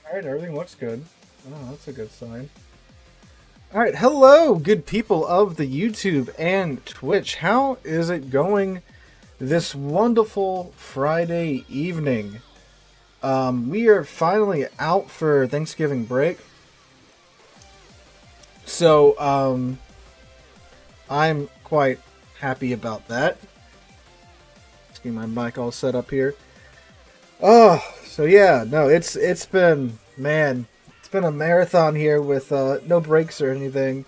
Alright, everything looks good. Oh, that's a good sign. Alright, hello, good people of the YouTube and Twitch. How is it going this wonderful Friday evening? We are finally out for Thanksgiving break. So, I'm quite happy about that. Let's get my mic all set up here. Oh, so yeah, no, it's been, man, it's been a marathon here with no breaks or anything.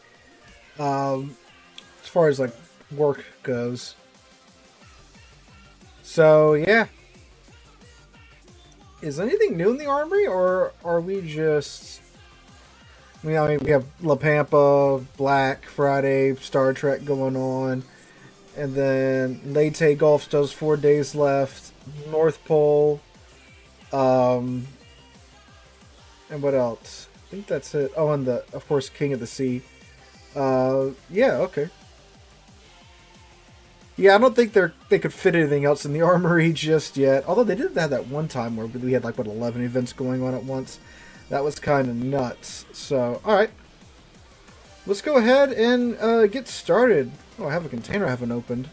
As far as like work goes. So yeah. Is anything new in the Armory, or are we just... I mean, we have La Pampa, Black Friday, Star Trek going on. And then Leyte Golf does 4 days left. North Pole. And what else? I think that's it. Oh, and of course, King of the Sea. Yeah, okay. Yeah, I don't think they could fit anything else in the Armory just yet. Although they did have that one time where we had like, what, 11 events going on at once. That was kind of nuts. So, alright. Let's go ahead and get started. Oh, I have a container I haven't opened.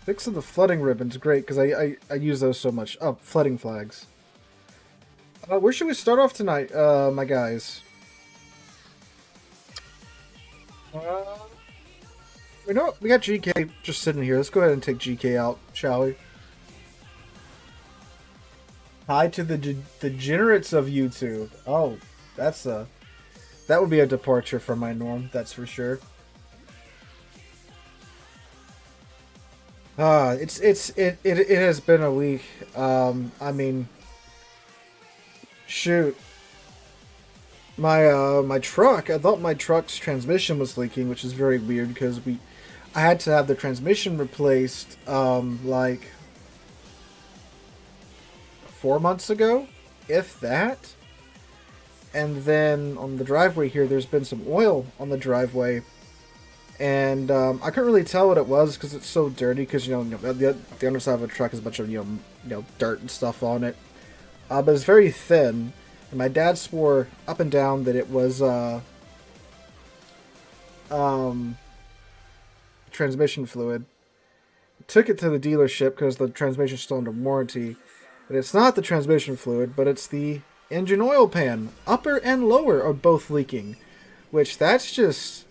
Fixing the flooding ribbon's great because I use those so much. Oh, flooding flags. Where should we start off tonight, my guys? You know what? We got GK just sitting here. Let's go ahead and take GK out, shall we? Hi to the degenerates of YouTube. Oh, that would be a departure from my norm. That's for sure. It has been a week. I mean, shoot. My truck, I thought my truck's transmission was leaking, which is very weird because I had to have the transmission replaced like 4 months ago, if that. And then on the driveway here, there's been some oil on the driveway. And I couldn't really tell what it was because it's so dirty. Because the underside of a truck is a bunch of dirt and stuff on it, but it's very thin. And my dad swore up and down that it was transmission fluid. Took it to the dealership because the transmission's still under warranty, but it's not the transmission fluid, but it's the engine oil pan. Upper and lower are both leaking, which that's just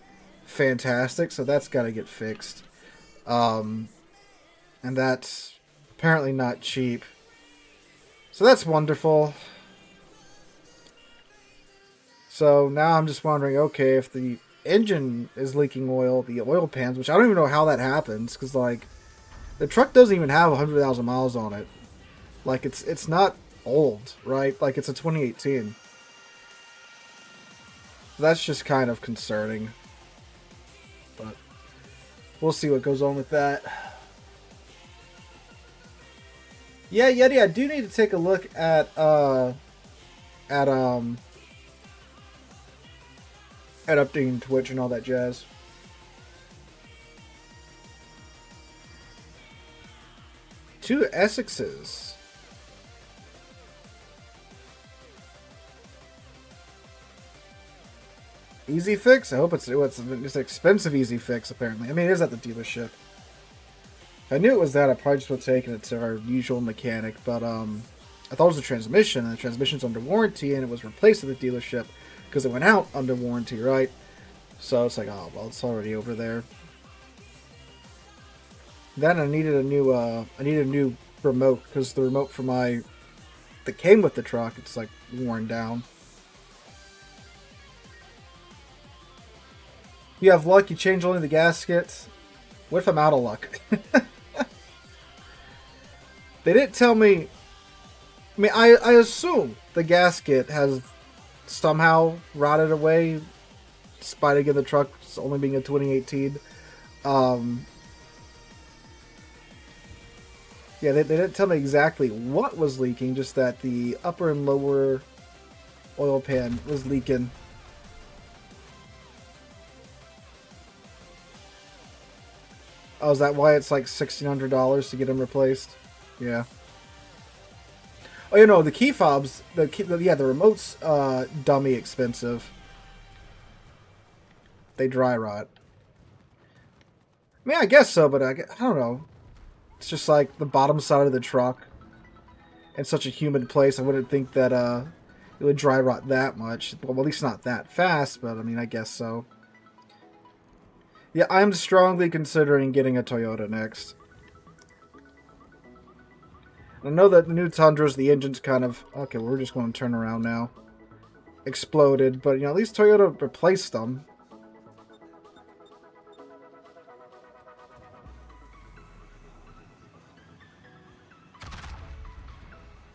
fantastic, so that's got to get fixed. And that's apparently not cheap. So that's wonderful. So now I'm just wondering, okay, if the engine is leaking oil, the oil pans, which I don't even know how that happens, because like the truck doesn't even have 100,000 miles on it. Like it's not old, right? Like it's a 2018. That's just kind of concerning. But we'll see what goes on with that. Yeah, Yeti, I do need to take a look at updating Twitch and all that jazz. Two Essexes. Easy fix? I hope it's an expensive easy fix, apparently. I mean, it is at the dealership. If I knew it was that, I probably just would have taken it to our usual mechanic, but I thought it was the transmission, and the transmission's under warranty, and it was replaced at the dealership because it went out under warranty, right? So it's like, oh, well, it's already over there. Then I needed a new remote because the remote for that came with the truck, it's like worn down. You have luck, you change only the gaskets. What if I'm out of luck? They didn't tell me. I mean, I assume the gasket has somehow rotted away, despite again the truck only being a 2018. Yeah, they didn't tell me exactly what was leaking, just that the upper and lower oil pan was leaking. Oh, is that why it's like $1,600 to get them replaced? Yeah. Oh, you know, the key fobs, yeah, the remote's dummy expensive. They dry rot. I mean, I guess so, but I don't know. It's just like the bottom side of the truck. In such a humid place, I wouldn't think that it would dry rot that much. Well, at least not that fast, but I mean, I guess so. Yeah, I'm strongly considering getting a Toyota next. I know that the new Tundras, the engine's kind of... Okay, we're just going to turn around now. Exploded, but, you know, at least Toyota replaced them.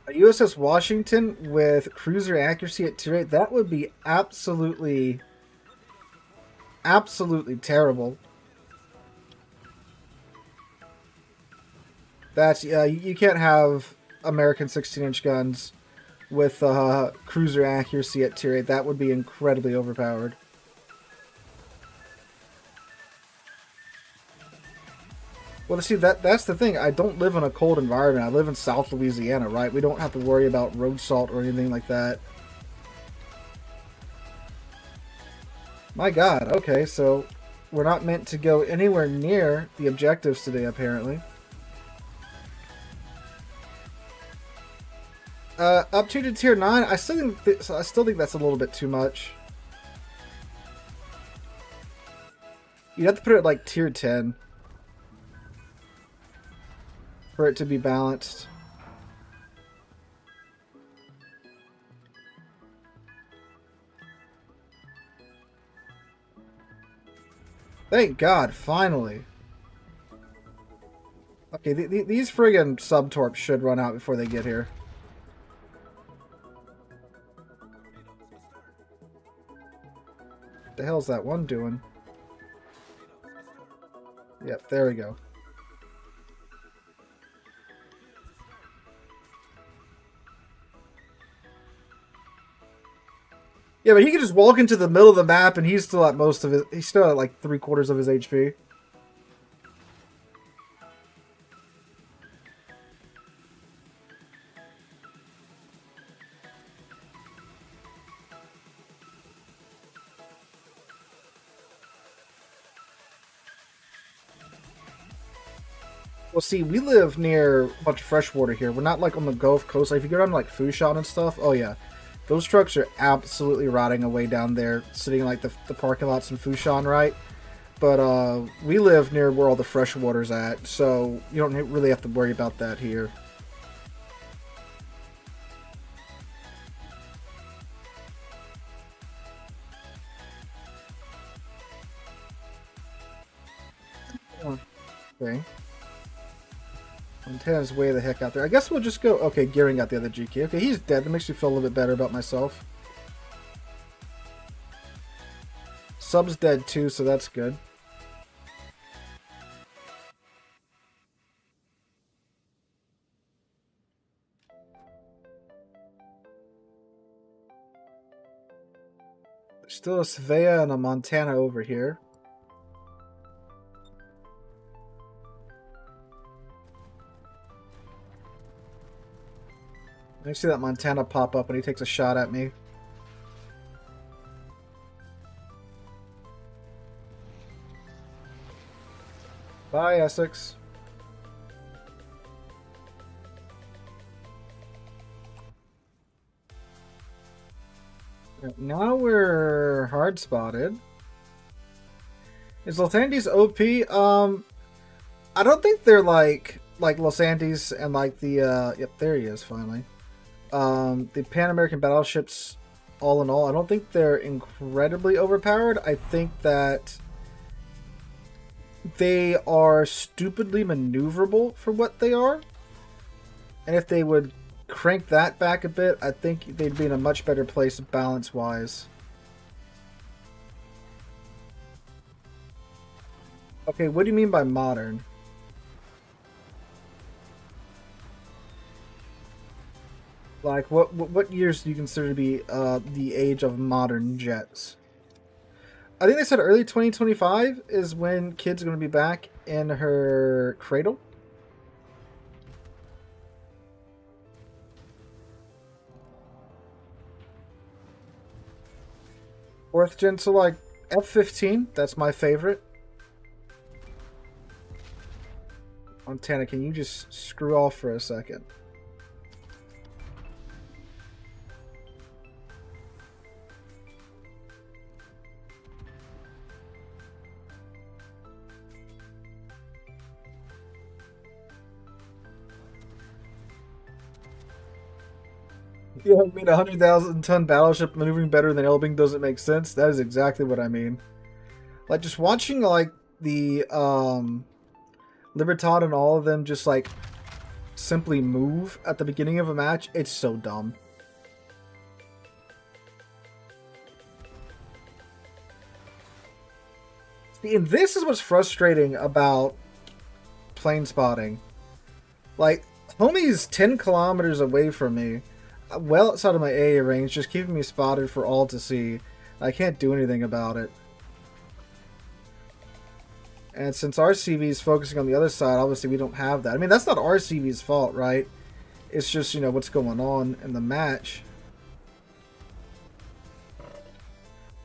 A USS Washington with cruiser accuracy at Tier 8, that would be absolutely terrible. That's you can't have American 16-inch guns with cruiser accuracy at Tier 8. That would be incredibly overpowered. Well, see, that's the thing. I don't live in a cold environment. I live in South Louisiana, right? We don't have to worry about road salt or anything like that. My God. Okay, so we're not meant to go anywhere near the objectives today, apparently. Up to Tier 9, I still think that's a little bit too much. You'd have to put it like Tier 10 for it to be balanced. Thank God, finally. Okay, these friggin' sub-torps should run out before they get here. What the hell's that one doing? Yep, there we go. Yeah, but he can just walk into the middle of the map and he's still at most of his... He's still at like 3/4 of his HP. Well, see, we live near a bunch of freshwater here. We're not like on the Gulf Coast. Like, if you go down to like Fushan and stuff, oh yeah. Those trucks are absolutely rotting away down there, sitting in like the parking lots in Fushan, right? But we live near where all the fresh water's at, so you don't really have to worry about that here. Okay. Montana's way the heck out there. I guess we'll just go... Okay, Gearing got the other GK. Okay, he's dead. That makes me feel a little bit better about myself. Sub's dead too, so that's good. There's still a Svea and a Montana over here. I see that Montana pop up and he takes a shot at me. Bye, Essex. Now we're hard spotted. Is Los Andes OP? I don't think they're like Los Andes and like the yep, there he is finally. The Pan American battleships, all in all, I don't think they're incredibly overpowered. I think that they are stupidly maneuverable for what they are. And if they would crank that back a bit, I think they'd be in a much better place balance-wise. Okay, what do you mean by modern? Like, what years do you consider to be the age of modern jets? I think they said early 2025 is when kids are going to be back in her cradle. Fourth gen, so like F-15, that's my favorite. Montana, can you just screw off for a second? Yeah, I mean, a 100,000-ton battleship maneuvering better than Elbing doesn't make sense. That is exactly what I mean. Like, just watching, like, the, Libertad and all of them just, like, simply move at the beginning of a match, it's so dumb. See, and this is what's frustrating about plane spotting. Like, homie's 10 kilometers away from me, well outside of my AA range, just keeping me spotted for all to see. I can't do anything about it. And since our CV is focusing on the other side, obviously we don't have that. I mean, that's not our CV's fault, right? It's just, you know, what's going on in the match.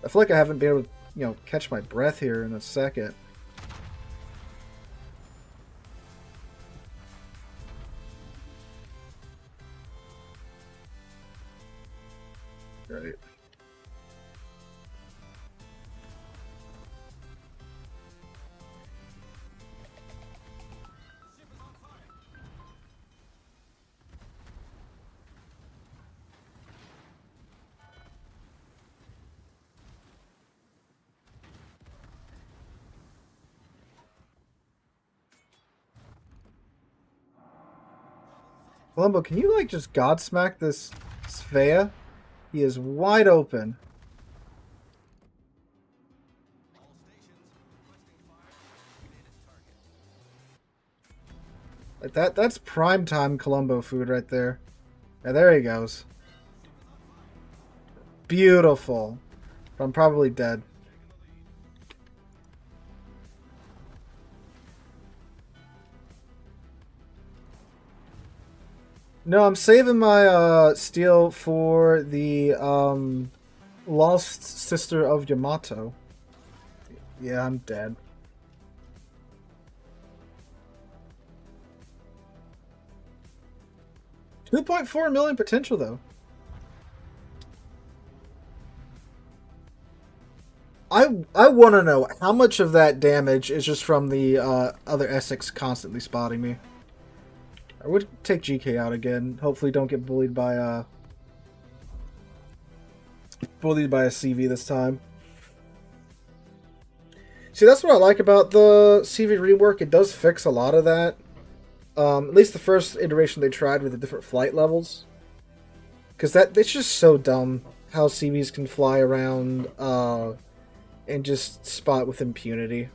I feel like I haven't been able to, you know, catch my breath here in a second. Right. Columbo, can you, like, just godsmack this Svea? He is wide open. Like, that's prime time Columbo food right there. Yeah, there he goes. Beautiful. But I'm probably dead. No, I'm saving my steel for the lost sister of Yamato. Yeah, I'm dead. $2.4 million potential though. I want to know how much of that damage is just from the other Essex constantly spotting me. I would take GK out again. Hopefully don't get bullied by a CV this time. See, that's what I like about the CV rework. It does fix a lot of that. At least the first iteration they tried with the different flight levels. Because it's just so dumb how CVs can fly around and just spot with impunity.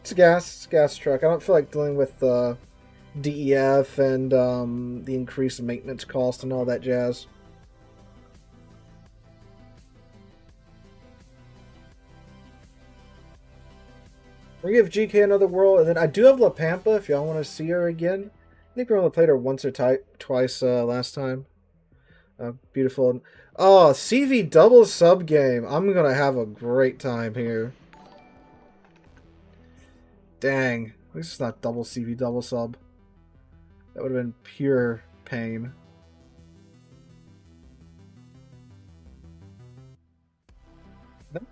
It's a gas truck. I don't feel like dealing with DEF and the increased maintenance cost and all that jazz. We'll give GK another whirl, and then I do have La Pampa if y'all want to see her again. I think we only played her once or twice last time. Beautiful. Oh, CV double sub game. I'm gonna have a great time here. Dang. At least it's not double CV double sub. That would have been pure pain.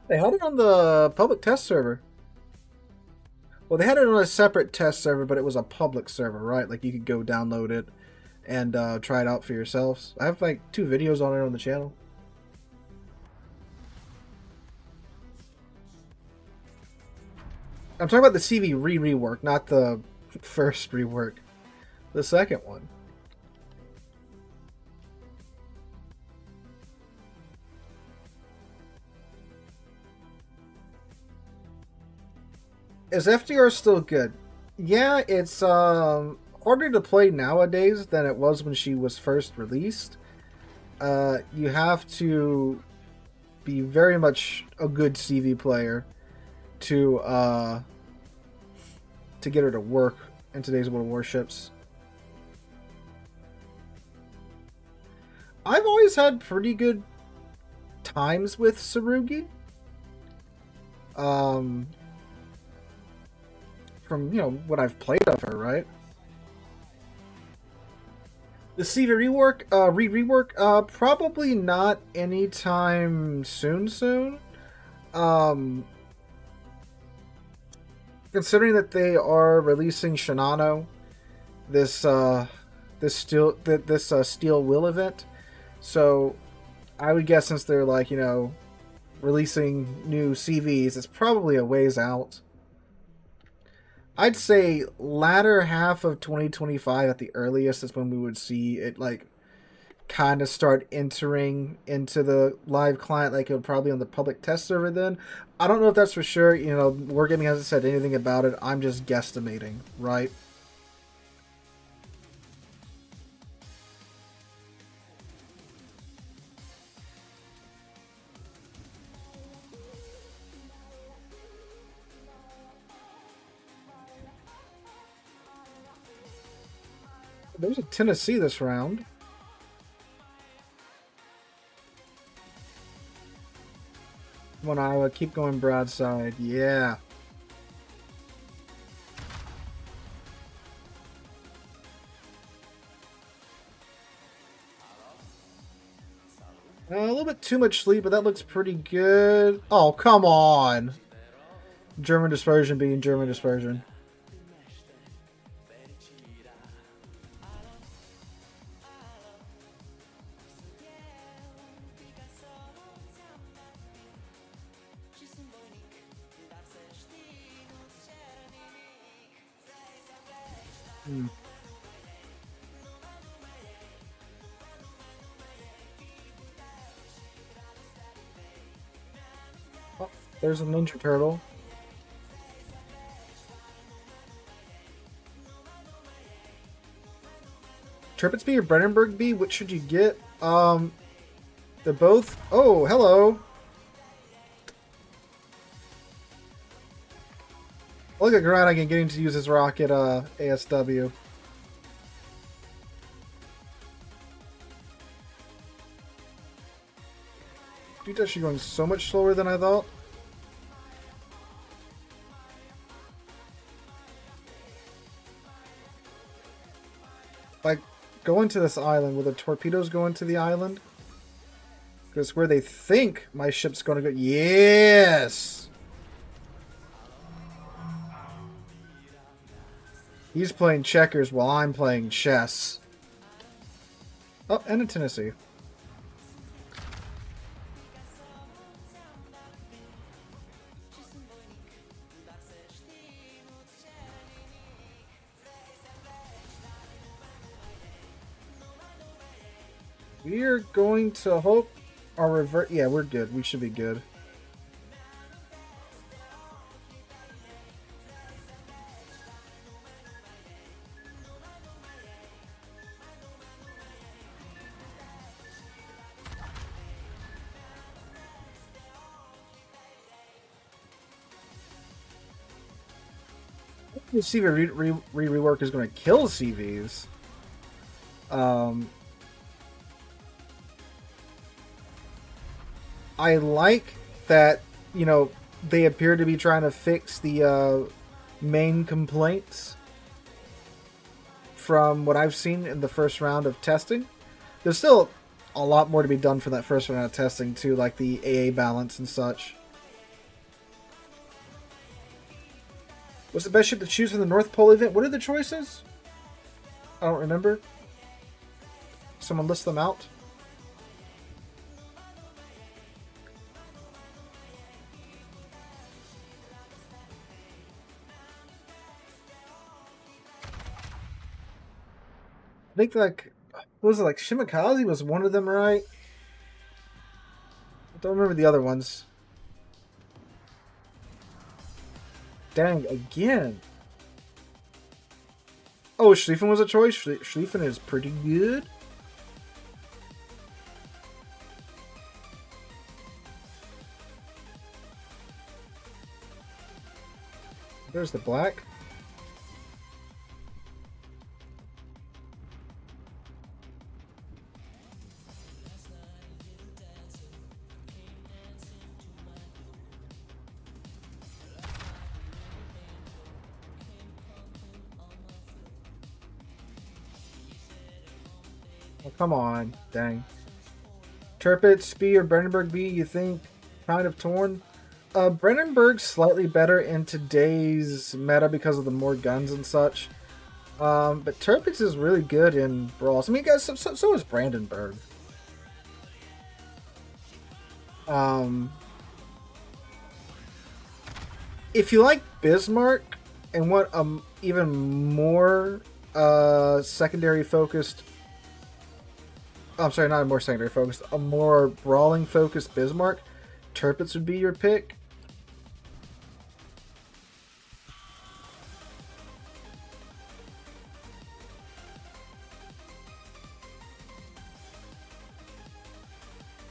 They had it on the public test server. Well, they had it on a separate test server, but it was a public server, right? Like, you could go download it and try it out for yourselves. I have, like, 2 videos on it on the channel. I'm talking about the CV rework, not the first rework. The second one. Is FDR still good? Yeah, it's harder to play nowadays than it was when she was first released. You have to be very much a good CV player to get her to work in today's World of Warships. I've always had pretty good times with Tsurugi. From, you know, what I've played of her, right? The CV rework, probably not anytime soon. Considering that they are releasing Shinano, this Steel Will event, so I would guess since they're like, you know, releasing new CVs, it's probably a ways out. I'd say latter half of 2025 at the earliest is when we would see it, like, kind of start entering into the live client, like it would probably on the public test server then. I don't know if that's for sure. You know, Wargaming hasn't said anything about it. I'm just guesstimating, right? There's a Tennessee this round. When I would keep going broadside, yeah. A little bit too much sleep, but that looks pretty good. Oh, come on. German dispersion being German dispersion. Oh, there's a Ninja Turtle. Tirpitz B or Brandenburg B? Which should you get? They're both... Oh, hello. Look at Granigan getting to use his rocket, ASW. Dude's actually going so much slower than I thought. Like, going to this island, will the torpedoes go into the island? Because where they think my ship's going to go... Yes! He's playing checkers while I'm playing chess. Oh, and a Tennessee. We are going to hope our revert... Yeah, we're good. We should be good. The CV rework is going to kill CVs. I like that, you know, they appear to be trying to fix the main complaints from what I've seen in the first round of testing. There's still a lot more to be done for that first round of testing too, like the AA balance and such. What's the best ship to choose for the North Pole event? What are the choices? I don't remember. Someone list them out. I think like, what was it, like Shimakaze was one of them, right? I don't remember the other ones. Dang, again. Oh, Schlieffen was a choice. Schlieffen is pretty good. There's the black. Oh, come on. Dang. Tirpitz B or Brandenburg B, you think kind of torn? Brandenburg's slightly better in today's meta because of the more guns and such. But Tirpitz is really good in brawls. I mean, guys, so is Brandenburg. If you like Bismarck and want even more secondary focused, I'm sorry, not a more secondary focused, a more brawling focused Bismarck, Tirpitz would be your pick.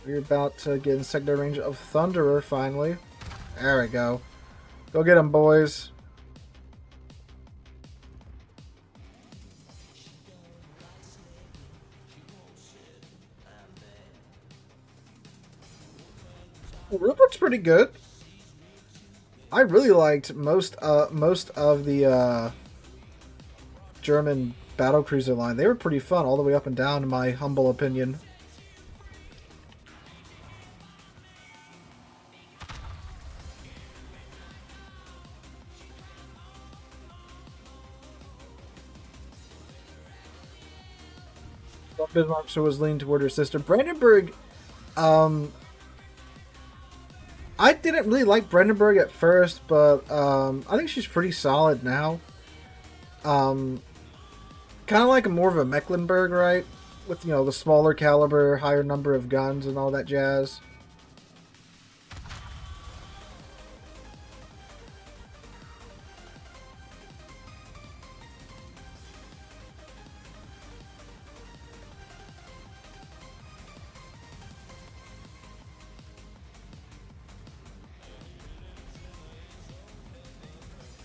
We're about to get in secondary range of Thunderer finally. There we go. Go get him, boys. Rupert's pretty good. I really liked most of the German battlecruiser line. They were pretty fun all the way up and down, in my humble opinion. Bismarck so was leaning toward her sister. Brandenburg, I didn't really like Brandenburg at first, but I think she's pretty solid now. Kind of like more of a Mecklenburg, right? With, you know, the smaller caliber, higher number of guns and all that jazz.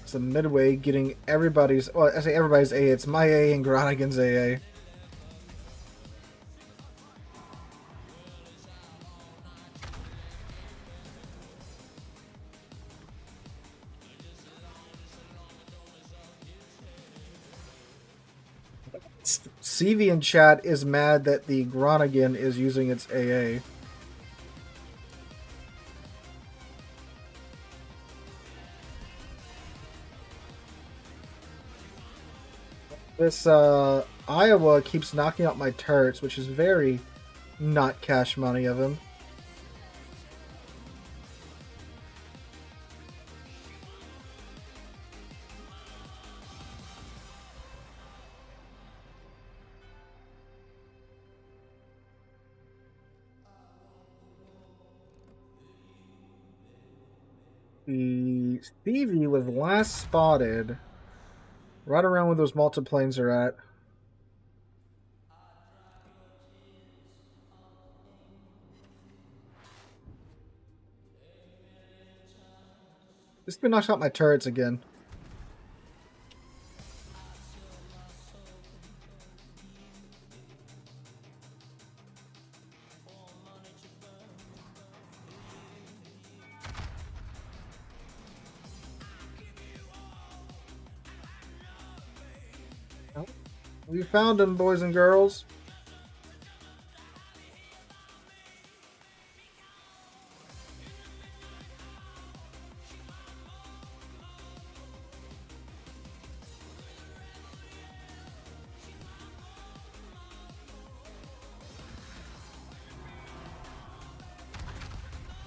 So Midway getting everybody's, well, I say everybody's A, it's my A and Groningen's AA. CV in chat is mad that the Groningen is using its AA. This Iowa keeps knocking out my turrets, which is very not cash money of him. The Stevie was last spotted right around where those multiplanes are at. This been knocks out my turrets again. We found him, boys and girls.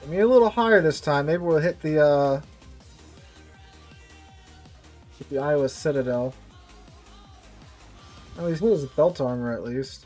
Maybe a little higher this time. Maybe we'll hit the Iowa Citadel. Oh, he's hit his belt armor at least.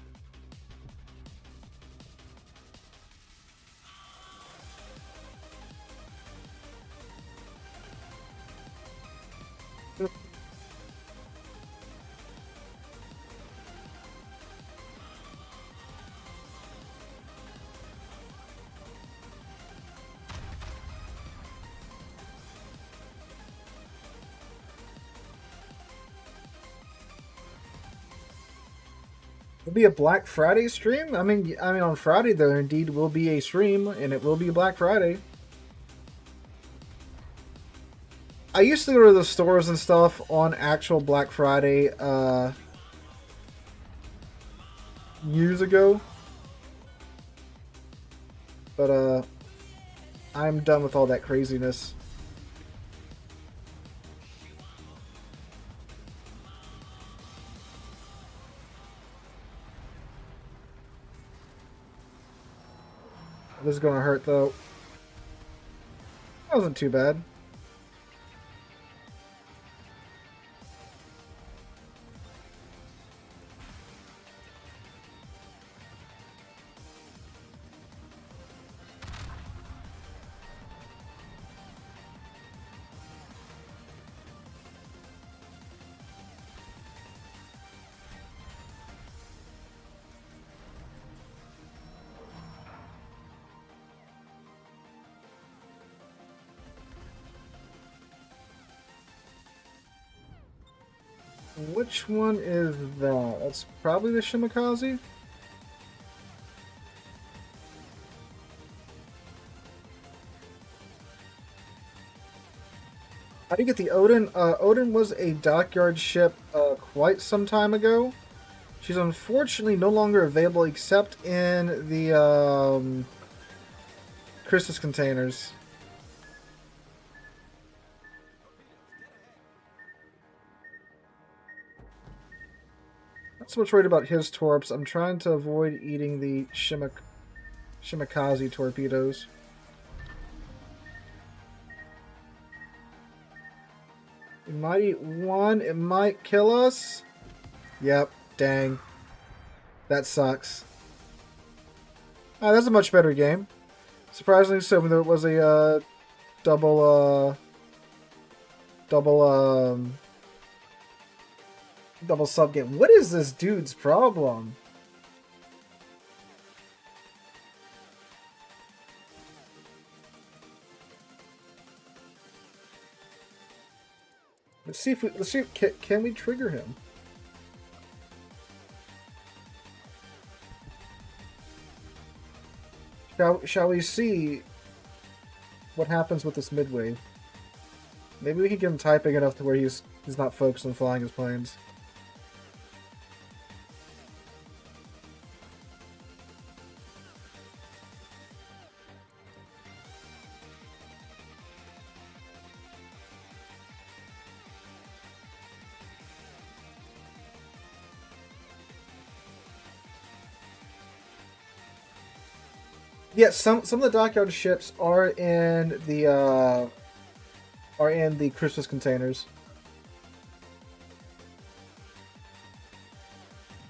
It'll be a Black Friday stream. I mean, on Friday there indeed will be a stream, and it will be Black Friday. I used to go to the stores and stuff on actual Black Friday years ago, but I'm done with all that craziness. This is gonna hurt though. That wasn't too bad. Which one is that? That's probably the Shimakaze. How do you get the Odin? Odin was a dockyard ship quite some time ago. She's unfortunately no longer available except in the Christmas containers. Not so much worried about his torps. I'm trying to avoid eating the Shimakaze torpedoes. It might eat one. It might kill us. Yep. Dang. That sucks. Oh, that's a much better game. Surprisingly so, even though it was a double sub game. What is this dude's problem? Let's see if can we trigger him? Shall we see what happens with this Midway? Maybe we can get him typing enough to where he's not focused on flying his planes. Yes, some of the dockyard ships are in the Christmas containers.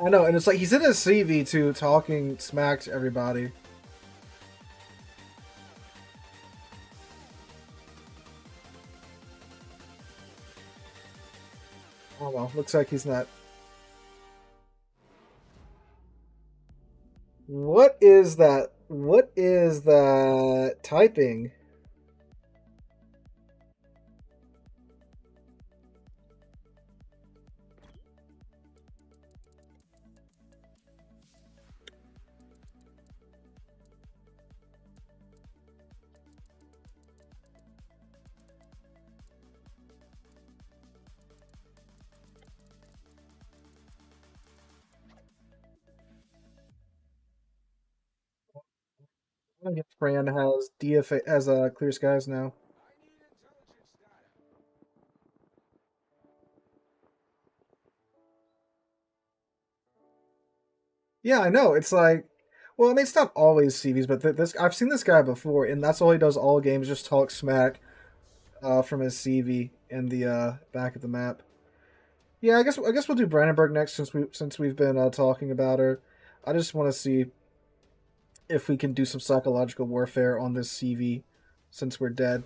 I know, and it's like he's in his CV too, talking smack to everybody. Oh well, looks like he's not. What is that? What is that typing? I guess Fran has DFA as clear skies now. Yeah, I know. It's like, well, I mean, it's not always CVs, but this I've seen this guy before, and that's all he does all games, just talk smack from his CV in the back of the map. Yeah, I guess we'll do Brandenburg next since we've been talking about her. I just want to see if we can do some psychological warfare on this CV since we're dead.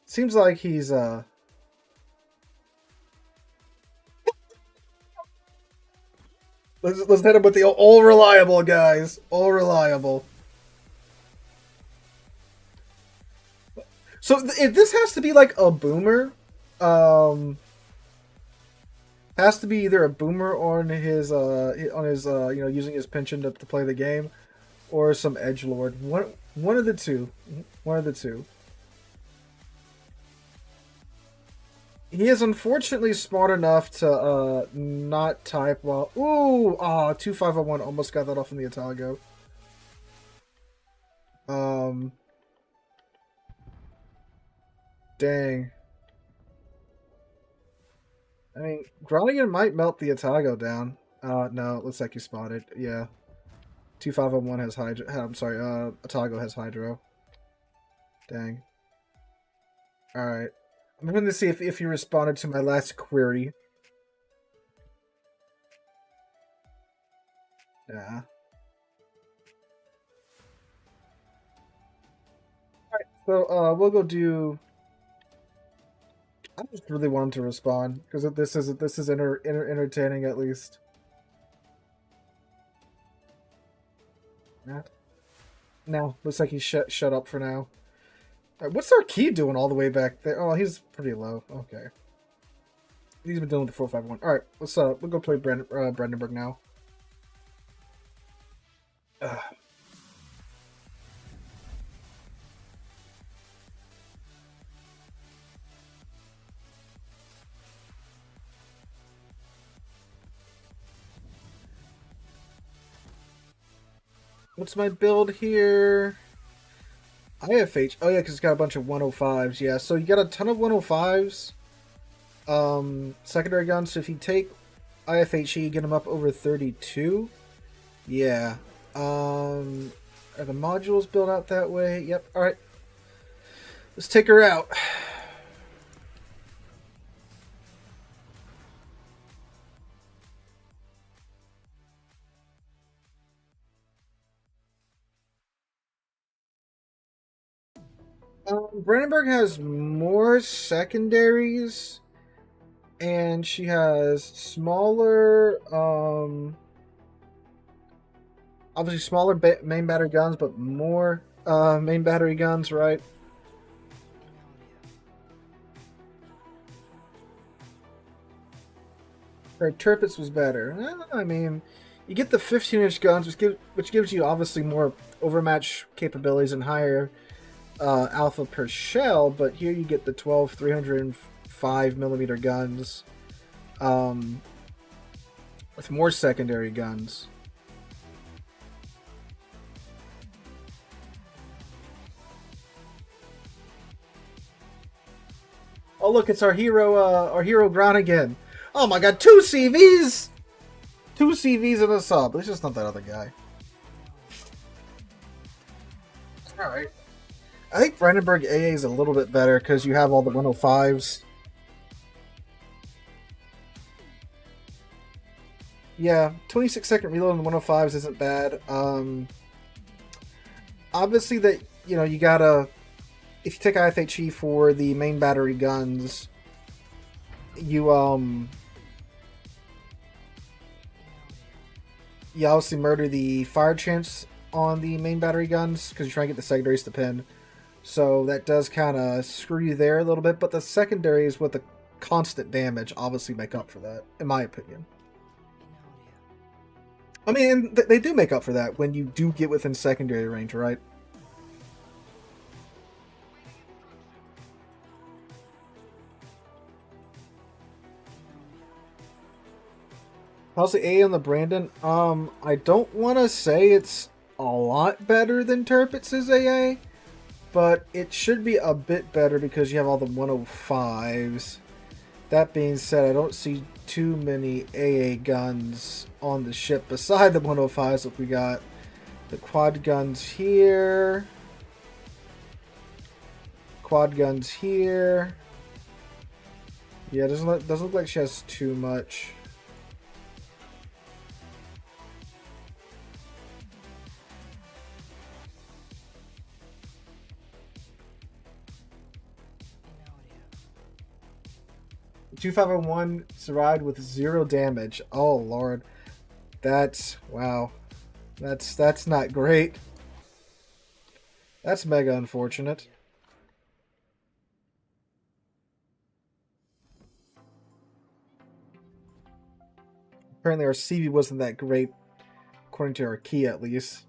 Seems like he's let's hit him with the all reliable guys. All reliable. So if this has to be like a boomer, um has to be either a boomer using his pension to play the game, or some edgelord. One of the two. One of the two. He is unfortunately smart enough to not type while. Ooh, 2501 almost got that off in the Otago. Dang. I mean, Groningen might melt the Otago down. No, it looks like you spotted. Yeah. 2501 has Hydro. I'm sorry, Otago has Hydro. Dang. Alright. I'm going to see if you responded to my last query. Yeah. Alright, so we'll go do. I just really want him to respond because this is entertaining at least. Yeah. No, looks like he's shut up for now. Right, what's our key doing all the way back there? Oh, he's pretty low. Okay. He's been dealing with the 451. All right, we'll go play Brandenburg now. What's my build here? IFH. Oh yeah, because it's got a bunch of 105s. Yeah, so you got a ton of 105s. Secondary guns. So if you take IFHE, you get them up over 32. Yeah. Are the modules built out that way? Yep. All right. Let's take her out. Brandenburg has more secondaries, and she has smaller, obviously smaller main battery guns, but more main battery guns, right? Her Tirpitz was better. I mean, you get the 15-inch guns, which gives you obviously more overmatch capabilities and higher alpha per shell, but here you get the 12 305 millimeter guns with more secondary guns. Oh look, it's our hero Groningen. Oh my god, 2 CVs! 2 CVs and a sub. It's just not that other guy. Alright. I think Brandenburg AA is a little bit better because you have all the 105s. Yeah, 26-second reload on the 105s isn't bad. Obviously that, you gotta... If you take IFHE for the main battery guns, you obviously murder the fire chance on the main battery guns because you're trying to get the secondaries to pin. So that does kind of screw you there a little bit, but the secondaries with the constant damage obviously make up for that, in my opinion. I mean, they do make up for that when you do get within secondary range, right? How's the A on the Brandon? I don't want to say it's a lot better than Tirpitz's AA, but it should be a bit better because you have all the 105s. That being said, I don't see too many AA guns on the ship beside the 105s. Look, we got the quad guns here. Quad guns here. Yeah, doesn't look like she has too much. The 2501 survived with 0 damage. Oh lord, that's wow. That's not great. That's mega unfortunate. Apparently our CV wasn't that great, according to our key at least.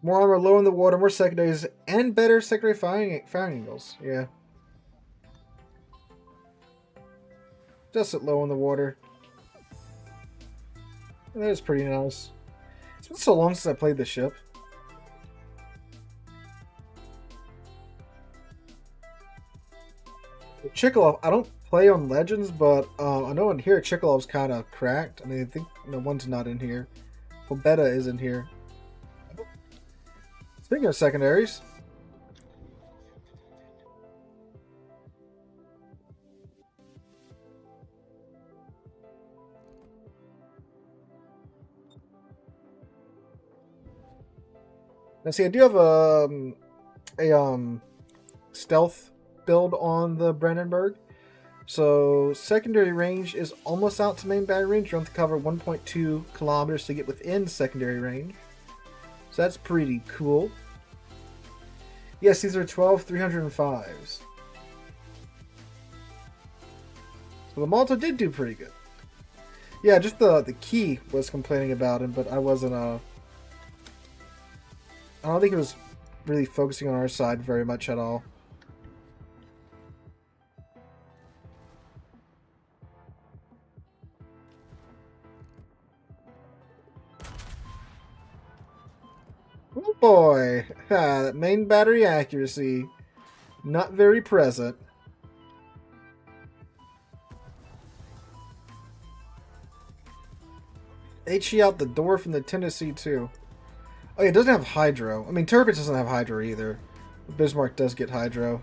More armor low in the water, more secondaries, and better secondary firing angles. Yeah. Just at low in the water. That is pretty nice. It's been so long since I played the ship. Chikov, I don't play on Legends, but I know in here Chikolov's kind of cracked. I mean, I think no one's not in here. Pobeda is in here. Speaking of secondaries, now see, I do have a stealth build on the Brandenburg. So secondary range is almost out to main battery range. You have to cover 1.2 kilometers to get within secondary range. So that's pretty cool. Yes, these are 12 305s. So the Malta did do pretty good. Yeah, just the key was complaining about him, but I wasn't I don't think it was really focusing on our side very much at all. Oh boy, that main battery accuracy, not very present. HE out the door from the Tennessee too. Oh yeah, it doesn't have hydro. I mean, Tirpitz doesn't have hydro either. Bismarck does get hydro.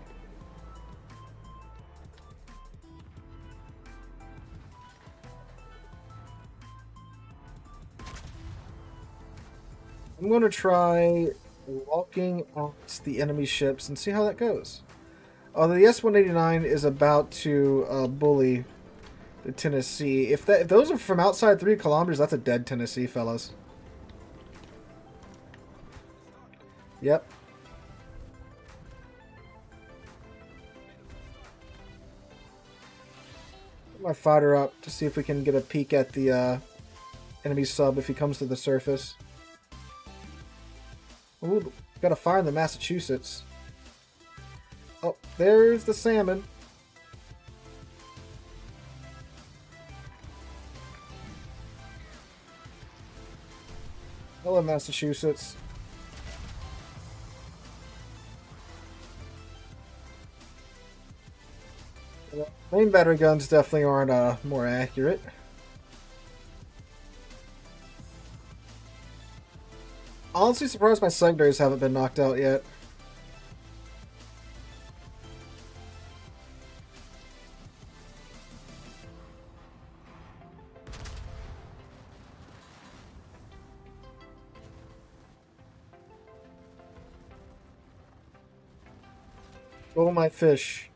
I'm going to try walking out the enemy ships and see how that goes. Although the S-189 is about to bully the Tennessee. If those are from outside 3 kilometers, that's a dead Tennessee, fellas. Yep. Put my fighter up to see if we can get a peek at the enemy sub if he comes to the surface. Ooh, got a fire in the Massachusetts. Oh, there's the salmon. Hello, Massachusetts. Main battery guns definitely aren't more accurate. Honestly surprised my secondaries haven't been knocked out yet. Oh my fish.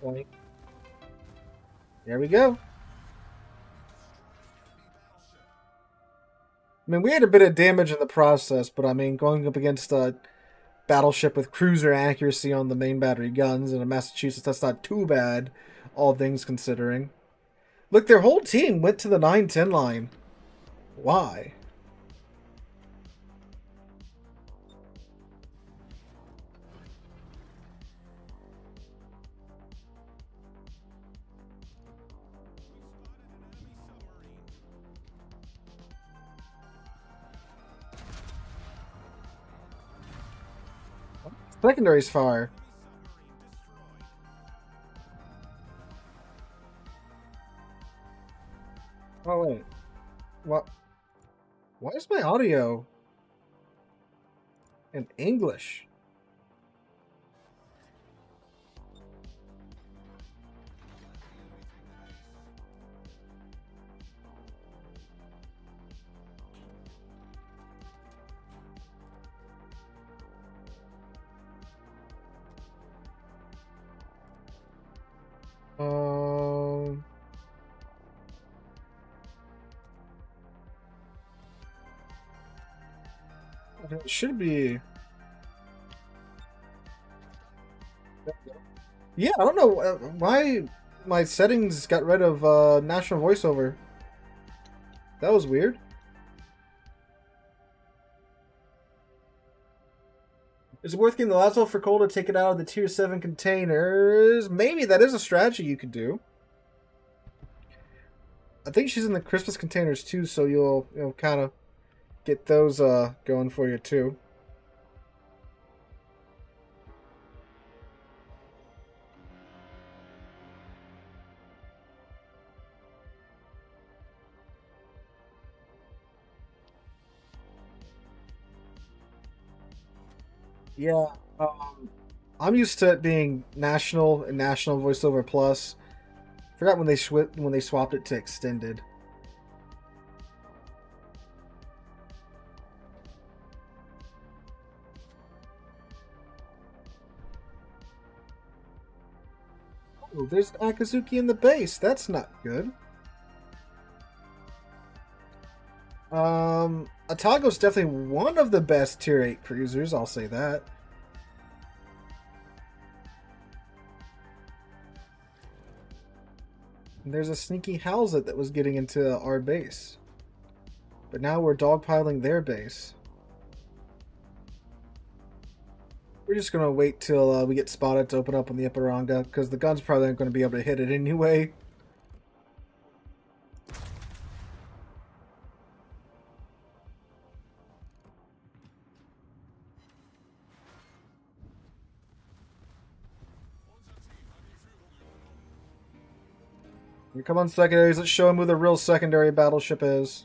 Point. There we go. I mean, we had a bit of damage in the process, but I mean, going up against a battleship with cruiser accuracy on the main battery guns in a Massachusetts, that's not too bad, all things considering. Look, their whole team went to the 9-10 line. Why? Secondary's fire. Why is my audio in English? It should be. Yeah, I don't know why my settings got rid of national voiceover. That was weird. Is it worth getting the Lazo for Cole to take it out of the tier 7 containers? Maybe that is a strategy you could do. I think she's in the Christmas containers too, so you'll kind of get those going for you too. Yeah, I'm used to it being national and national voiceover plus. Forgot when they swapped it to extended. Oh, there's Akazuki in the base. That's not good. Atago's definitely one of the best tier 8 cruisers, I'll say that. And there's a sneaky Howzit that was getting into our base. But now we're dogpiling their base. We're just going to wait till we get spotted to open up on the Ipiranga, because the guns probably aren't going to be able to hit it anyway. Come on, secondaries. Let's show him who the real secondary battleship is.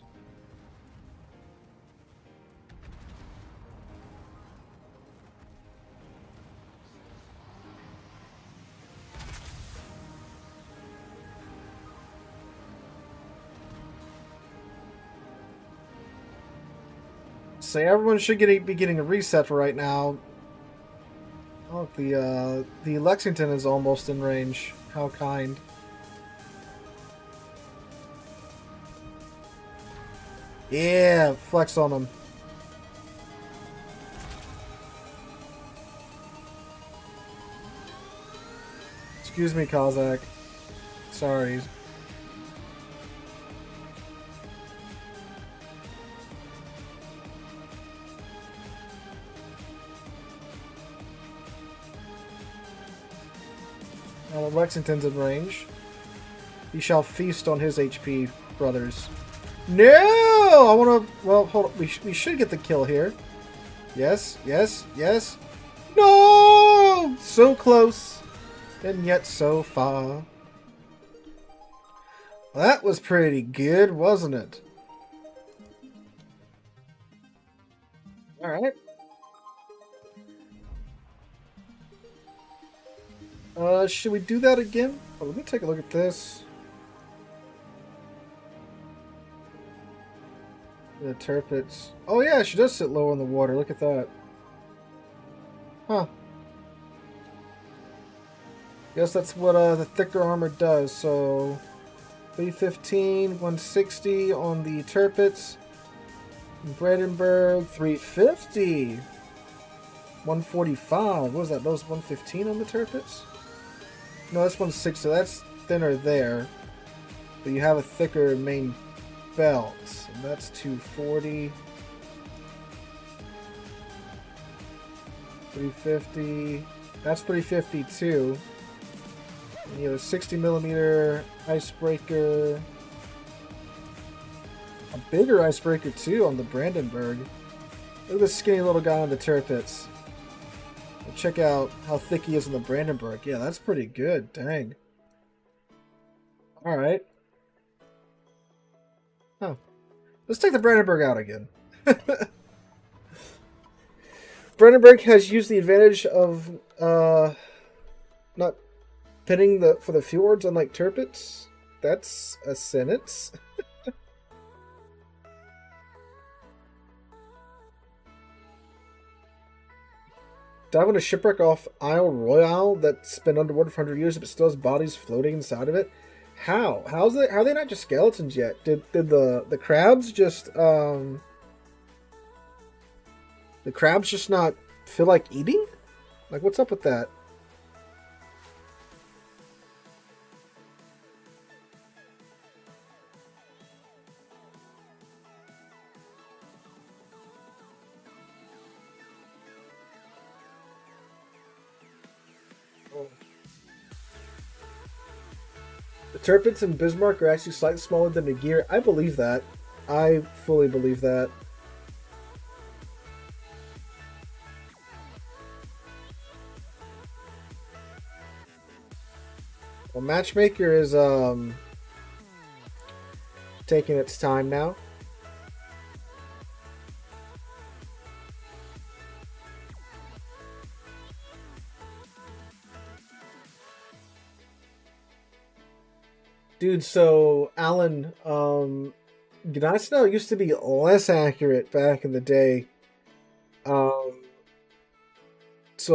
Say everyone should be getting a reset right now. Oh, the Lexington is almost in range. How kind. Yeah, flex on them. Excuse me, Kazakh. Sorry. Lexington's in range. He shall feast on his HP, brothers. No! I want to... Well, hold on. We should get the kill here. Yes, yes, yes. No! So close. And yet so far. Well, that was pretty good, wasn't it? Alright. Should we do that again? Oh, let me take a look at this. The Tirpitz. Oh yeah, she does sit low in the water. Look at that. Huh. Guess that's what the thicker armor does. So 315, 160 on the Tirpitz. Brandenburg 350. 145. What was that? Those 115 on the Tirpitz? No, that's 160. That's thinner there. But you have a thicker main belt. And that's 240. 350. That's 350 too. And you have a 60mm icebreaker. A bigger icebreaker too on the Brandenburg. Look at this skinny little guy on the Tirpitz. Check out how thick he is in the Brandenburg. Yeah, that's pretty good. Dang. Alright. Huh. Let's take the Brandenburg out again. Brandenburg has used the advantage of not pinning for the fjords, unlike Tirpitz. That's a sentence. Dive on a shipwreck off Isle Royale that's been underwater for 100 years, but still has bodies floating inside of it. How? How are they not just skeletons yet? Did the crabs just the crabs just not feel like eating? Like, what's up with that? The Tirpitz and Bismarck are actually slightly smaller than the gear. I believe that. I fully believe that. Well, Matchmaker is taking its time now. Dude, so Alan, Gnasno used to be less accurate back in the day. So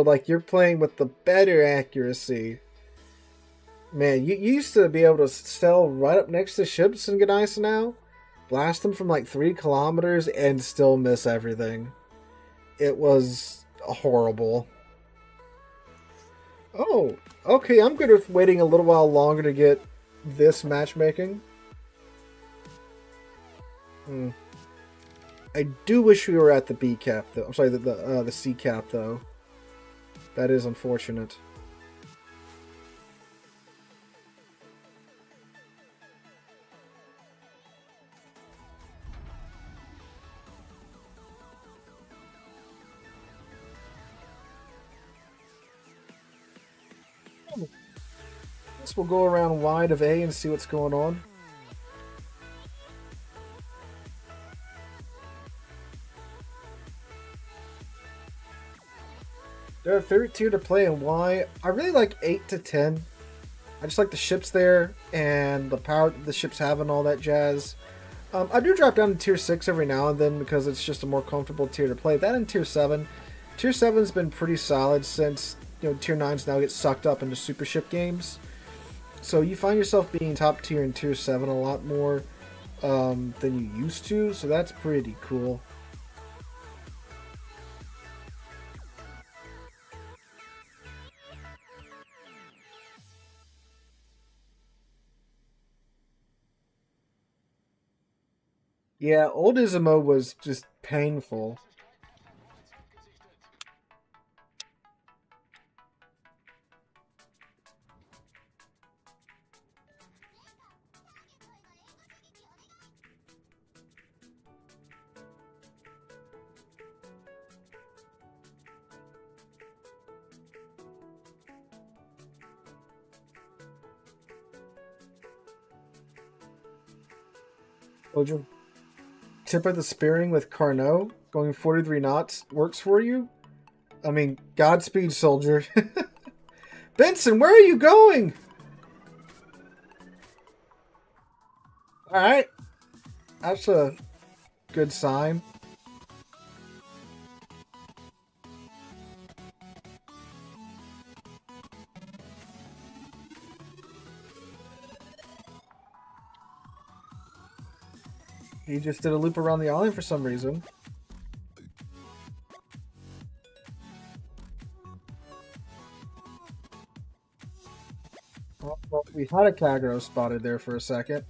like you're playing with the better accuracy. Man, you used to be able to sail right up next to ships in Gdańsk now, blast them from like 3 kilometers, and still miss everything. It was horrible. Oh, okay, I'm good with waiting a little while longer to get this matchmaking. I do wish we were at the B cap though. I'm sorry, the C cap though. That is unfortunate. Guess we'll go around wide of A and see what's going on. There are 32 to play in Y. I really like 8 to 10. I just like the ships there and the power that the ships have and all that jazz. I do drop down to tier 6 every now and then because it's just a more comfortable tier to play. That and tier 7. Tier 7's been pretty solid since tier 9s now get sucked up into super ship games. So you find yourself being top tier in tier 7 a lot more than you used to. So that's pretty cool. Yeah, old Ismo was just painful. Soldier, tip of the spearing with Carnot going 43 knots works for you? I mean, Godspeed, soldier. Benson, where are you going? Alright. That's a good sign. He just did a loop around the island for some reason. Well, we had a Kagero spotted there for a second.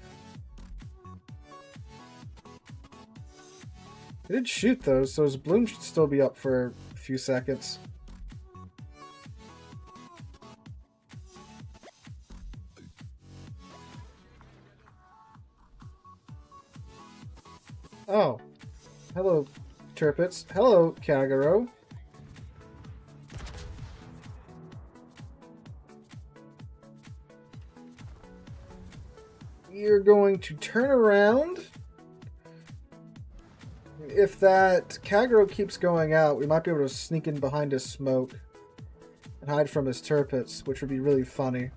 He did shoot those, so his bloom should still be up for a few seconds. Oh. Hello, Tirpitz. Hello, Kagero. You're going to turn around If that Kagro keeps going out, we might be able to sneak in behind his smoke and hide from his Tirpitz, which would be really funny.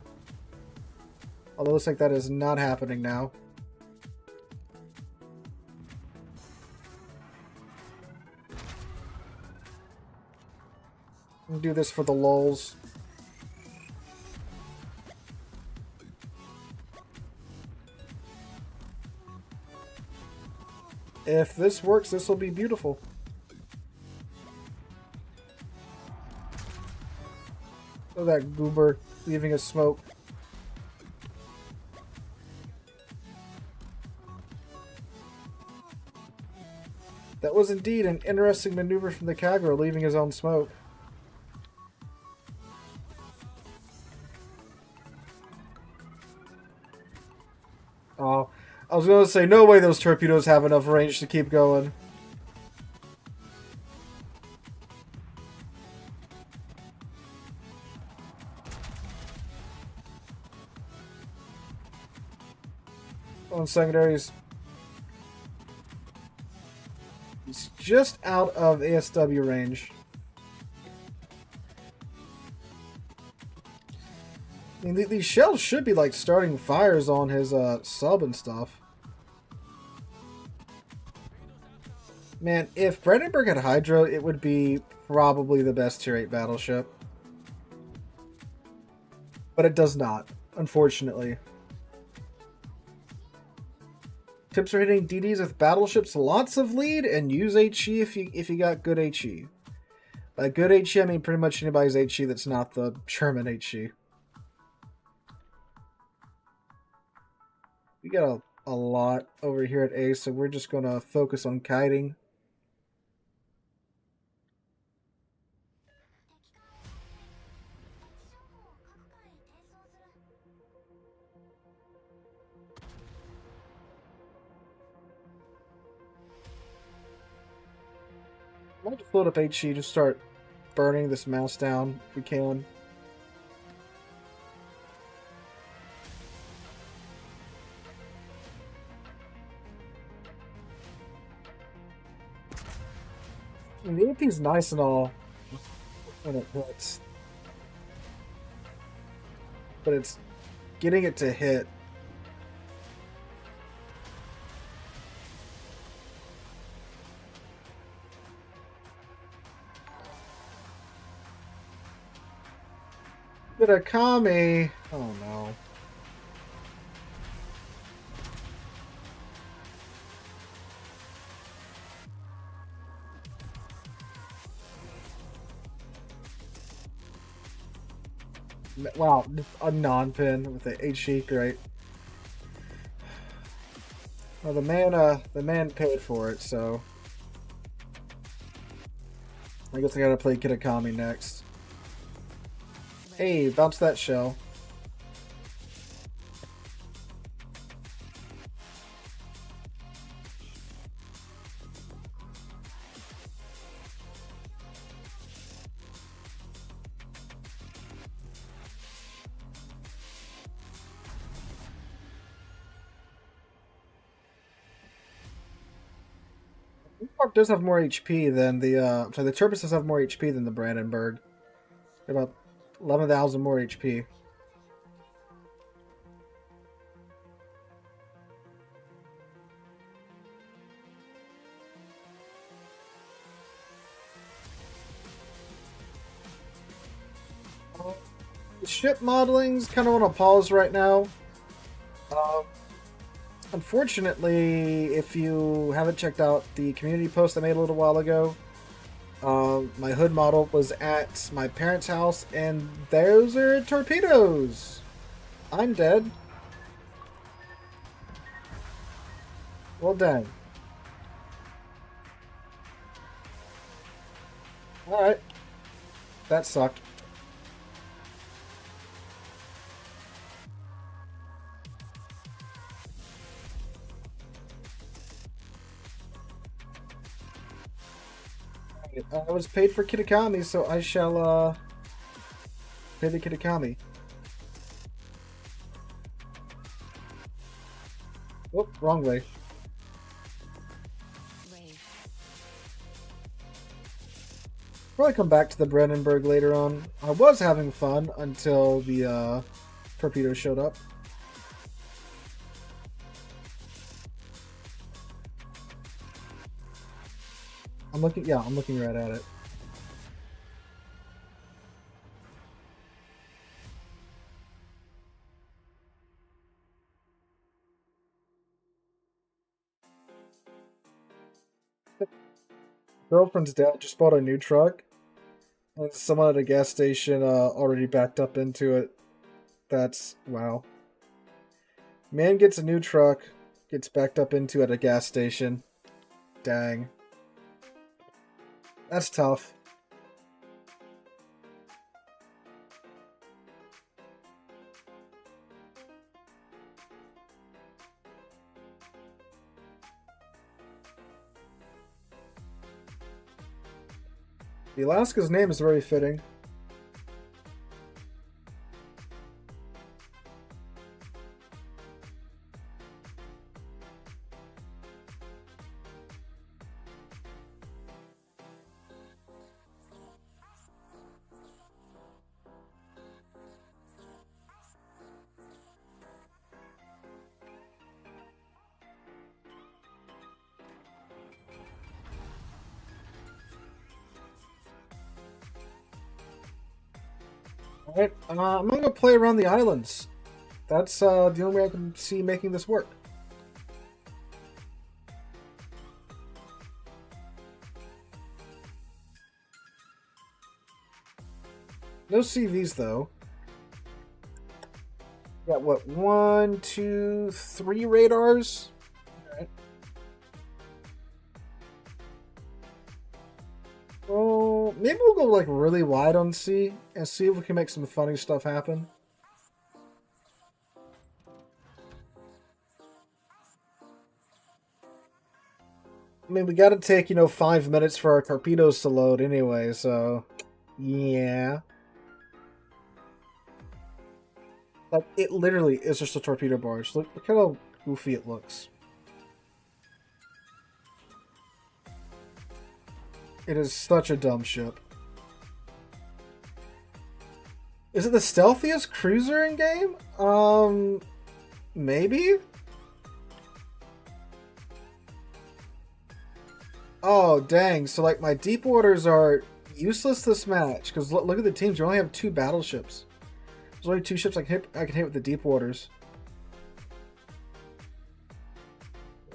Although it looks like that is not happening now. I'll do this for the lulz. If this works, this will be beautiful. Oh, that goober leaving a smoke. That was indeed an interesting maneuver from the Kagro, leaving his own smoke. Oh, I was going to say, no way those torpedoes have enough range to keep going. On secondaries. It's just out of ASW range. I mean, these shells should be like starting fires on his sub and stuff. Man, if Brandenburg had Hydro, it would be probably the best Tier 8 battleship. But it does not, unfortunately. Tips for hitting DDs with battleships, lots of lead, and use HE if you got good HE. By good HE, I mean pretty much anybody's HE that's not the German HE. We got a lot over here at A, so we're just going to focus on kiting. I might just load up HE to start burning this mouse down if we can. I mean, the AP's nice and all when it hits, but it's getting it to hit. Kakami. Oh no. Wow, a non-pin with the HE, great. Well, the man paid for it, so I guess I gotta play Kakami next. Hey, bounce that shell. The Park does have more HP than the the Tirpitz does have more HP than the Brandenburg. About 11,000 more HP. The ship modeling's kind of on a pause right now. Unfortunately, if you haven't checked out the community post I made a little while ago, my hood model was at my parents' house, and those are torpedoes. I'm dead. Well done. Alright. That sucked. I was paid for Kakami, so I shall pay the Kakami. Oh, wrong way. probably come back to the Brandenburg later on. I was having fun until the torpedoes showed up. I'm looking right at it. Girlfriend's dad just bought a new truck. And someone at a gas station already backed up into it. That's wow. Man gets a new truck, gets backed up into at a gas station. Dang. That's tough. The Alaska's name is very fitting. Alright, I'm gonna go play around the islands. That's the only way I can see making this work. No CVs though. Got what, 1, 2, 3 radars? Alright. Well, maybe we'll go like really wide on sea and see if we can make some funny stuff happen. I mean, we gotta take, 5 minutes for our torpedoes to load anyway, so yeah. Like, it literally is just a torpedo barge. Look at how goofy it looks. It is such a dumb ship. Is it the stealthiest cruiser in game? Maybe? Oh, dang. So, like, my deep waters are useless this match. Because look at the teams. You only have 2 battleships. There's only 2 ships I can hit with the deep waters.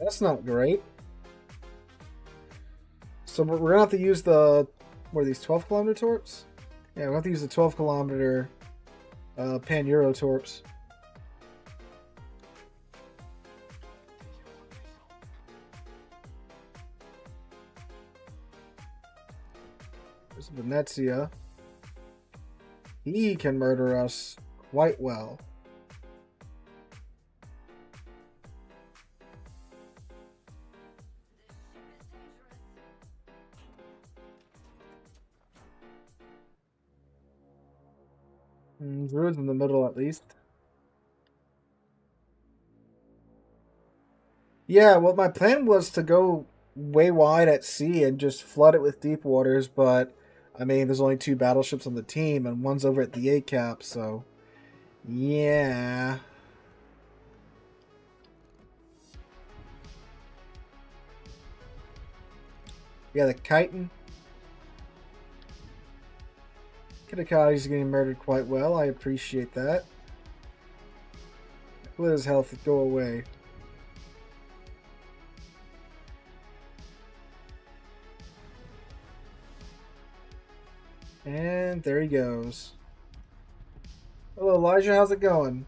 That's not great. So we're going to have to use the... What are these, 12-kilometer torps? Yeah, we'll have to use the 12-kilometer Pan-Euro torps. There's Venezia. He can murder us quite well. Druid's in the middle at least. Yeah, well, my plan was to go way wide at sea and just flood it with deep waters, but I mean, there's only 2 battleships on the team, and one's over at the A cap, so yeah. Yeah, the Chitin. Kakami's getting murdered quite well. I appreciate that. Let his health go away. And there he goes. Hello, Elijah. How's it going?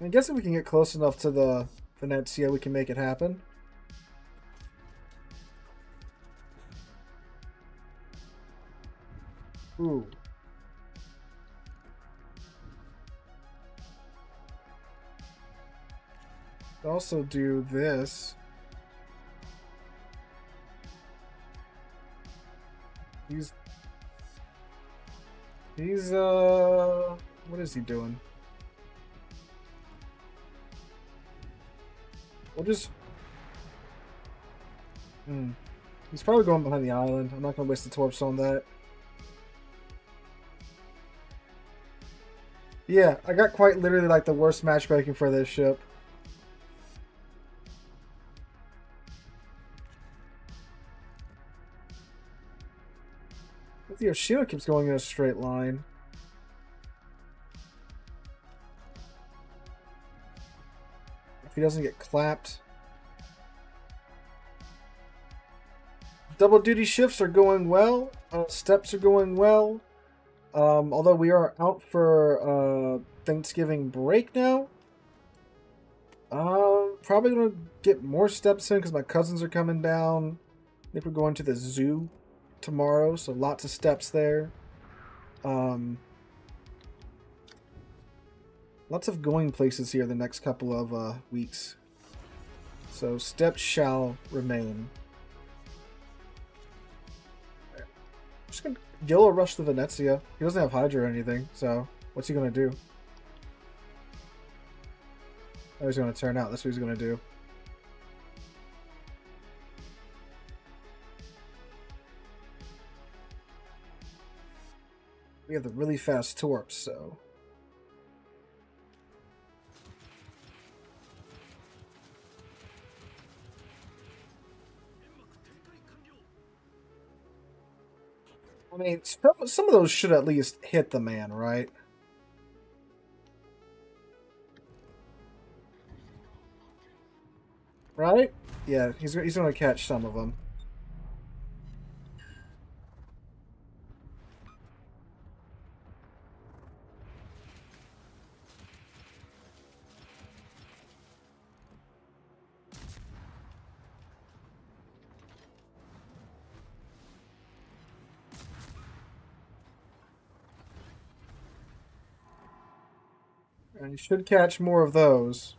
I guess if we can get close enough to the Venezia, we can make it happen. Ooh. Also do this. He's what is he doing? He's probably going behind the island. I'm not going to waste the torps on that. Yeah, I got quite literally like the worst matchmaking for this ship. The Yoshida keeps going in a straight line. If he doesn't get clapped. Double duty shifts are going well. Steps are going well. Although we are out for Thanksgiving break now. Probably going to get more steps in because my cousins are coming down. I think we're going to the zoo tomorrow, so lots of steps there. Lots of going places here the next couple of weeks. So steps shall remain. Just gonna YOLO rush the Venezia. He doesn't have Hydra or anything, so what's he gonna do? Oh, he's gonna turn out. That's what he's gonna do. We have the really fast torps, so. I mean, some of those should at least hit the man, right? Right? Yeah, he's going to catch some of them. And you should catch more of those.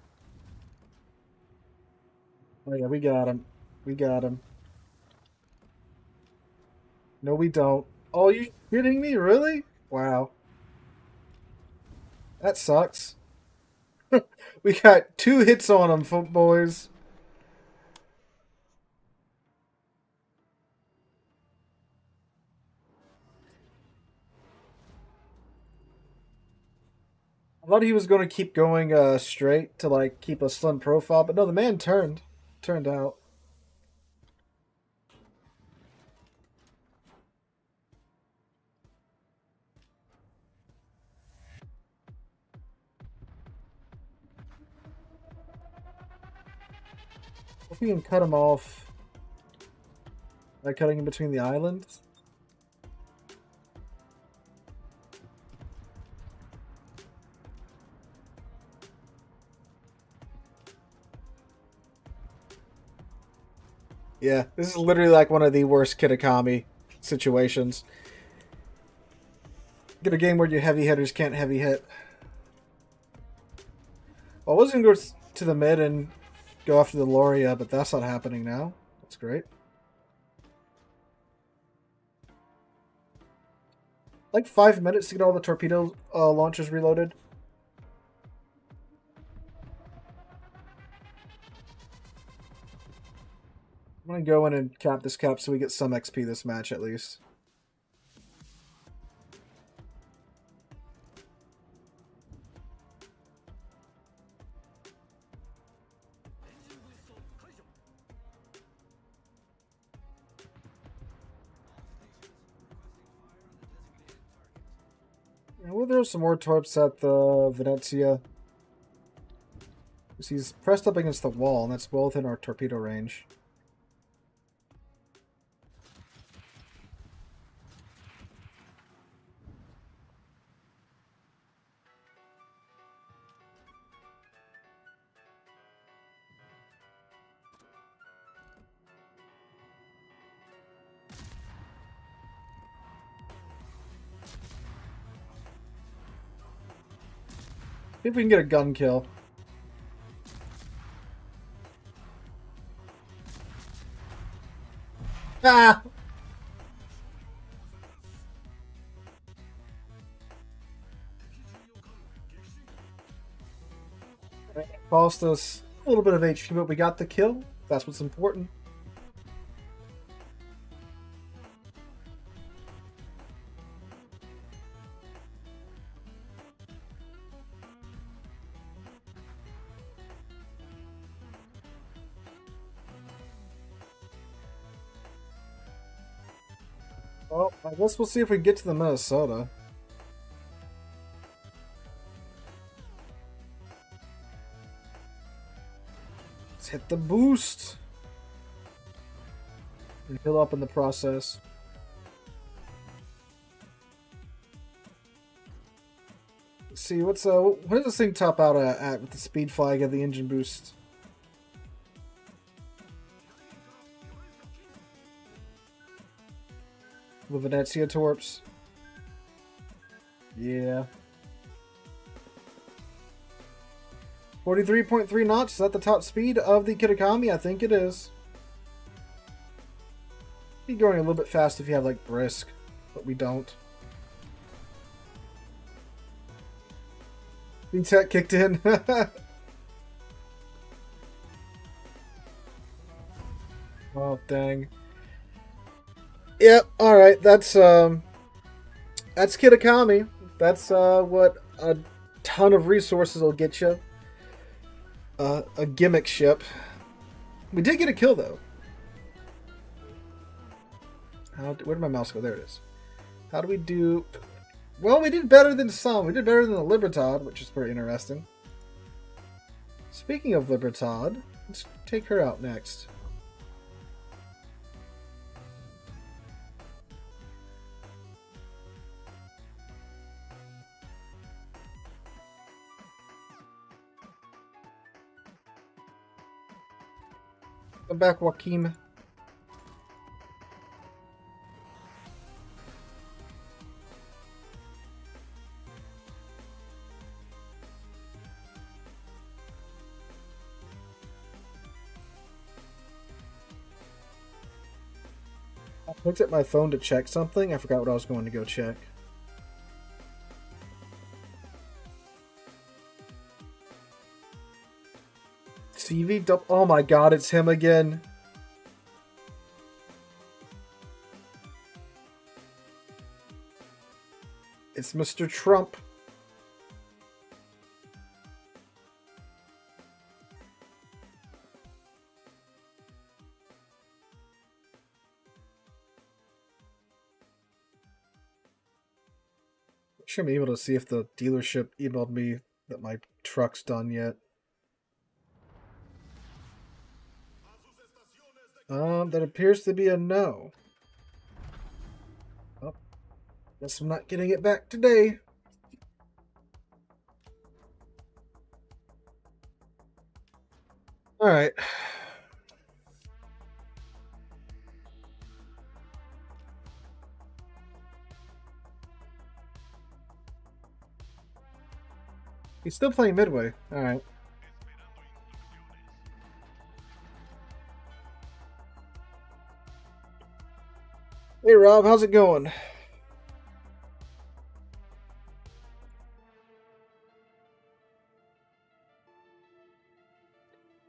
Oh yeah, we got him. We got him. No, we don't. Oh, you kidding me? Really? Wow. That sucks. We got 2 hits on him, boys. I thought he was going to keep going straight to like keep a slim profile, but no, the man turned out. If we can cut him off by cutting in between the islands. Yeah, this is literally like one of the worst Kakami situations. Get a game where your heavy hitters can't heavy hit. Well, I was going to go to the mid and go after the Loria, but that's not happening now. That's great. Like 5 minutes to get all the torpedo launchers reloaded. I'm going to go in and cap this cap so we get some XP this match at least. We'll throw some more torps at the Venezia. He's pressed up against the wall, and that's well within our torpedo range. See if we can get a gun kill. Ah! Cost us a little bit of HP, but we got the kill. That's what's important. Well, I guess we'll see if we get to the Minnesota. Let's hit the boost. And heal up in the process. Let's see, what does this thing top out at with the speed flag of the engine boost? The Venezia Torps. Yeah. 43.3 knots. Is that the top speed of the Kakami? I think it is. Be going a little bit fast if you have like brisk, but we don't. Tech kicked in. Oh dang. Yep. All right. That's Kakami. That's what a ton of resources will get you. A gimmick ship. We did get a kill though. Where did my mouse go? There it is. How do we do? Well, we did better than some. We did better than the Libertad, which is pretty interesting. Speaking of Libertad, let's take her out next. Come back, Joaquin. I looked at my phone to check something. I forgot what I was going to go check. CV double. Oh my god, it's him again. It's Mr. Trump. I'm sure I'm able to see if the dealership emailed me that my truck's done yet. That appears to be a no. Oh, guess I'm not getting it back today. All right. He's still playing Midway. All right. Hey Rob, how's it going?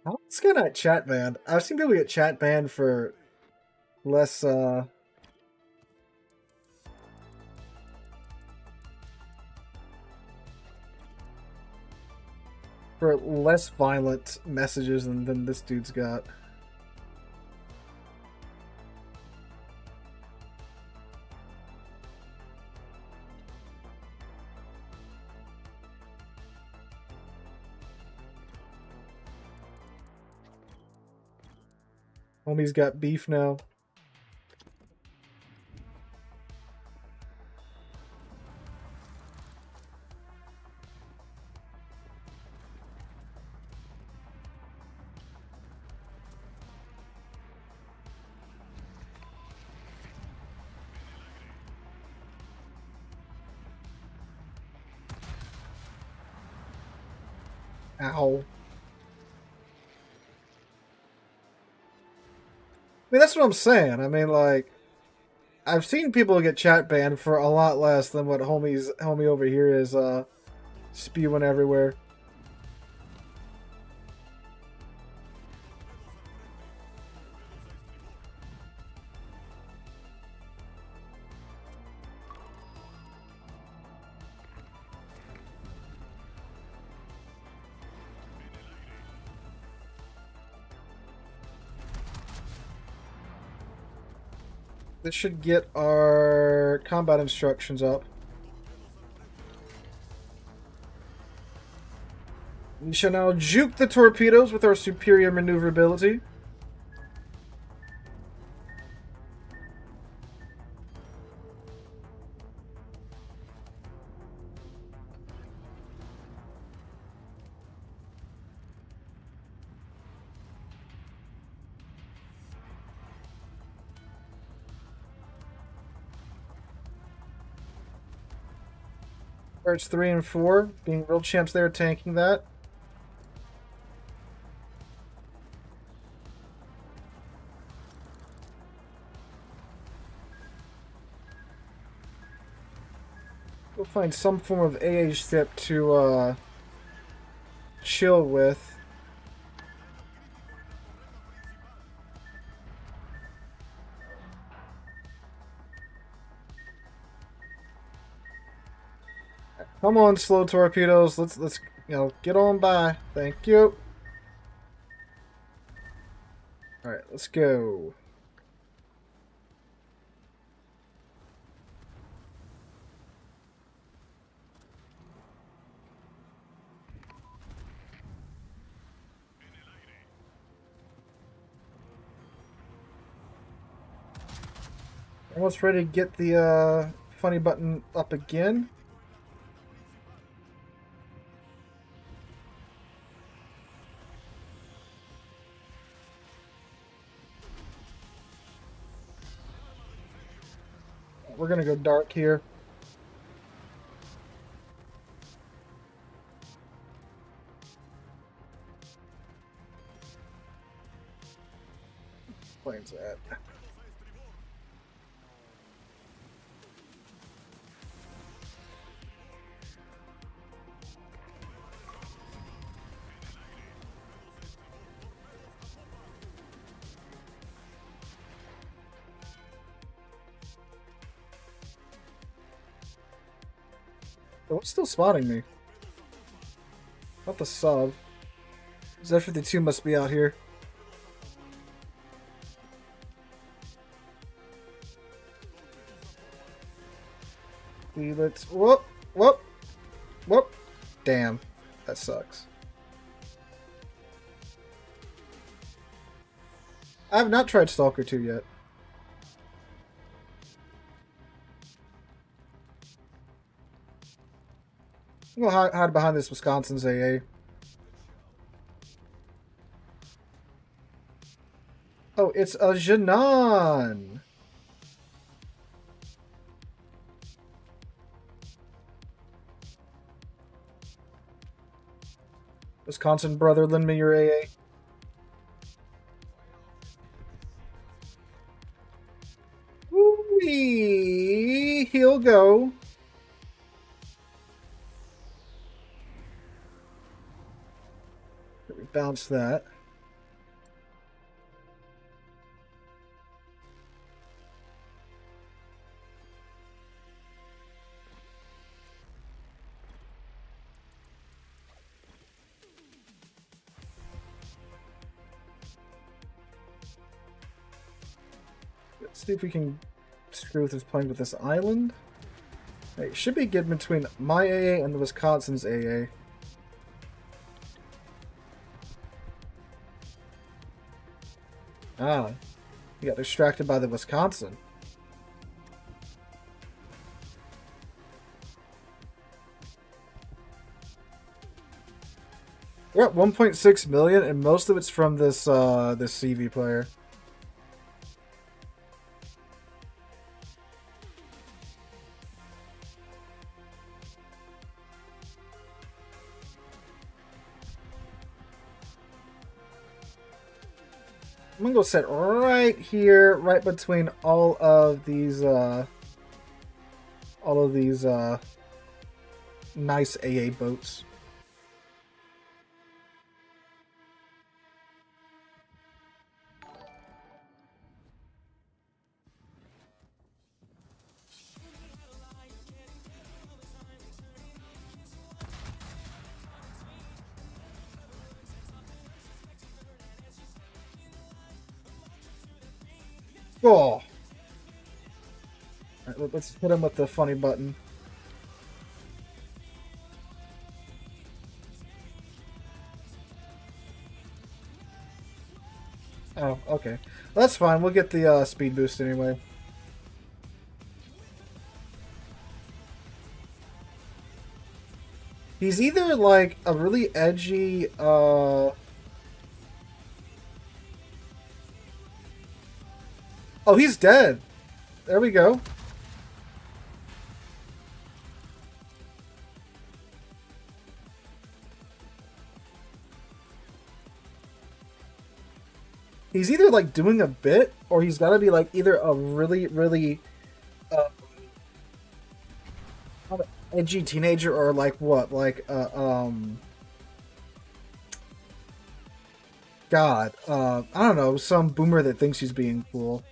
How's gonna chat banned? I've seen people get chat banned for less for less violent messages than this dude's got. Homie's got beef now. Ow. I mean, that's what I'm saying. I mean, like, I've seen people get chat banned for a lot less than what homie over here is spewing everywhere. This should get our combat instructions up. We shall now juke the torpedoes with our superior maneuverability. Birds 3 and 4 being real champs there, tanking that. We'll find some form of AA ship to chill with. Come on, slow torpedoes. Let's get on by. Thank you. All right, let's go. Almost ready to get the funny button up again. We're gonna go dark here. Plane's at. Oh, it's still spotting me. Not the sub. Z-52 must be out here. Let's... Whoop! Whoop! Whoop! Damn. That sucks. I have not tried Stalker 2 yet. I'm gonna hide behind this Wisconsin's AA. Oh, it's a Janan! Wisconsin brother, lend me your AA. Woo-wee! He'll go. Bounce that. Let's see if we can screw with this playing with this island. Hey, it should be good between my AA and the Wisconsin's AA. Ah, you got distracted by the Wisconsin. We're at 1.6 million, and most of it's from this this CV player. I'm gonna go sit right here, right between all of these nice AA boats. Oh. Let's hit him with the funny button. Oh, okay. That's fine. We'll get the speed boost anyway. He's either like a really edgy, Oh, he's dead. There we go. He's either like doing a bit, or he's got to be like either a really, really uh, edgy teenager, or like what, like God, I don't know, some boomer that thinks he's being cool.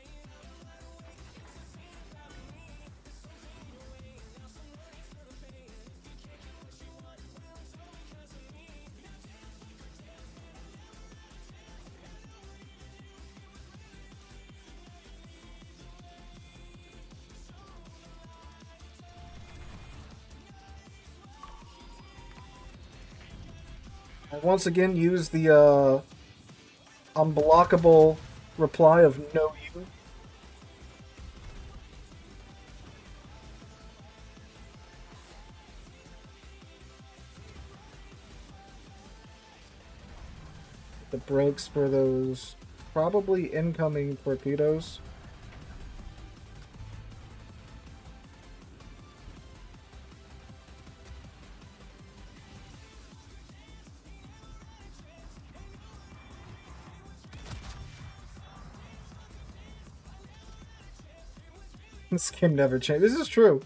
I once again use the unblockable reply of no you. The brakes for those probably incoming torpedoes. This can never change. This is true.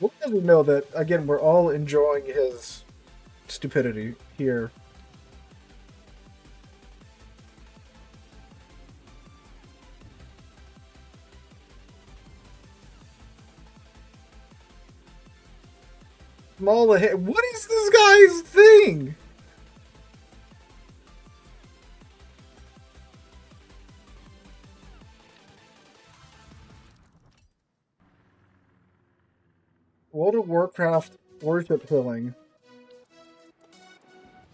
Well, because we know that, again, we're all enjoying his stupidity here. Small ahead. What is this guy's thing? World of Warcraft worship killing.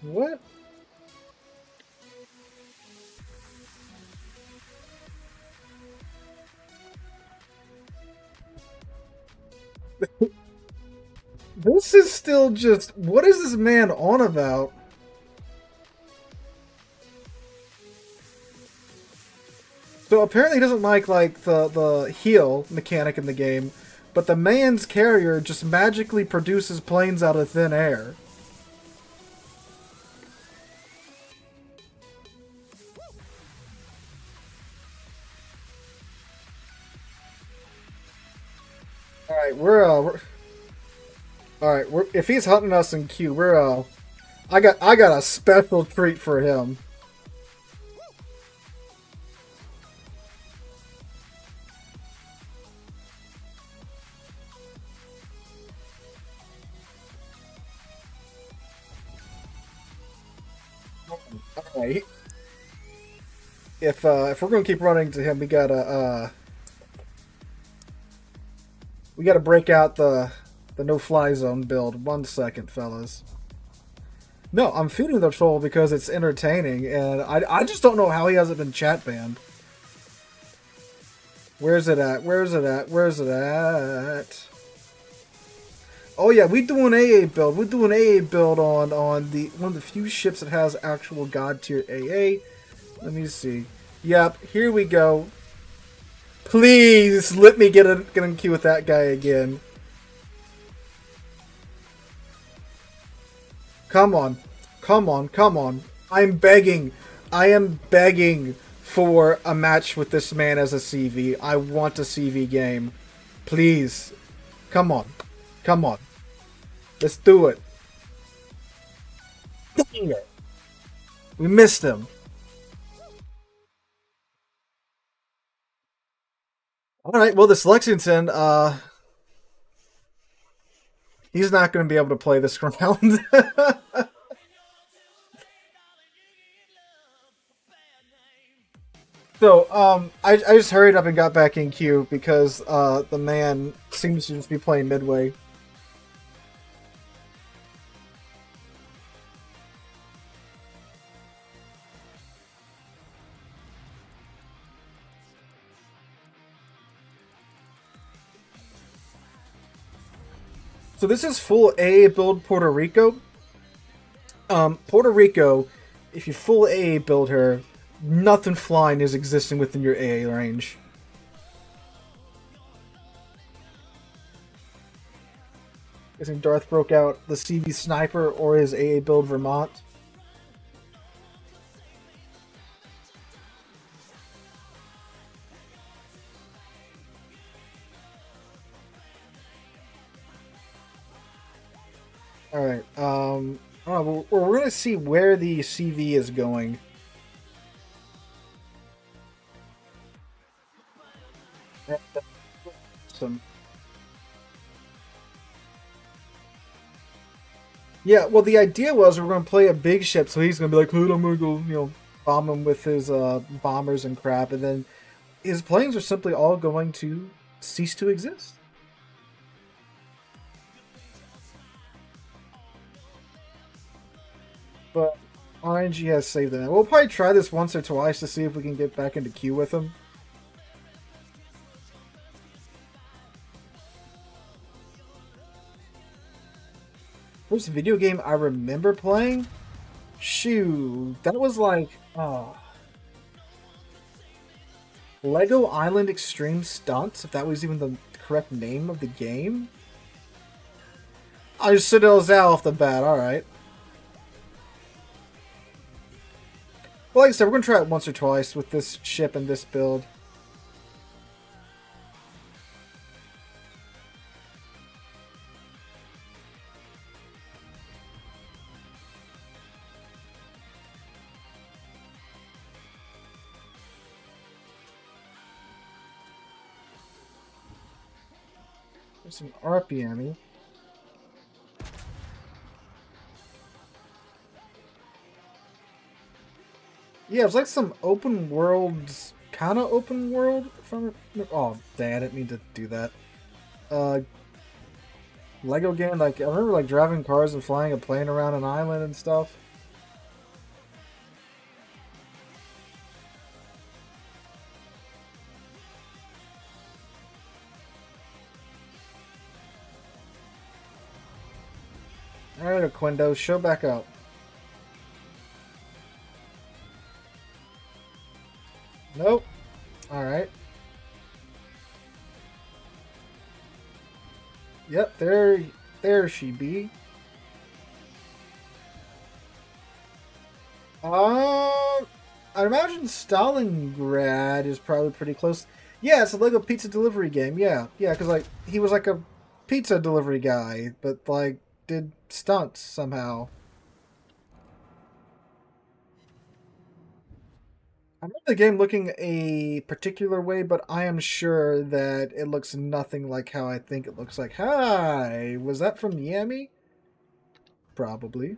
What? This is still just... What is this man on about? So apparently he doesn't like the heal mechanic in the game, but the man's carrier just magically produces planes out of thin air. Alright, we're alright, if he's hunting us in queue, I got a special treat for him. Alright. If we're gonna keep running to him, we gotta break out the no-fly zone build. 1 second, fellas. No, I'm feeding the troll because it's entertaining, and I just don't know how he hasn't been chat banned. Where's it at? Where's it at? Where's it at? Oh yeah, we do an AA build. We do an AA build on the one of the few ships that has actual god tier AA. Let me see. Yep, here we go. Please let me get in queue with that guy again. Come on. Come on, come on. I'm begging. I am begging for a match with this man as a CV. I want a CV game. Please. Come on. Come on. Let's do it. Dang it. We missed him. Alright, well, this Lexington, he's not going to be able to play this round. So, I just hurried up and got back in queue because the man seems to just be playing Midway. So this is full A build Puerto Rico. Puerto Rico, if you full A build her, nothing flying is existing within your AA range. I think Darth broke out the CV Sniper or his AA build Vermont. Alright, we're gonna see where the CV is going. Some. Yeah, well, the idea was we're going to play a big ship, so he's going to be like, "Hey, I'm going to go, bomb him with his bombers and crap," and then his planes are simply all going to cease to exist. But RNG has saved them. We'll probably try this once or twice to see if we can get back into queue with him. First video game I remember playing? Shoot, that was like, Lego Island Extreme Stunts, if that was even the correct name of the game? I just said those out off the bat, alright. Well, like I said, we're going to try it once or twice with this ship and this build. There's some RPM-y. Yeah, it's like some open world, kind of open world. Oh, dang, I didn't mean to do that. Lego game, like, I remember like driving cars and flying a plane around an island and stuff. Alright, Aquindo, show back up. Nope. Alright. Yep, there she be. I imagine Stalingrad is probably pretty close. Yeah, it's a Lego pizza delivery game. Yeah, because like he was like a pizza delivery guy, but like did stunts somehow. I remember the game looking a particular way, but I am sure that it looks nothing like how I think it looks like. Hi, was that from Yami? Probably.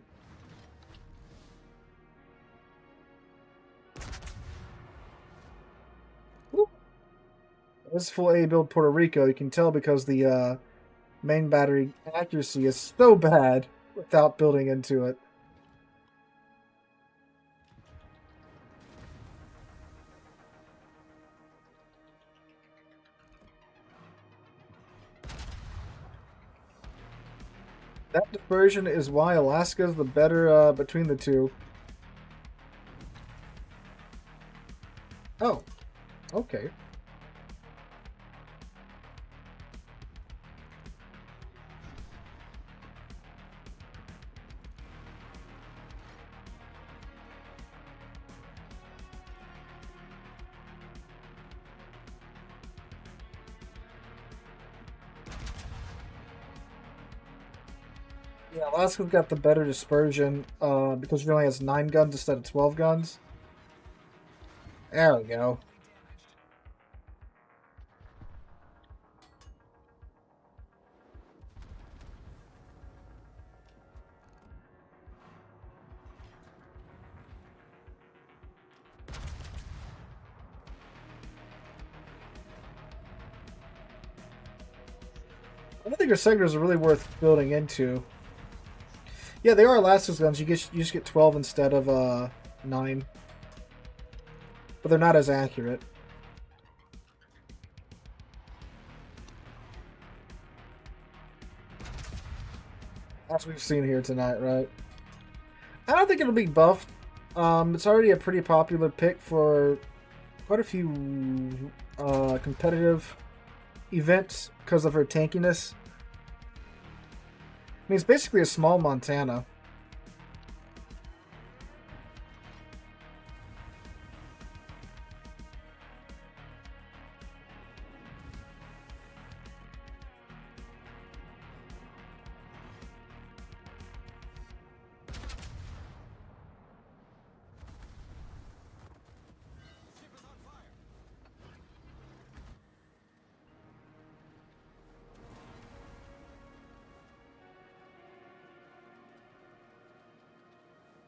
Woo. This is full A build Puerto Rico. You can tell because the main battery accuracy is so bad without building into it. That dispersion is why Alaska's the better between the two. Oh, okay. Yeah, Alaska's got the better dispersion because it only has 9 guns instead of 12 guns. There we go. I don't think your sectors are really worth building into. Yeah, they are Alaska's guns. You just get 12 instead of 9. But they're not as accurate. As we've seen here tonight, right? I don't think it'll be buffed. It's already a pretty popular pick for quite a few competitive events because of her tankiness. I mean, it's basically a small Montana.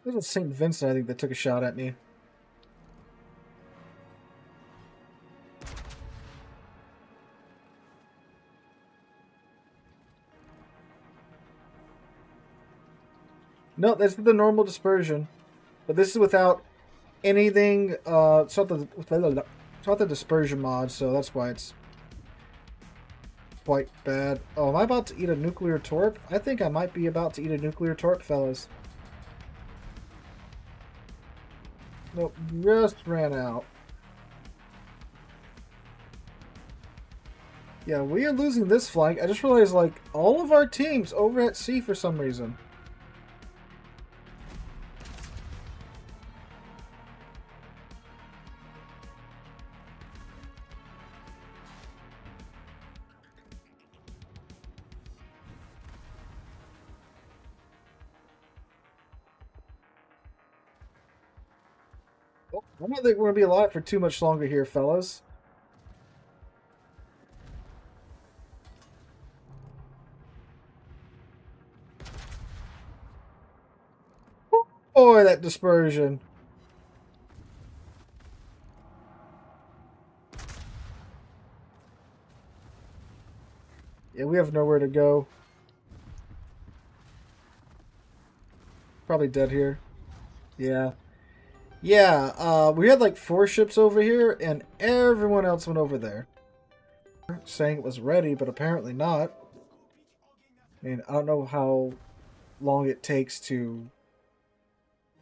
This was St. Vincent, I think, that took a shot at me. No, that's the normal dispersion. But this is without anything, it's not the dispersion mod, so that's why it's quite bad. Oh, am I about to eat a nuclear torp? I think I might be about to eat a nuclear torp, fellas. Nope, just ran out. Yeah, we are losing this flank. I just realized, like, all of our teams over at sea for some reason. Well, I don't think we're going to be alive for too much longer here, fellas. Boy, that dispersion. Yeah, we have nowhere to go. Probably dead here. Yeah. Yeah, we had like 4 ships over here, and everyone else went over there. Saying it was ready, but apparently not. I mean, I don't know how long it takes to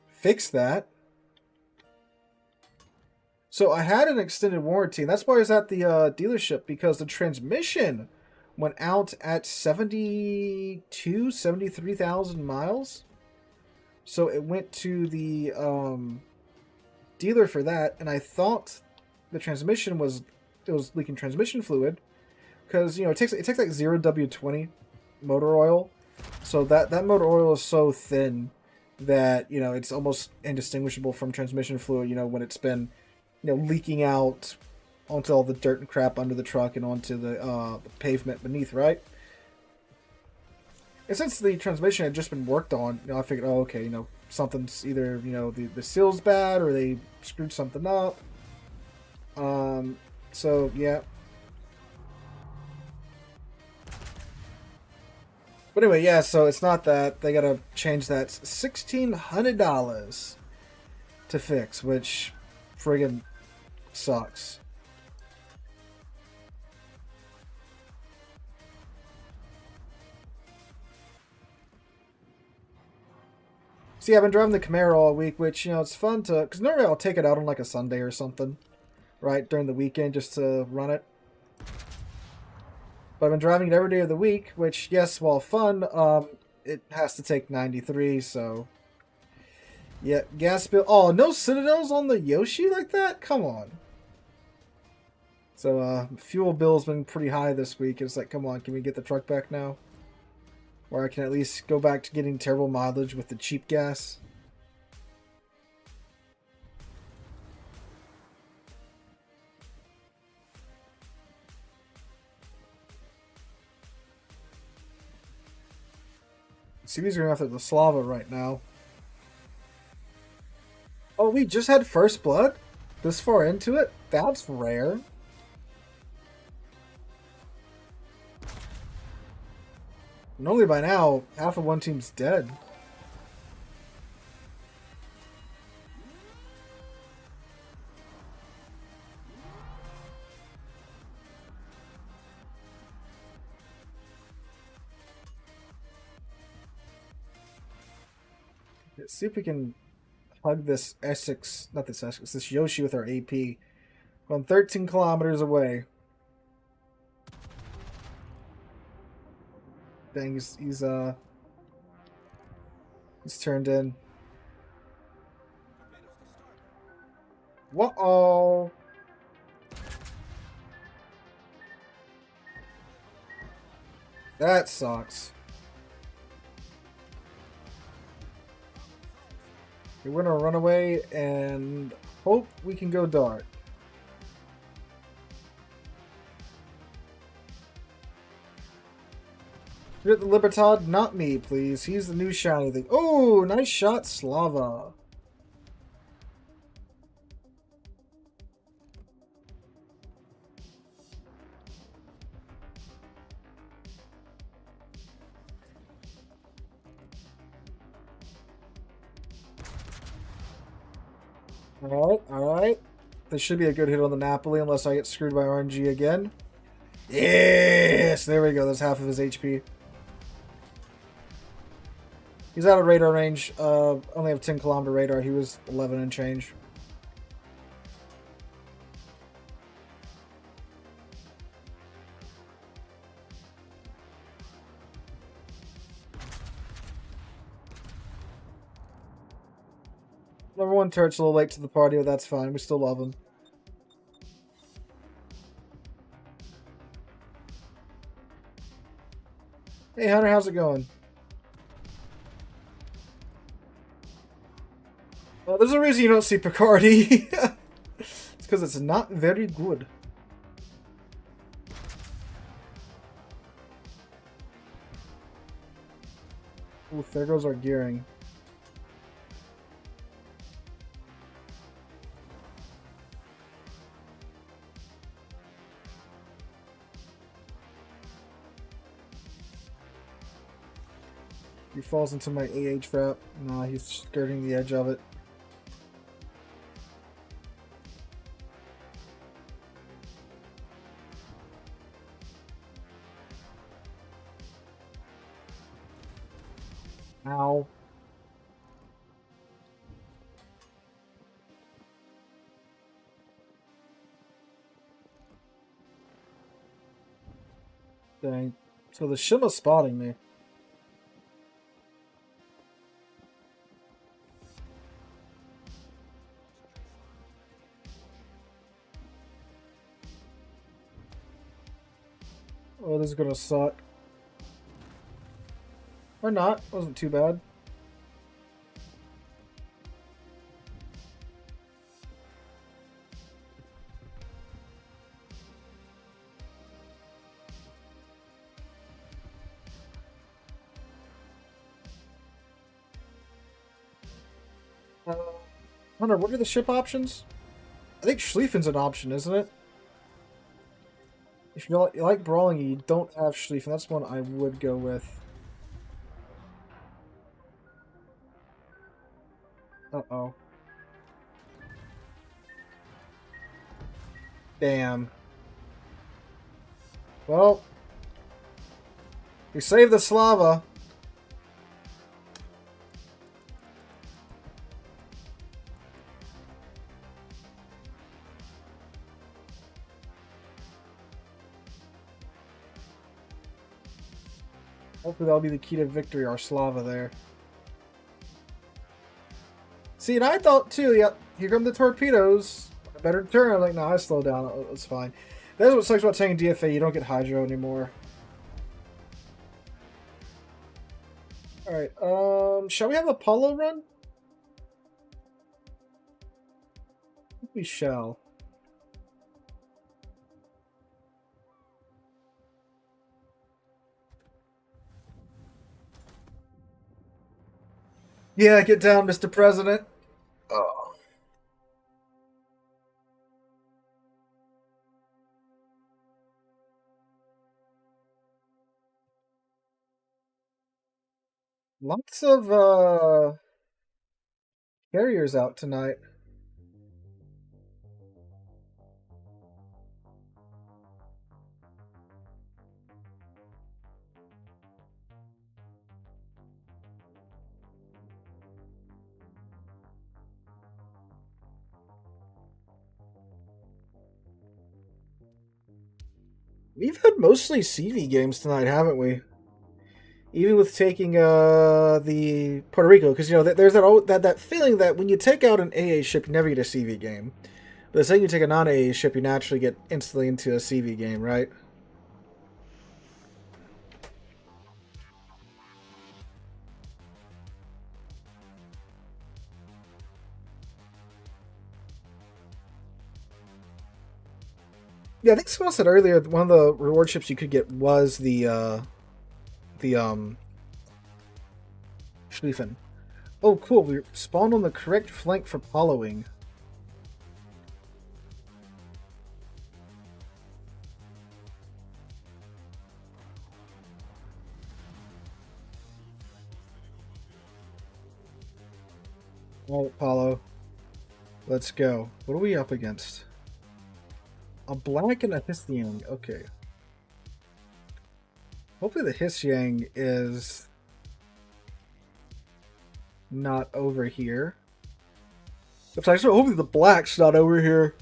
fix that. So I had an extended warranty, and that's why I was at the dealership, because the transmission went out at 73,000 miles. So it went to the dealer for that, and I thought the transmission was leaking transmission fluid, because it takes like 0W20 motor oil, so that motor oil is so thin that it's almost indistinguishable from transmission fluid. When it's been leaking out onto all the dirt and crap under the truck and onto the pavement beneath, right? And since the transmission had just been worked on, I figured, oh, okay, something's either the seal's bad or they screwed something up. So yeah. But anyway, yeah. So it's not that they gotta change that. $1,600 to fix, which friggin' sucks. See, I've been driving the Camaro all week, which, it's fun to... Because normally I'll take it out on, like, a Sunday or something, right, during the weekend just to run it. But I've been driving it every day of the week, which, yes, while fun, it has to take 93, so... Yeah, gas bill... Oh, no Citadels on the Yoshi like that? Come on. So, fuel bill's been pretty high this week. It's like, come on, can we get the truck back now? Where I can at least go back to getting terrible mileage with the cheap gas. See, these are going after the Slava right now. Oh, we just had First Blood? This far into it? That's rare. Normally by now, half of one team's dead. Let's see if we can hug this Essex, not this Essex, this Yoshi with our AP. Going 13 kilometers away. Dang, he's turned in. Whoa! That sucks. We're gonna run away and hope we can go dark. Get the Libertad, not me, please. He's the new shiny thing. Oh, nice shot, Slava. Alright, alright. This should be a good hit on the Napoli unless I get screwed by RNG again. Yes! There we go. That's half of his HP. He's out of radar range. Only have 10 kilometer radar. He was 11 and change. Number one turret's a little late to the party, but that's fine. We still love him. Hey Hunter, how's it going? Well, there's a reason you don't see Picardy. It's because it's not very good. Oof, there goes our gearing. He falls into my AH trap. No, he's skirting the edge of it. Ow. Dang. So the Shima's spotting me. Oh, this is gonna suck. Or not. Wasn't too bad. Hunter, what are the ship options? I think Schlieffen's an option, isn't it? If you like brawling, you don't have Schlieffen. That's one I would go with. Uh-oh. Damn. Well, we saved the Slava. Hopefully that'll be the key to victory, our Slava there. See, and I thought too, yep, here come the torpedoes. I better turn. I'm like, no, I slow down. It's fine. That's what sucks about taking DFA. You don't get Hydro anymore. Alright, shall we have a Apollo run? I think we shall. Yeah, get down, Mr. President. Oh. Lots of carriers out tonight. We've had mostly CV games tonight, haven't we? Even with taking the Puerto Rico, because there's that feeling that when you take out an AA ship, you never get a CV game. But the second you take a non-AA ship, you naturally get instantly into a CV game, right? Yeah, I think someone said earlier one of the reward ships you could get was the Schlieffen. Oh, cool. We spawned on the correct flank for following. Alright, Apollo. Let's go. What are we up against? A black and a Hysiang. Okay. Hopefully the Hysiang is not over here. Hopefully the black's not over here.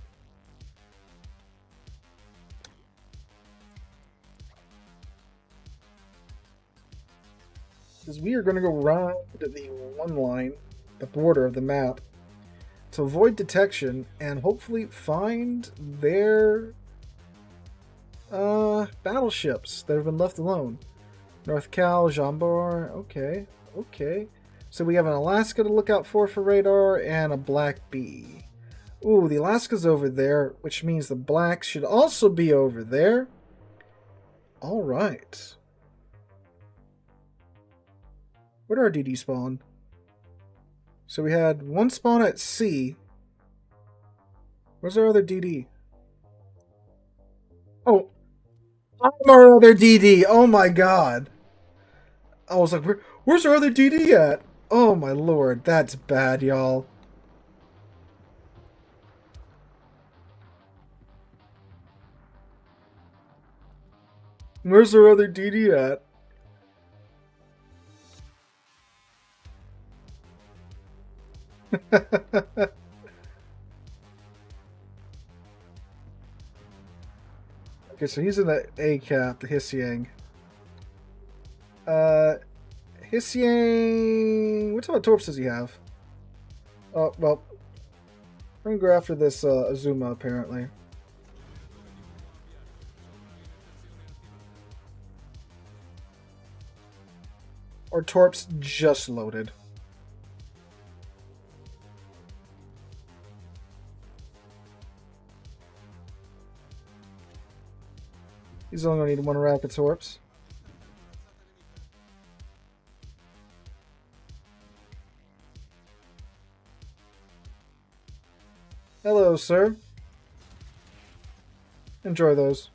Because we are going to go around the one line, the border of the map, to avoid detection and hopefully find their battleships that have been left alone. North Cal, Jambar, okay, okay. So we have an Alaska to look out for radar and a Black B. Ooh, the Alaska's over there, which means the Black should also be over there. All right. Where did our DD spawn? So we had one spawn at C. Where's our other DD? Oh, our other DD. Oh my god. I was like, where's our other DD at? Oh my lord, that's bad, y'all. Where's our other DD at? Okay, so he's in the A cap, the Hysiang. Hysiang. What type of torps does he have? Oh, well. We're gonna go after this Azuma, apparently. Our torps just loaded. He's only gonna need one rack of torps. Hello, sir. Enjoy those.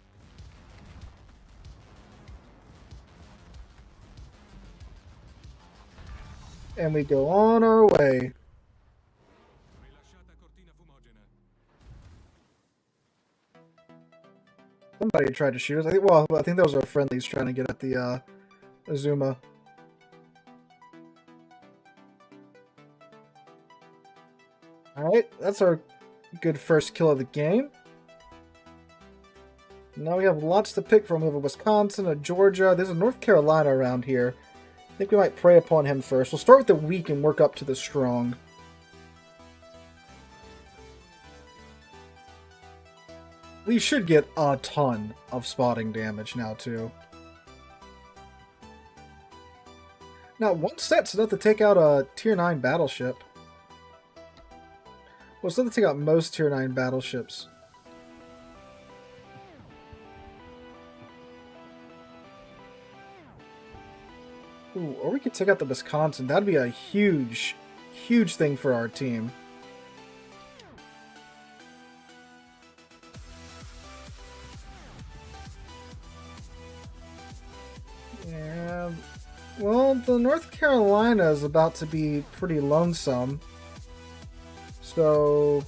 And we go on our way. Somebody tried to shoot us. I think that was our friendlies trying to get at the Azuma. Alright, that's our good first kill of the game. Now we have lots to pick from. We have a Wisconsin, a Georgia. There's a North Carolina around here. I think we might prey upon him first. We'll start with the weak and work up to the strong. We should get a ton of spotting damage now, too. Now, one set's enough to take out a Tier 9 battleship. Well, it's enough to take out most Tier 9 battleships. Ooh, or we could take out the Wisconsin. That'd be a huge, huge thing for our team. Yeah. Well, the North Carolina is about to be pretty lonesome. So...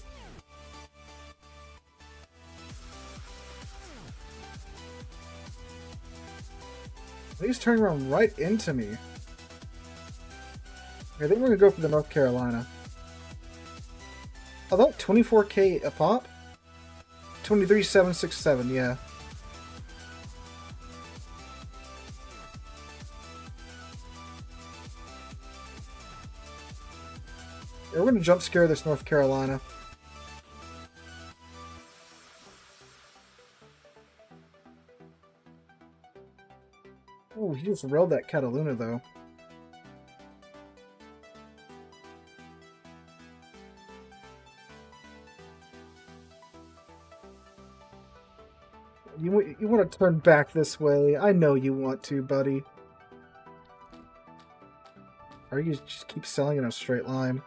he's turning around right into me. I think we're going to go for the North Carolina. Oh, that 24k a pop? 23,767, yeah. Yeah, we're going to jump scare this North Carolina. Oh, he just railed that Cataluna, though. You want to turn back this way. I know you want to, buddy. Or you just keep selling in a straight line.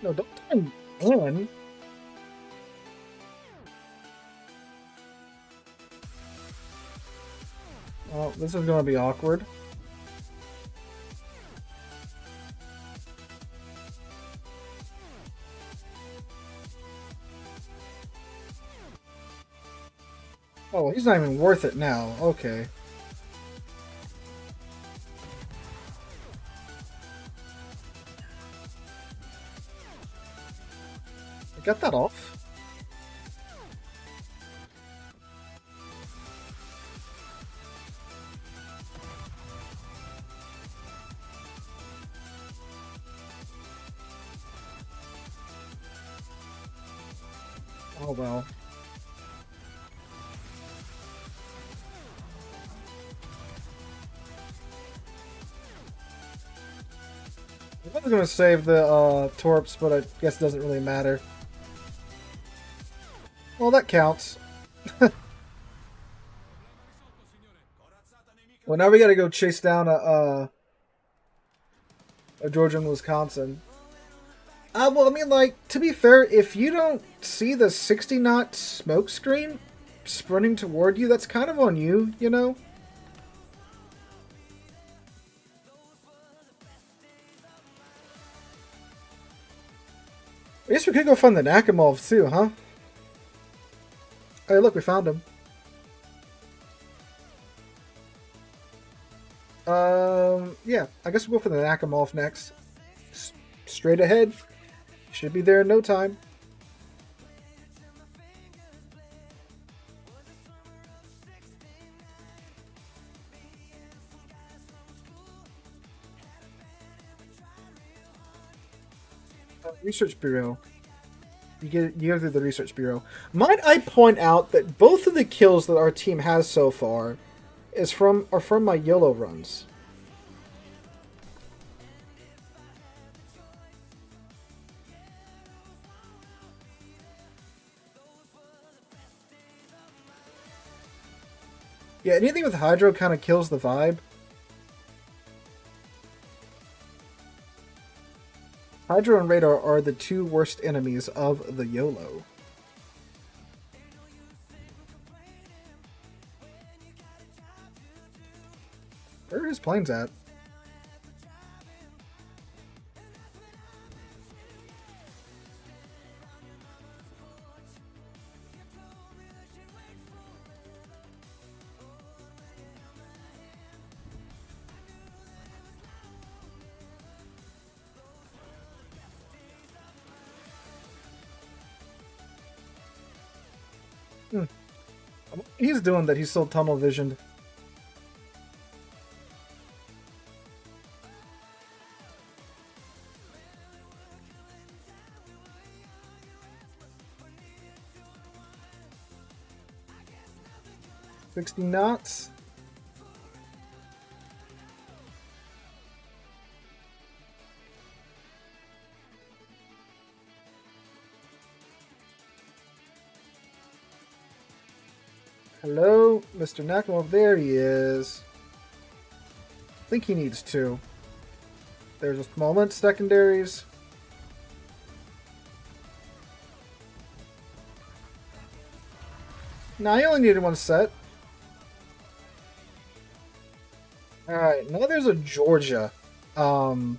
No, don't turn in. Well, this is going to be awkward. Oh, well, he's not even worth it now. Okay. I got that off. Oh well. I was going to save the Torps, but I guess it doesn't really matter. Well, that counts. Well, now we gotta go chase down a Georgia and Wisconsin. Well, I mean, like, to be fair, if you don't see the 60-knot smoke screen sprinting toward you, that's kind of on you, you know? I guess we could go find the Nakamov too, huh? Hey, look, we found him. Yeah, I guess we'll go for the Nakamov next. Straight ahead. Should be there in no time. Research Bureau. You go through the Research Bureau. Might I point out that both of the kills that our team has so far are from my YOLO runs. Yeah, anything with Hydro kind of kills the vibe. Hydro and Radar are the two worst enemies of the YOLO. Where are his planes at? He's doing that. He's still tunnel visioned. 60 knots. Hello, Mr. Nakamov. There he is. I think he needs 2. There's a moment, secondaries. No, I only needed 1 set. Alright, now there's a Georgia. That's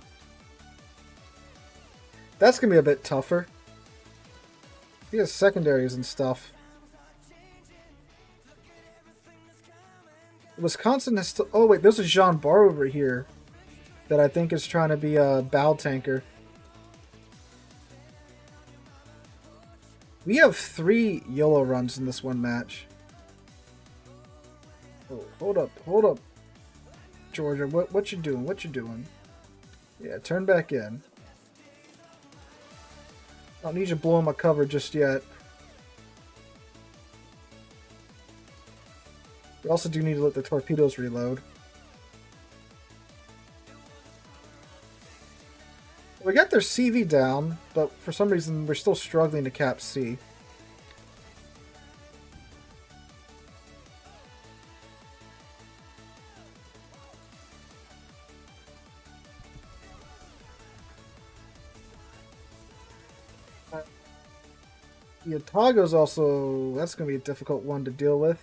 gonna be a bit tougher. He has secondaries and stuff. Wisconsin has still... Oh, wait, there's a Jean Bar over here that I think is trying to be a bow tanker. We have 3 YOLO runs in this one match. Oh, hold up. Georgia, what you doing? What you doing? Yeah, turn back in. I don't need you blowing my cover just yet. We also do need to let the torpedoes reload. We got their CV down, but for some reason we're still struggling to cap C. The Otago's also... That's going to be a difficult one to deal with.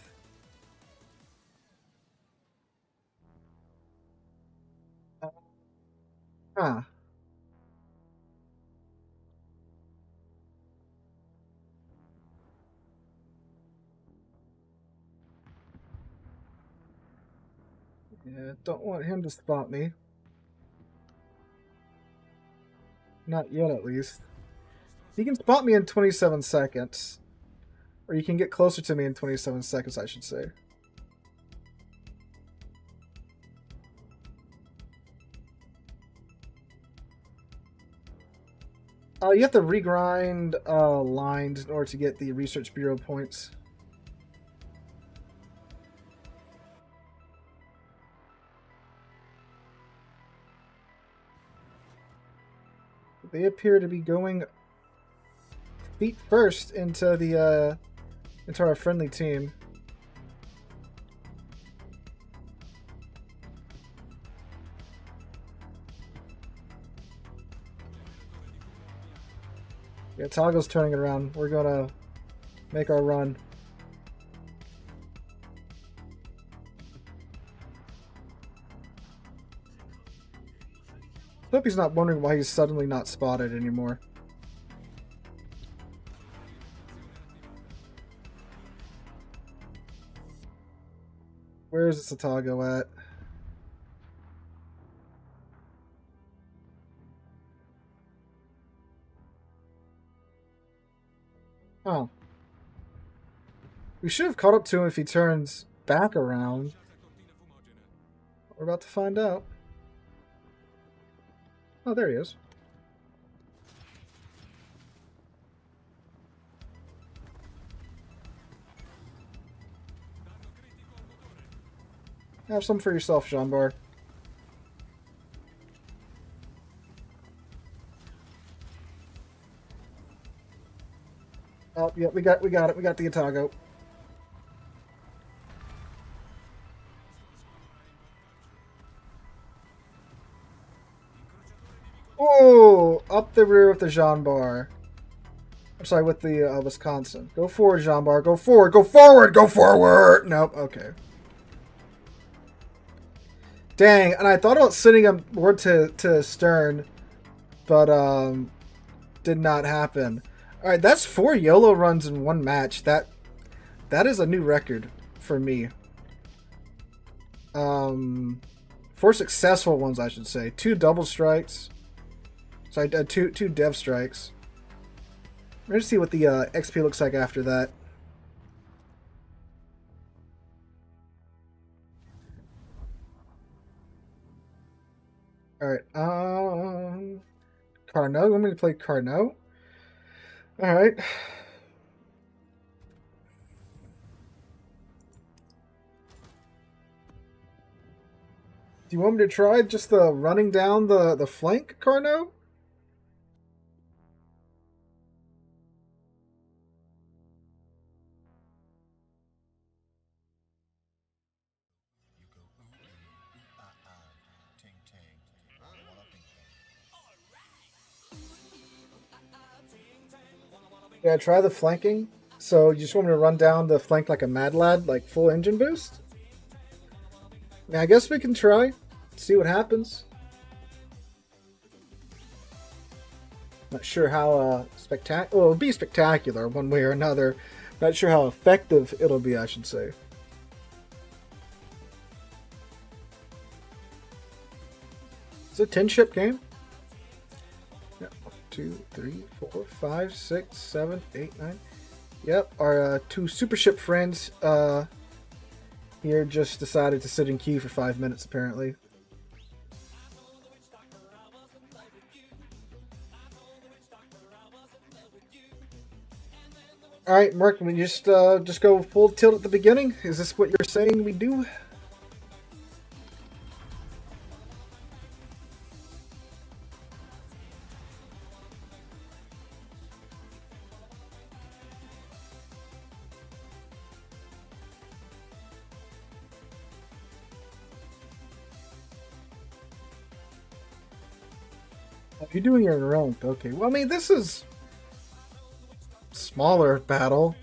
Huh. Yeah, don't want him to spot me. Not yet, at least. He can spot me in 27 seconds. Or you can get closer to me in 27 seconds, I should say. You have to regrind lines in order to get the Research Bureau points. They appear to be going feet first into our friendly team. Yeah, Toggle's turning it around. We're gonna make our run. I hope he's not wondering why he's suddenly not spotted anymore. Where is this Otago at? Oh. We should have caught up to him if he turns back around. We're about to find out. Oh, there he is. Have some for yourself, Jean Bar. Oh, yeah, we got it. We got the Otago. Oh, up the rear with the Jean Bar. I'm sorry, with the Wisconsin. Go forward, Jean Bar. Go forward. Go forward. Go forward. Nope. Okay. Dang, and I thought about sending him more to stern, but did not happen. All right, that's 4 YOLO runs in one match. That is a new record for me. 4 successful ones, I should say. 2 double strikes. Sorry, 2 dev strikes. Let's see what the XP looks like after that. Alright, Carnot. Want me to play Carnot? Alright. you want me to try just the running down the flank, Carno? Yeah, try the flanking. So you just want me to run down the flank like a mad lad, like full engine boost? Yeah, I guess we can try. See what happens. Not sure how spectacular. Well, it'll be spectacular one way or another. Not sure how effective it'll be, I should say. It's a 10-ship game. Yeah, 1, 2, 3, 4, 5, 6, 7, 8, 9. Yep, our 2 super ship friends here just decided to sit in queue for 5 minutes, apparently. All right, Mark, can we just go full tilt at the beginning? Is this what you're saying we do? You're doing your own. Okay. Well, I mean, this is smaller battle.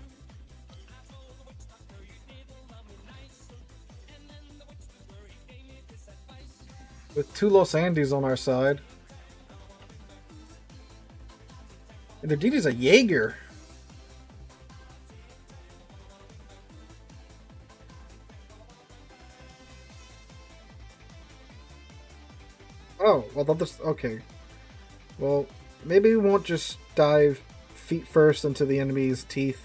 With 2 Los Andes on our side. And the DD's a Jaeger. Oh, well, this, okay. Well, maybe we won't just dive feet first into the enemy's teeth.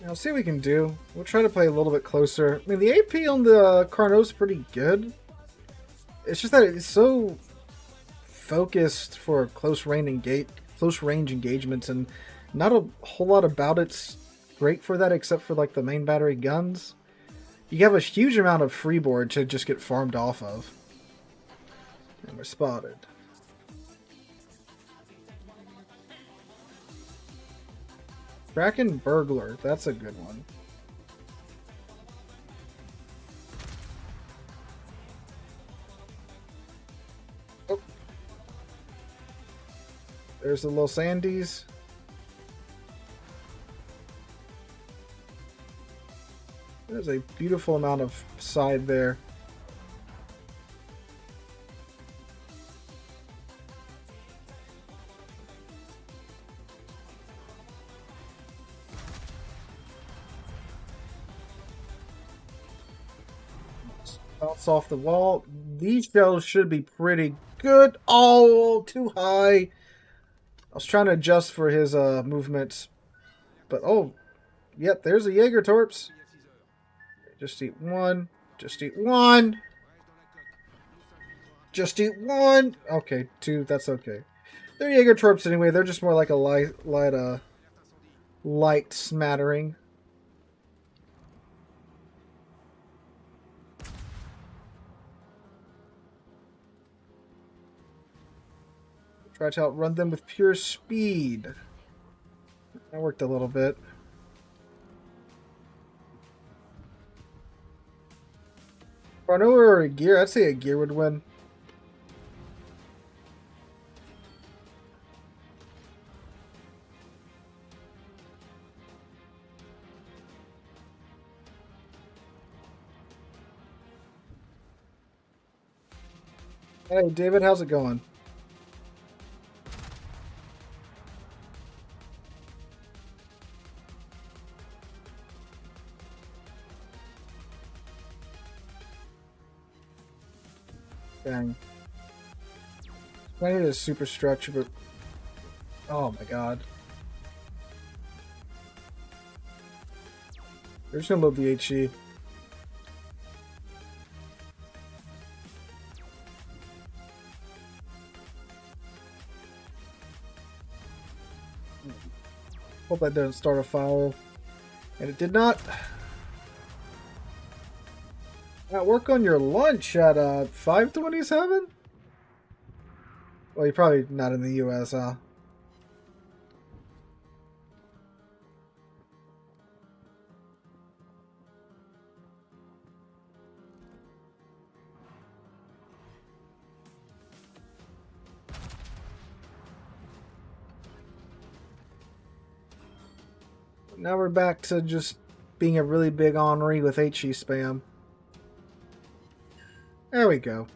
I'll see what we can do. We'll try to play a little bit closer. I mean, the AP on the Carnot's pretty good. It's just that it's so focused for close range engagements, and not a whole lot about it's great for that, except for like the main battery guns. You have a huge amount of freeboard to just get farmed off of. And we're spotted. Kraken Burglar, that's a good one. Oh. There's the Los Andes. There's a beautiful amount of side there. Bounce off the wall. These shells should be pretty good. Oh, too high. I was trying to adjust for his movements. But, oh, yep, there's a Jaeger Torps. Just eat one. Just eat one. Just eat one. Okay, 2, that's okay. They're Jaeger Torps anyway. They're just more like a light smattering. Try to outrun them with pure speed. That worked a little bit. Carno or a gear? I'd say a gear would win. Hey, David, how's it going? Dang. I need a super structure, but oh my god. We're just gonna load the HE. Hope that didn't start a fire. And it did not. Work on your lunch at 5:27? Well, you're probably not in the US, huh? Now we're back to just being a really big Armory with HE spam. There we go.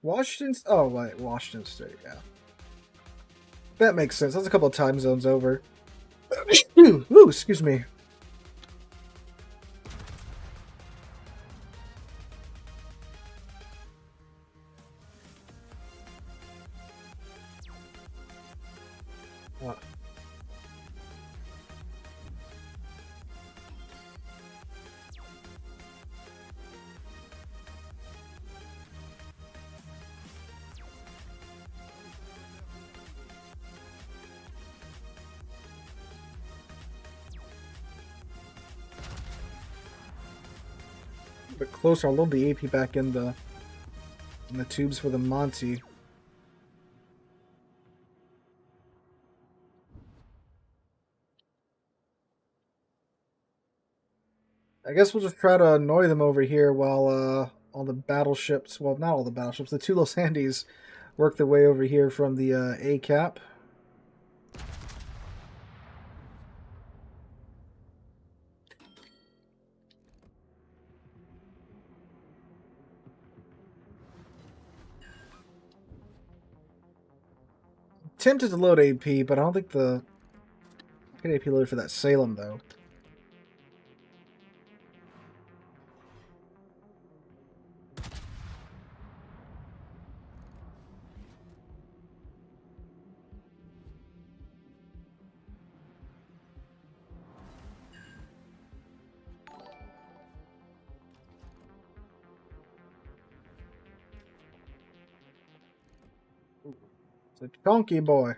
Washington... Oh, wait. Washington State, yeah. That makes sense. That's a couple of time zones over. Ooh, excuse me. A bit closer. I'll load the AP back in the tubes for the Monty. I guess we'll just try to annoy them over here while all the battleships, well, not all the battleships, the two Los Andes work their way over here from the A-cap. Tempted to load AP, but I don't think the... I get AP loaded for that Salem, though. It's a chunky boy.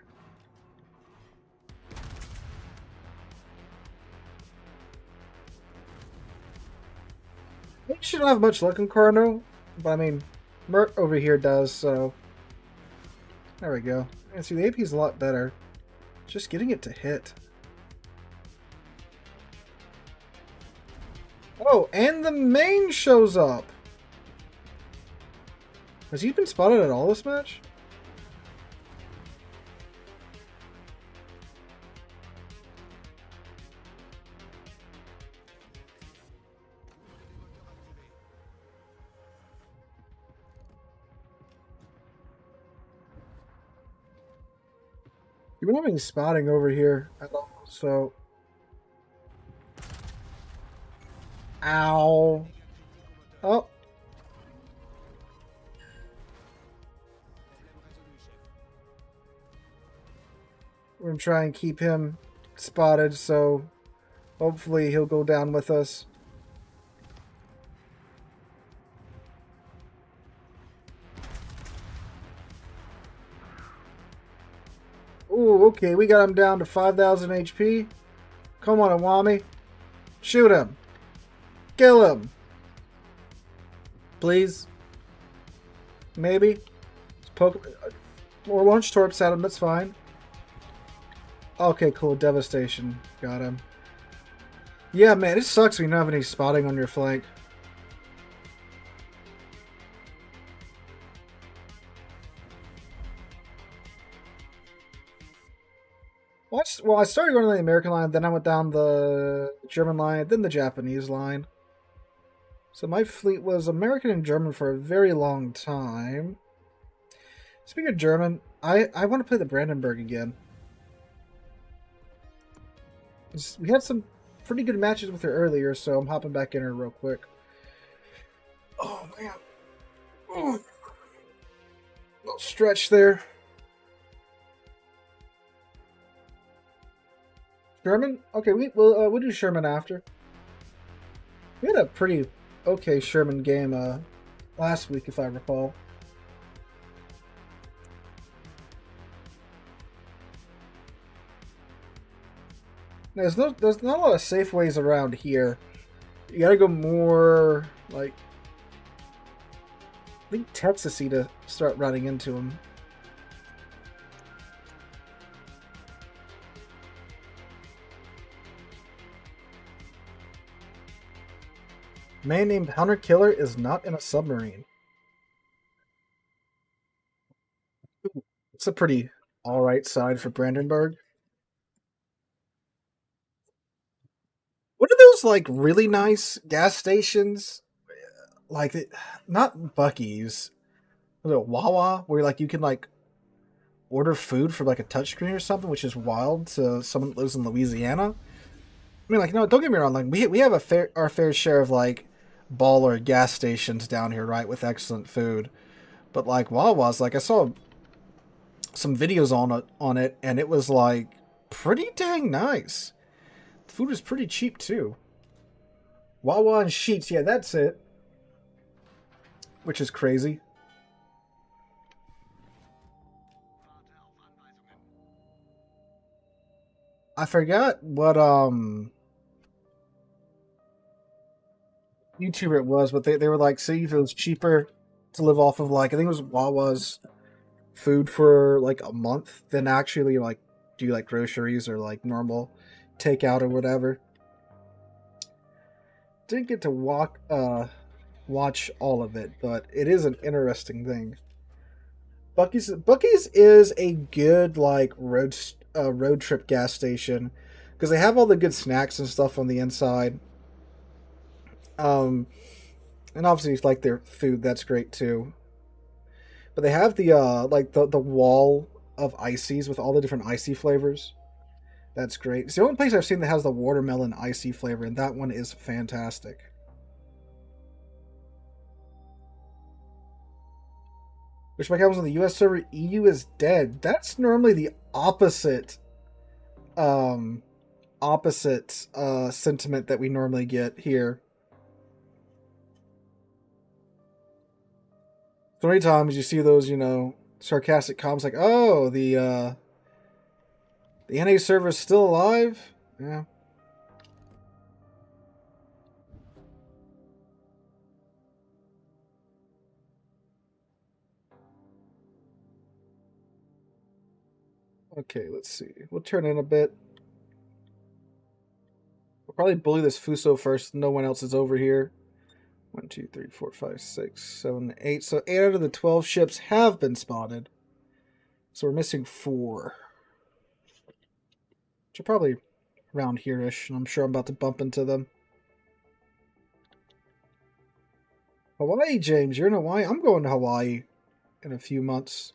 She don't have much luck in Carno, but I mean, Mert over here does, so... There we go. And see, the AP's a lot better. Just getting it to hit. Oh, and the main shows up! Has he been spotted at all this match? You've been having spotting over here at all, so... Ow. Oh. We're gonna try and keep him spotted, so hopefully he'll go down with us. Ooh, okay, we got him down to 5,000 HP. Come on, Awami. Shoot him. Kill him. Please. Maybe. Poke more launch torps at him, that's fine. Okay, cool. Devastation. Got him. Yeah, man, it sucks when you don't have any spotting on your flank. Well, I started going to the American line, then I went down the German line, then the Japanese line. So my fleet was American and German for a very long time. Speaking of German, I want to play the Brandenburg again. We had some pretty good matches with her earlier, so I'm hopping back in her real quick. Oh, man. Oh. Little stretch there. Sherman? Okay, we'll do Sherman after. We had a pretty okay Sherman game last week, if I recall. there's not a lot of safe ways around here. You gotta go more like I think Texasy to start running into them. Man named Hunter Killer is not in a submarine. It's a pretty alright side for Brandenburg. What are those like really nice gas stations? Like not Buc-ee's. Was it Wawa? Where like you can like order food for like a touchscreen or something, which is wild to someone that lives in Louisiana. I mean, like, no, don't get me wrong. Like, we have our fair share of like baller gas stations down here, right, with excellent food. But like Wawa's, like I saw some videos on it, and it was like pretty dang nice. The food was pretty cheap too. Wawa and Sheets, yeah, that's it. Which is crazy. I forgot what YouTuber it was, but they were like, see if it was cheaper to live off of like I think it was Wawa's food for like a month than actually like do like groceries or like normal takeout or whatever. Didn't get to watch all of it, but it is an interesting thing. Bucky's is a good like road trip gas station because they have all the good snacks and stuff on the inside. Um, and obviously it's like their food that's great too. But they have the like the wall of ices with all the different icy flavors. That's great. It's the only place I've seen that has the watermelon icy flavor, and that one is fantastic. Which happens on the US server, EU is dead. That's normally the um, opposite sentiment that we normally get here. So many times you see those, sarcastic comments like, "Oh, the NA server is still alive." Yeah. Okay, let's see. We'll turn in a bit. We'll probably bully this Fuso first. No one else is over here. 1, 2, 3, 4, 5, 6, 7, 8. So 8 out of the 12 ships have been spotted. So we're missing 4. Which are probably around here-ish, and I'm sure I'm about to bump into them. Hawaii, James. You're in Hawaii? I'm going to Hawaii in a few months.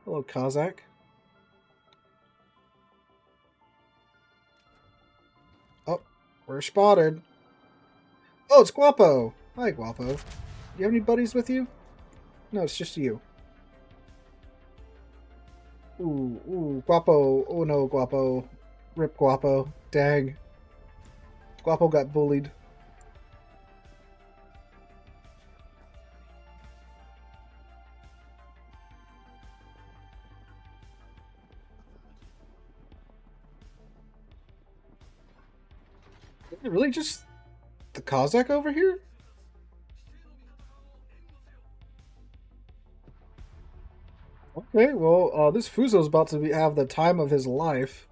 Hello, Kazakh. Oh, we're spotted. Oh, it's Guapo. Hi, Guapo. Do you have any buddies with you? No, it's just you. Ooh, Guapo. Oh no, Guapo. Rip Guapo. Dang. Guapo got bullied. Is it really just the Kazakh over here? Okay, well, this Fuzo's about to have the time of his life.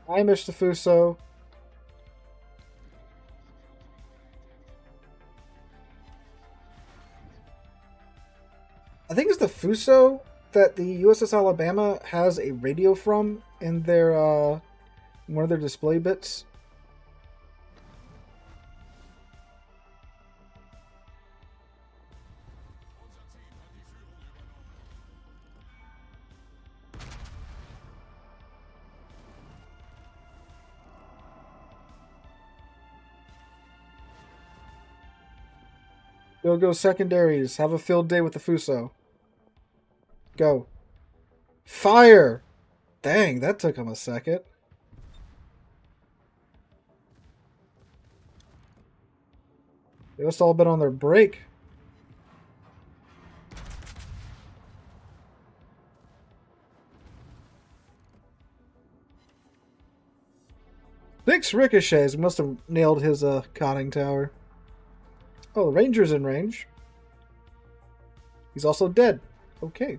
Hi, Mr. Fuso. I think it's the Fuso that the USS Alabama has a radio from in their one of their display bits. Go secondaries. Have a field day with the Fuso. Go. Fire! Dang, that took him a second. They must all been on their break. Six ricochets. Must have nailed his conning tower. Oh, the ranger's in range. He's also dead. Okay.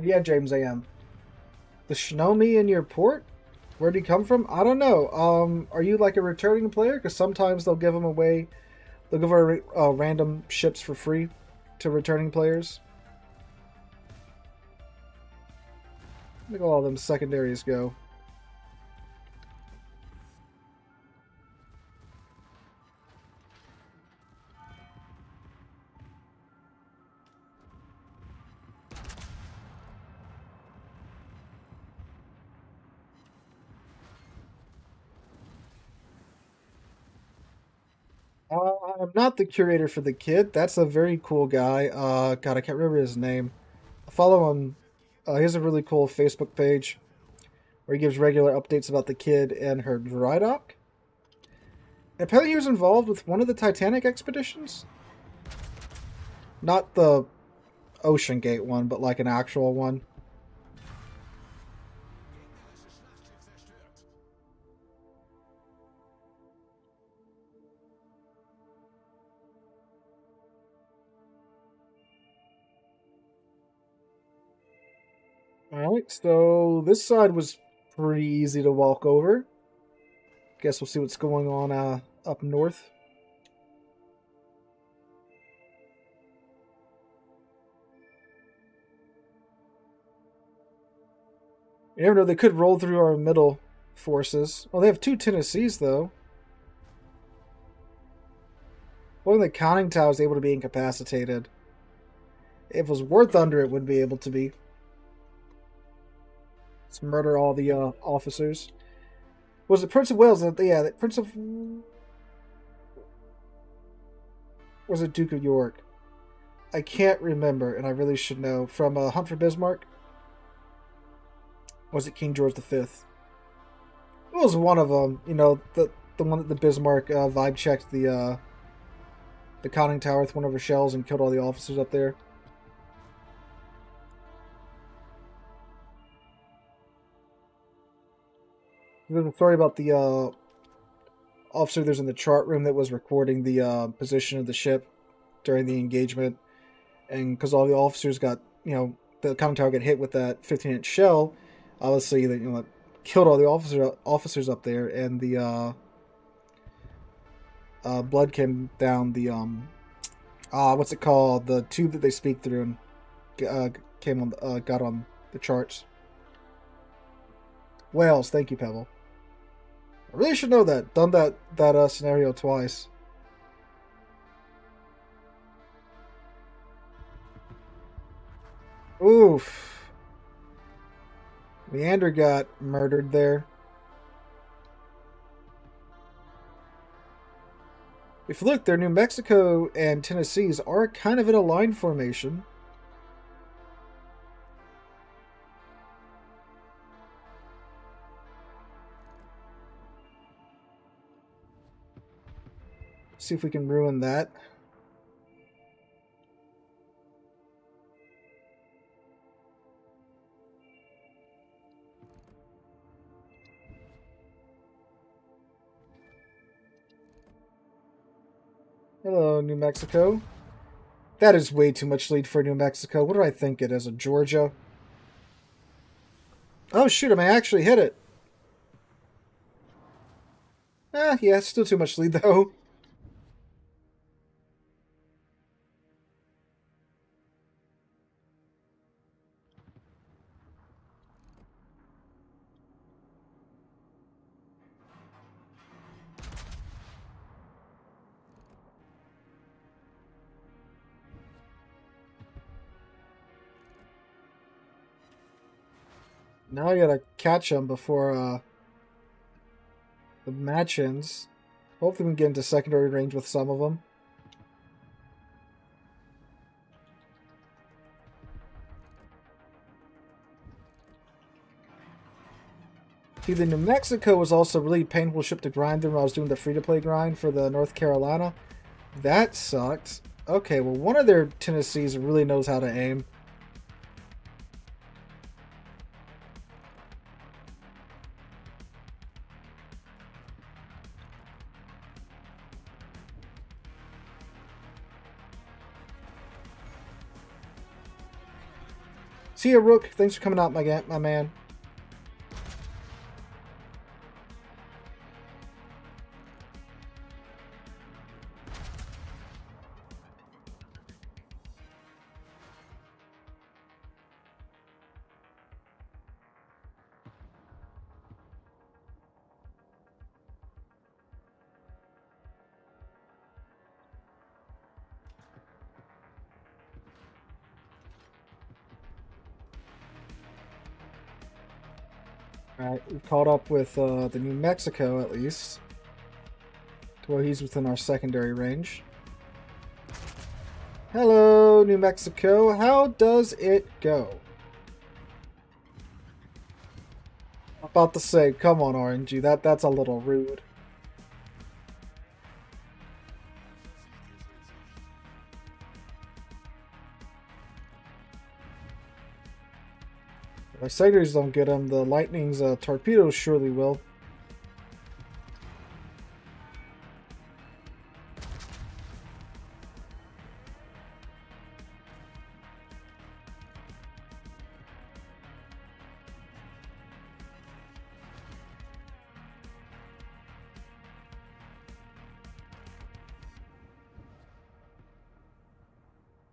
Yeah, James, I am. The Shinomi in your port? Where'd he come from? I don't know. Are you like a returning player? Because sometimes they'll give them away. They'll give away random ships for free to returning players. Look at all them secondaries go. I'm not the curator for the kid. That's a very cool guy. God, I can't remember his name. I follow him. He has a really cool Facebook page where he gives regular updates about the kid and her dry dock. And apparently he was involved with one of the Titanic expeditions. Not the Ocean Gate one, but like an actual one. Alright, so this side was pretty easy to walk over. Guess we'll see what's going on up north. You never know, they could roll through our middle forces. Well, they have two Tennessees, though. Only the conning tower is able to be incapacitated. If it was worth under, it would be able to be. Let's murder all the officers. Was it Prince of Wales? Yeah, the Prince of... Was it Duke of York? I can't remember, and I really should know. From Hunt for Bismarck? Was it King George V? It was one of them. You know, the one that the Bismarck vibe checked the conning tower with one of her shells and killed all the officers up there. There's a story about the officer there's in the chart room that was recording the position of the ship during the engagement, and because all the officers got, you know, the conning tower got hit with that 15-inch shell, obviously that, you know, killed all the officers up there, and the blood came down the what's it called, the tube that they speak through, and came on got on the charts. Wales, thank you, Pebble. I really should know that. Done that scenario twice. Oof. Leander got murdered there. If you look, their New Mexico and Tennessee's are kind of in a line formation. See if we can ruin that. Hello, New Mexico. That is way too much lead for New Mexico. What do I think it is? A Georgia? Oh, shoot, I may actually hit it. Yeah, still too much lead, though. Now I gotta catch them before the match ends. Hopefully we can get into secondary range with some of them. See, the New Mexico was also a really painful ship to grind through when I was doing the free-to-play grind for the North Carolina. That sucked. Okay, well, one of their Tennessees really knows how to aim. See ya, Rook. Thanks for coming out, my man. Alright, we've caught up with the New Mexico, at least. To where he's within our secondary range. Hello, New Mexico. How does it go? I'm about to say, come on, RNG. That's a little rude. If our secondaries don't get him, the Lightning's torpedoes surely will.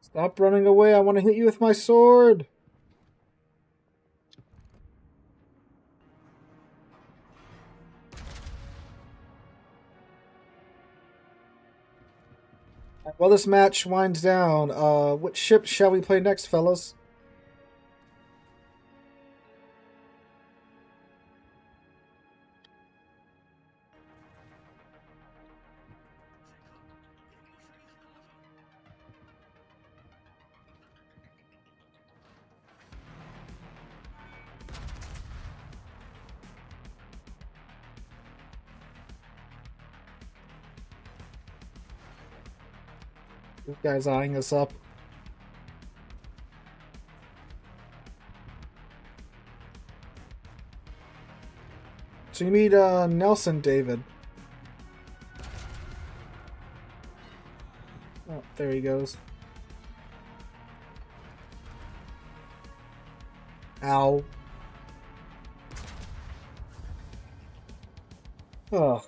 Stop running away. I want to hit you with my sword. While this match winds down, which ship shall we play next, fellas? This guy's eyeing us up. So you meet Nelson David. Oh, there he goes. Ow. Ugh.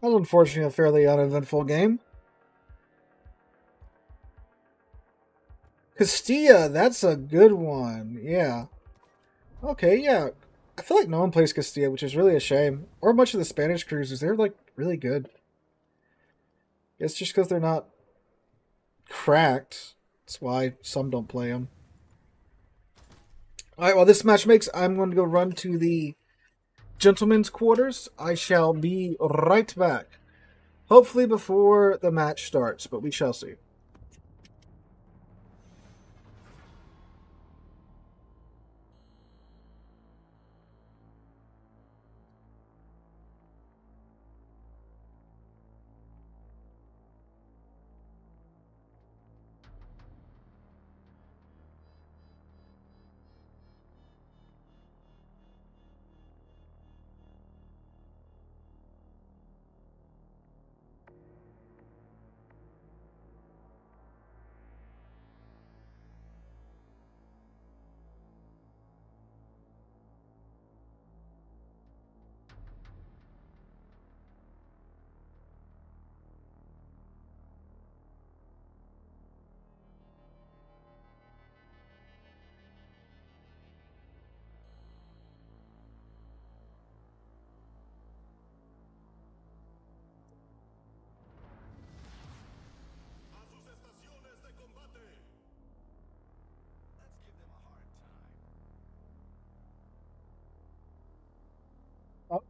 That was unfortunately a fairly uneventful game. Castilla, that's a good one. Yeah. Okay, yeah. I feel like no one plays Castilla, which is really a shame. Or much of the Spanish cruisers. They're, like, really good. It's just because they're not cracked. That's why some don't play them. Alright, well, this match makes... I'm going to go run to the gentlemen's quarters. I shall be right back. Hopefully before the match starts, but we shall see. Oh,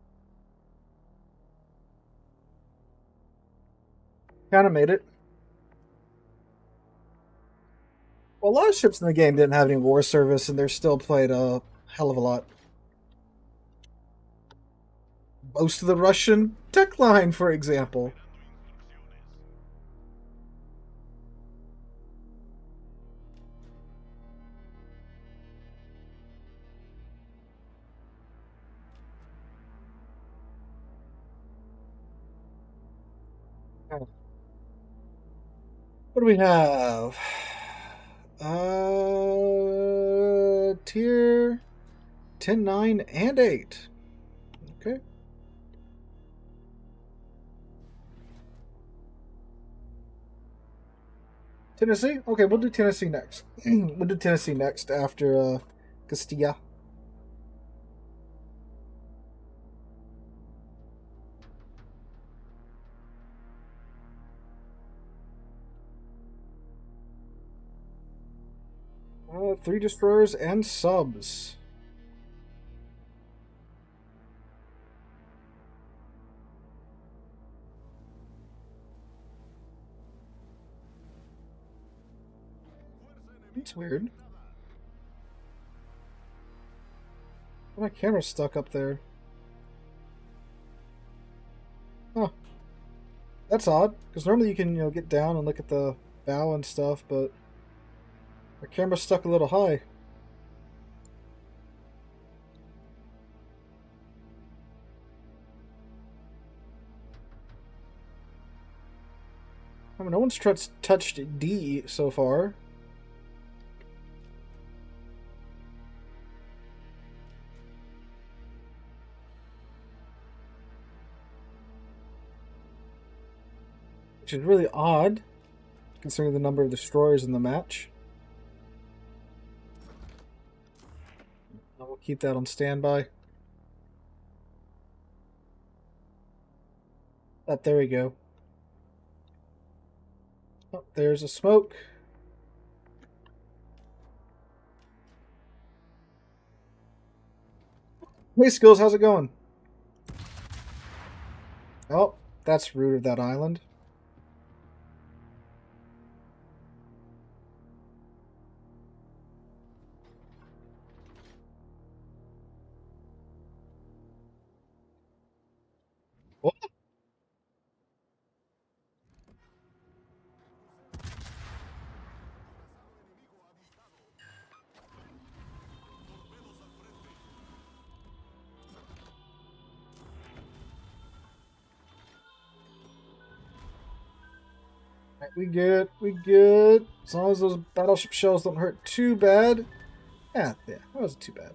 kind of made it. Well, a lot of ships in the game didn't have any war service, and they're still played a hell of a lot. Most of the Russian Declan, for example. What do we have? Tier 10, 9, and 8. Okay. Tennessee? Okay, we'll do Tennessee next. We'll do Tennessee next after Castilla. Three destroyers and subs. It's weird. My camera's stuck up there. Huh. That's odd, because normally you can, get down and look at the bow and stuff, but my camera's stuck a little high. I mean, no one's touched D so far. Which is really odd, considering the number of destroyers in the match. I will keep that on standby. Oh, there we go. Oh, there's a smoke. Hey, Skills, how's it going? Oh, that's rude of that island. What? We good, we good. As long as those battleship shells don't hurt too bad. Yeah, that wasn't too bad.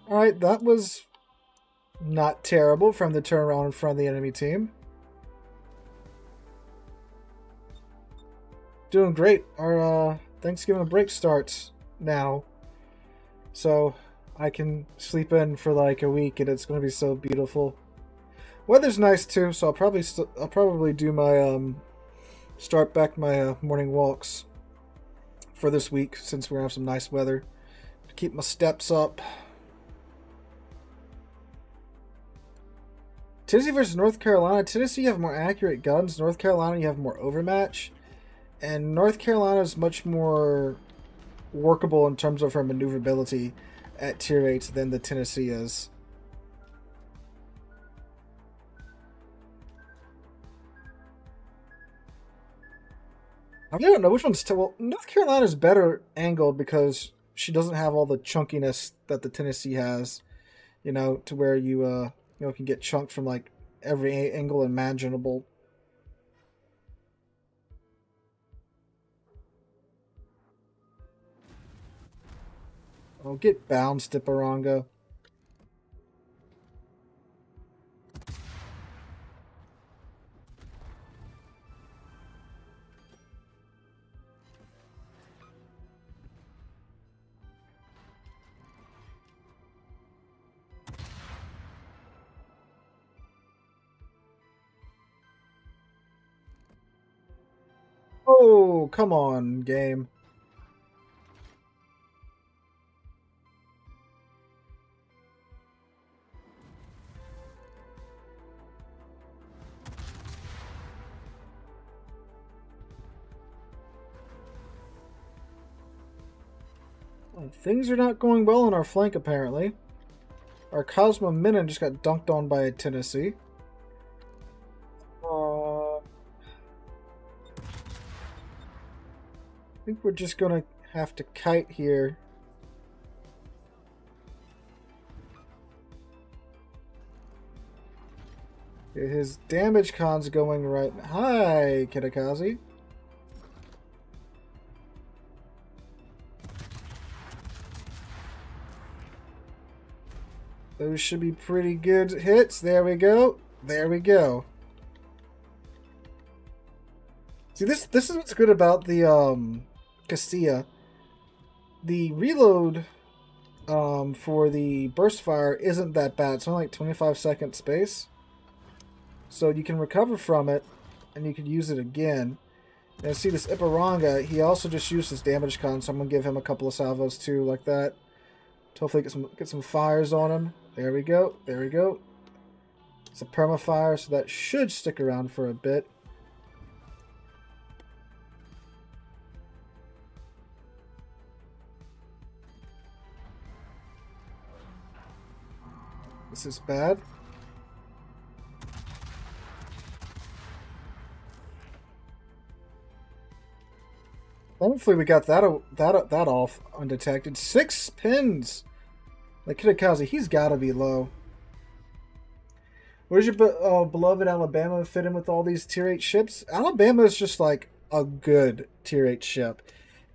Alright, that was not terrible from the turnaround in front of the enemy team. Doing great. Our Thanksgiving break starts now. So I can sleep in for like a week and it's going to be so beautiful. Weather's nice too, so I'll probably do my start back my morning walks for this week since we're gonna have some nice weather to keep my steps up. Tennessee versus North Carolina. Tennessee, you have more accurate guns. North Carolina, you have more overmatch, and North Carolina is much more workable in terms of her maneuverability at tier 8 than the Tennessee is. I don't know which one's well. North Carolina's better angled because she doesn't have all the chunkiness that the Tennessee has. To where you can get chunked from like every angle imaginable. Oh, get bounced, Dipperanga. Oh, come on, game. Oh, things are not going well on our flank, apparently. Our Cosmo Minin just got dunked on by a Tennessee. I think we're just going to have to kite here. His damage con's going right. Hi, Kitakazi. Those should be pretty good hits. There we go. There we go. See, this is what's good about the Castilla. The reload for the burst fire isn't that bad. It's only like 25-second space. So you can recover from it, and you can use it again. And see this Ipiranga, he also just used his damage con, so I'm going to give him a couple of salvos too, like that. Hopefully get some fires on him. There we go. There we go. It's a perma-fire, so that should stick around for a bit. This is bad. Thankfully, we got that off undetected. 6 pins. Like Kitakazi, he's got to be low. Where does your beloved Alabama fit in with all these Tier 8 ships? Alabama is just like a good Tier 8 ship.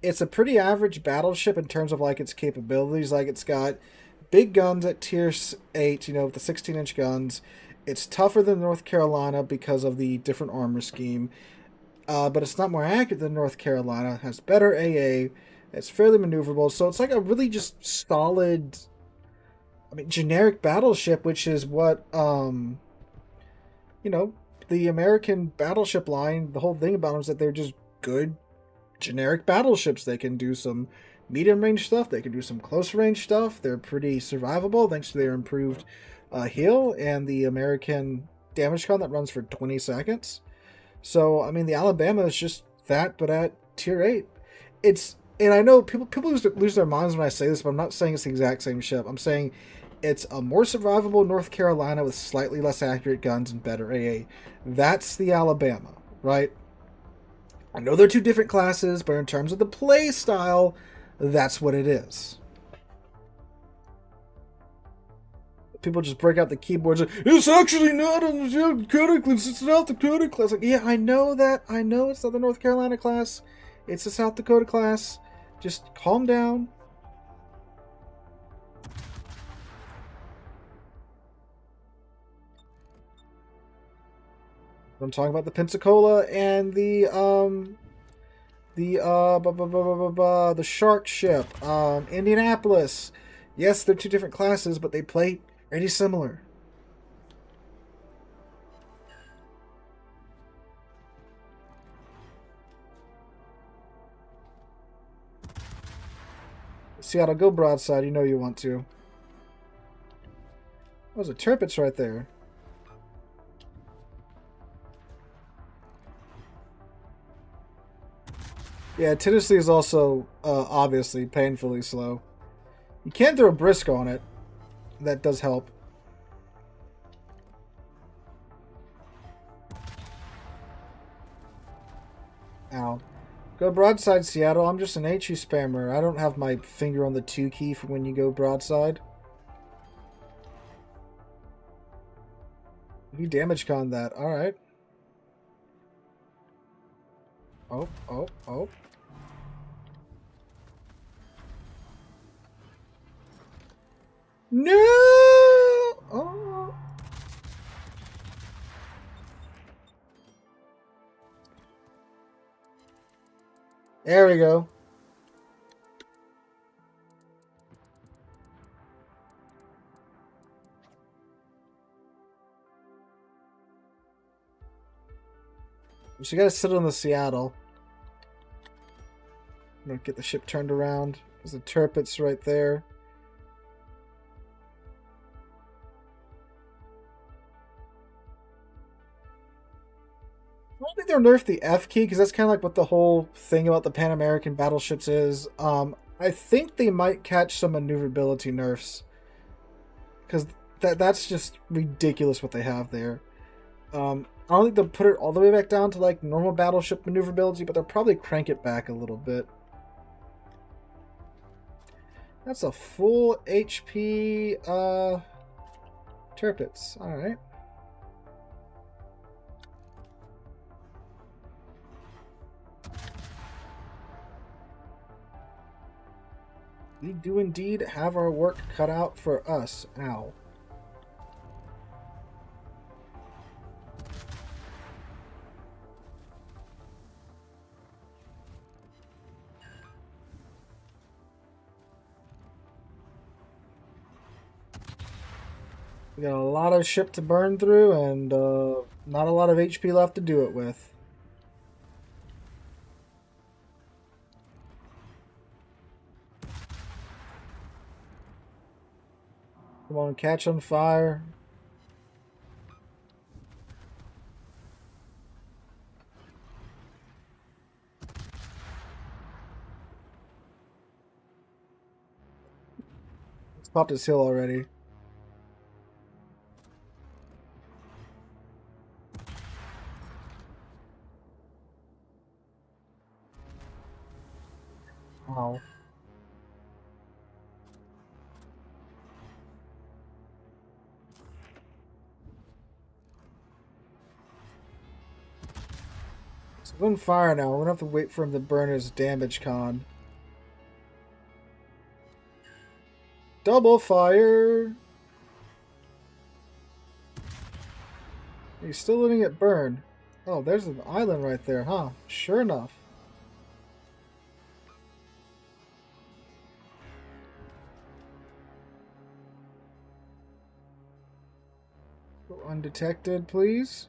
It's a pretty average battleship in terms of like its capabilities. Like it's got big guns at Tier 8, you know, with the 16-inch guns. It's tougher than North Carolina because of the different armor scheme. But it's not more accurate than North Carolina. It has better AA. It's fairly maneuverable. So it's like a really just solid, I mean, generic battleship, which is what, you know, the American battleship line, the whole thing about them is that they're just good generic battleships. They can do some medium range stuff. They can do some close range stuff. They're pretty survivable thanks to their improved heal and the American damage con that runs for 20 seconds. So, I mean, the Alabama is just that, but at Tier 8. And I know people lose their minds when I say this, but I'm not saying it's the exact same ship. I'm saying it's a more survivable North Carolina with slightly less accurate guns and better AA. That's the Alabama, right? I know they're two different classes, but in terms of the play style, that's what it is. People just break out the keyboards. It's actually not a Dakota class. It's South Dakota class. Like, yeah, I know that. I know it's not the North Carolina class. It's the South Dakota class. Just calm down. I'm talking about the Pensacola and the Shark ship, Indianapolis. Yes, they're two different classes, but they play pretty similar. Seattle, go broadside. You know you want to. There's a Tirpitz right there. Yeah, Tennessee is also obviously painfully slow. You can throw a brisk on it. That does help. Ow. Go broadside, Seattle. I'm just an HE spammer. I don't have my finger on the 2 key for when you go broadside. You damage con that. Alright. Oh, oh, oh. No! Oh. There we go. So you gotta sit on the Seattle. I'm gonna get the ship turned around. There's the Tirpitz right there. I don't think they'll nerf the F key, because that's kind of like what the whole thing about the Pan American battleships is. I think they might catch some maneuverability nerfs. Because that's just ridiculous what they have there. I don't think they'll put it all the way back down to like normal battleship maneuverability, but they'll probably crank it back a little bit. That's a full HP Tirpitz. Alright. We do indeed have our work cut out for us. Ow. We got a lot of ship to burn through and not a lot of HP left to do it with. Come on, catch on fire. Let's pop this hill already. Wow. So we're on fire now. We're gonna have to wait for him to burn his damage con. Double fire! He's still letting it burn. Oh, there's an island right there, huh? Sure enough. Go undetected, please.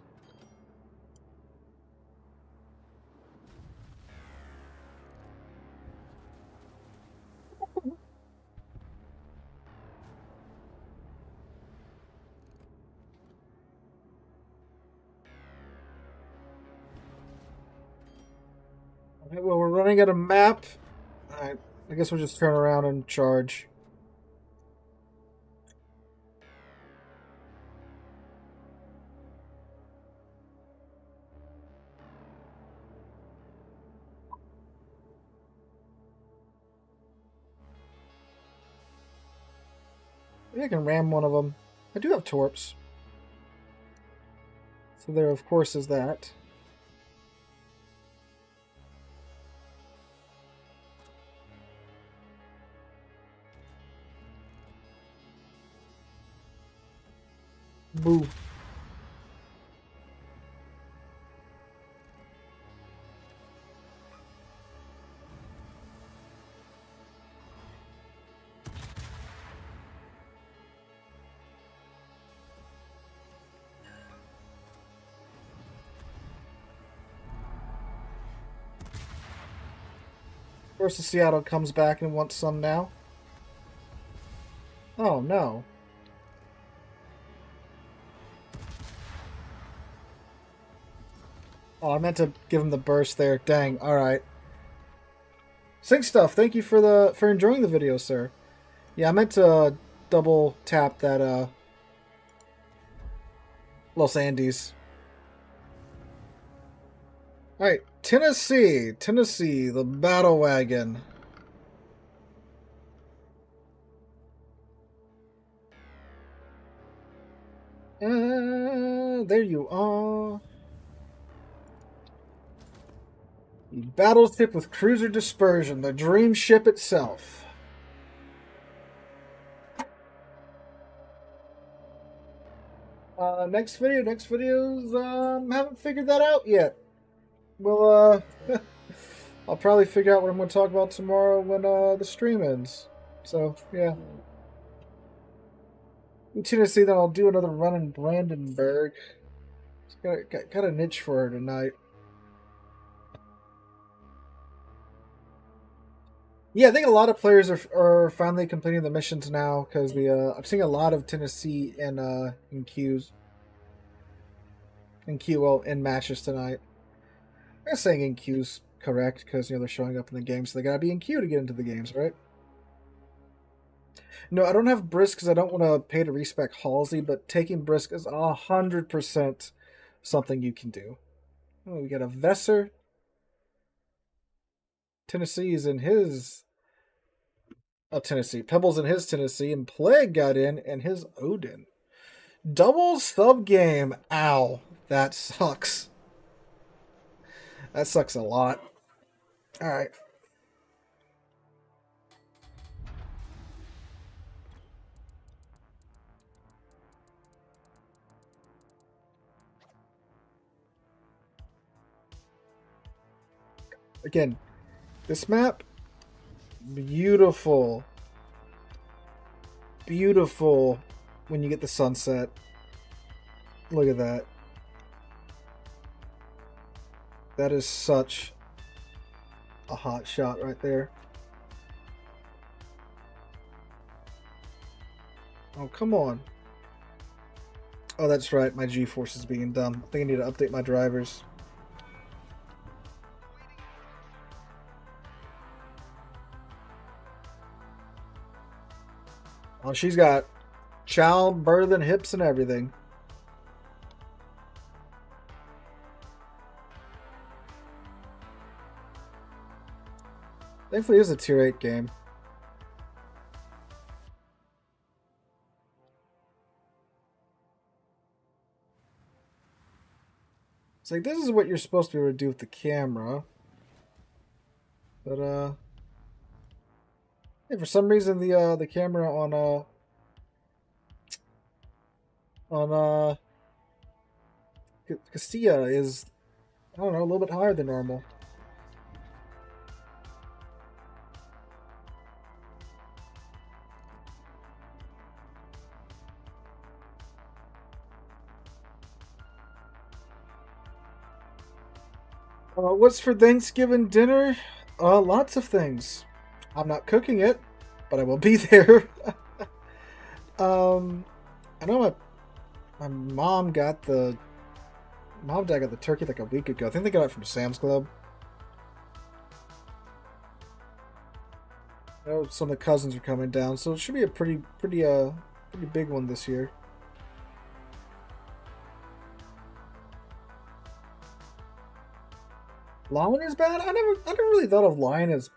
Okay, well, we're running out of map. Alright, I guess we'll just turn around and charge. Maybe I can ram one of them. I do have torps. So there, of course, is that. Boo. Of course, the Seattle comes back and wants some now. Oh, no. Oh, I meant to give him the burst there. Dang. All right. Sync stuff. Thank you for enjoying the video, sir. Yeah, I meant to double tap that Los Andes. All right, Tennessee, the battle wagon. There you are. The battleship with cruiser dispersion, the dream ship itself. Next videos, haven't figured that out yet. Well, I'll probably figure out what I'm going to talk about tomorrow when the stream ends. So, yeah. In Tennessee, then I'll do another run in Brandenburg. Got a niche for her tonight. Yeah, I think a lot of players are finally completing the missions now because I'm seeing a lot of Tennessee in queues. In matches tonight. I'm saying in queues. correct? Because, they're showing up in the game, so they gotta be in queue to get into the games, right? No, I don't have Brisk because I don't want to pay to respec Halsey, but taking Brisk is 100% something you can do. Oh, we got a Vesser. Tennessee's in his... Oh, Tennessee. Pebbles in his Tennessee, and Plague got in his Odin. Double sub game. Ow. That sucks. That sucks a lot. Alright. Again, this map, beautiful. Beautiful when you get the sunset. Look at that. That is such a hot shot right there. Oh, come on. Oh, that's right. My G-Force is being dumb. I think I need to update my drivers. Oh, she's got childbirth and hips and everything. Thankfully, it's a tier 8 game. It's like, this is what you're supposed to be able to do with the camera. But, yeah, for some reason, the camera on Castilla is, I don't know, a little bit higher than normal. What's for Thanksgiving dinner? Lots of things. I'm not cooking it, but I will be there. I know my mom got the mom and dad got the turkey like a week ago. I think they got it from Sam's Club. I know some of the cousins are coming down, so it should be a pretty big one this year. Lion is bad? I never really thought of Lion as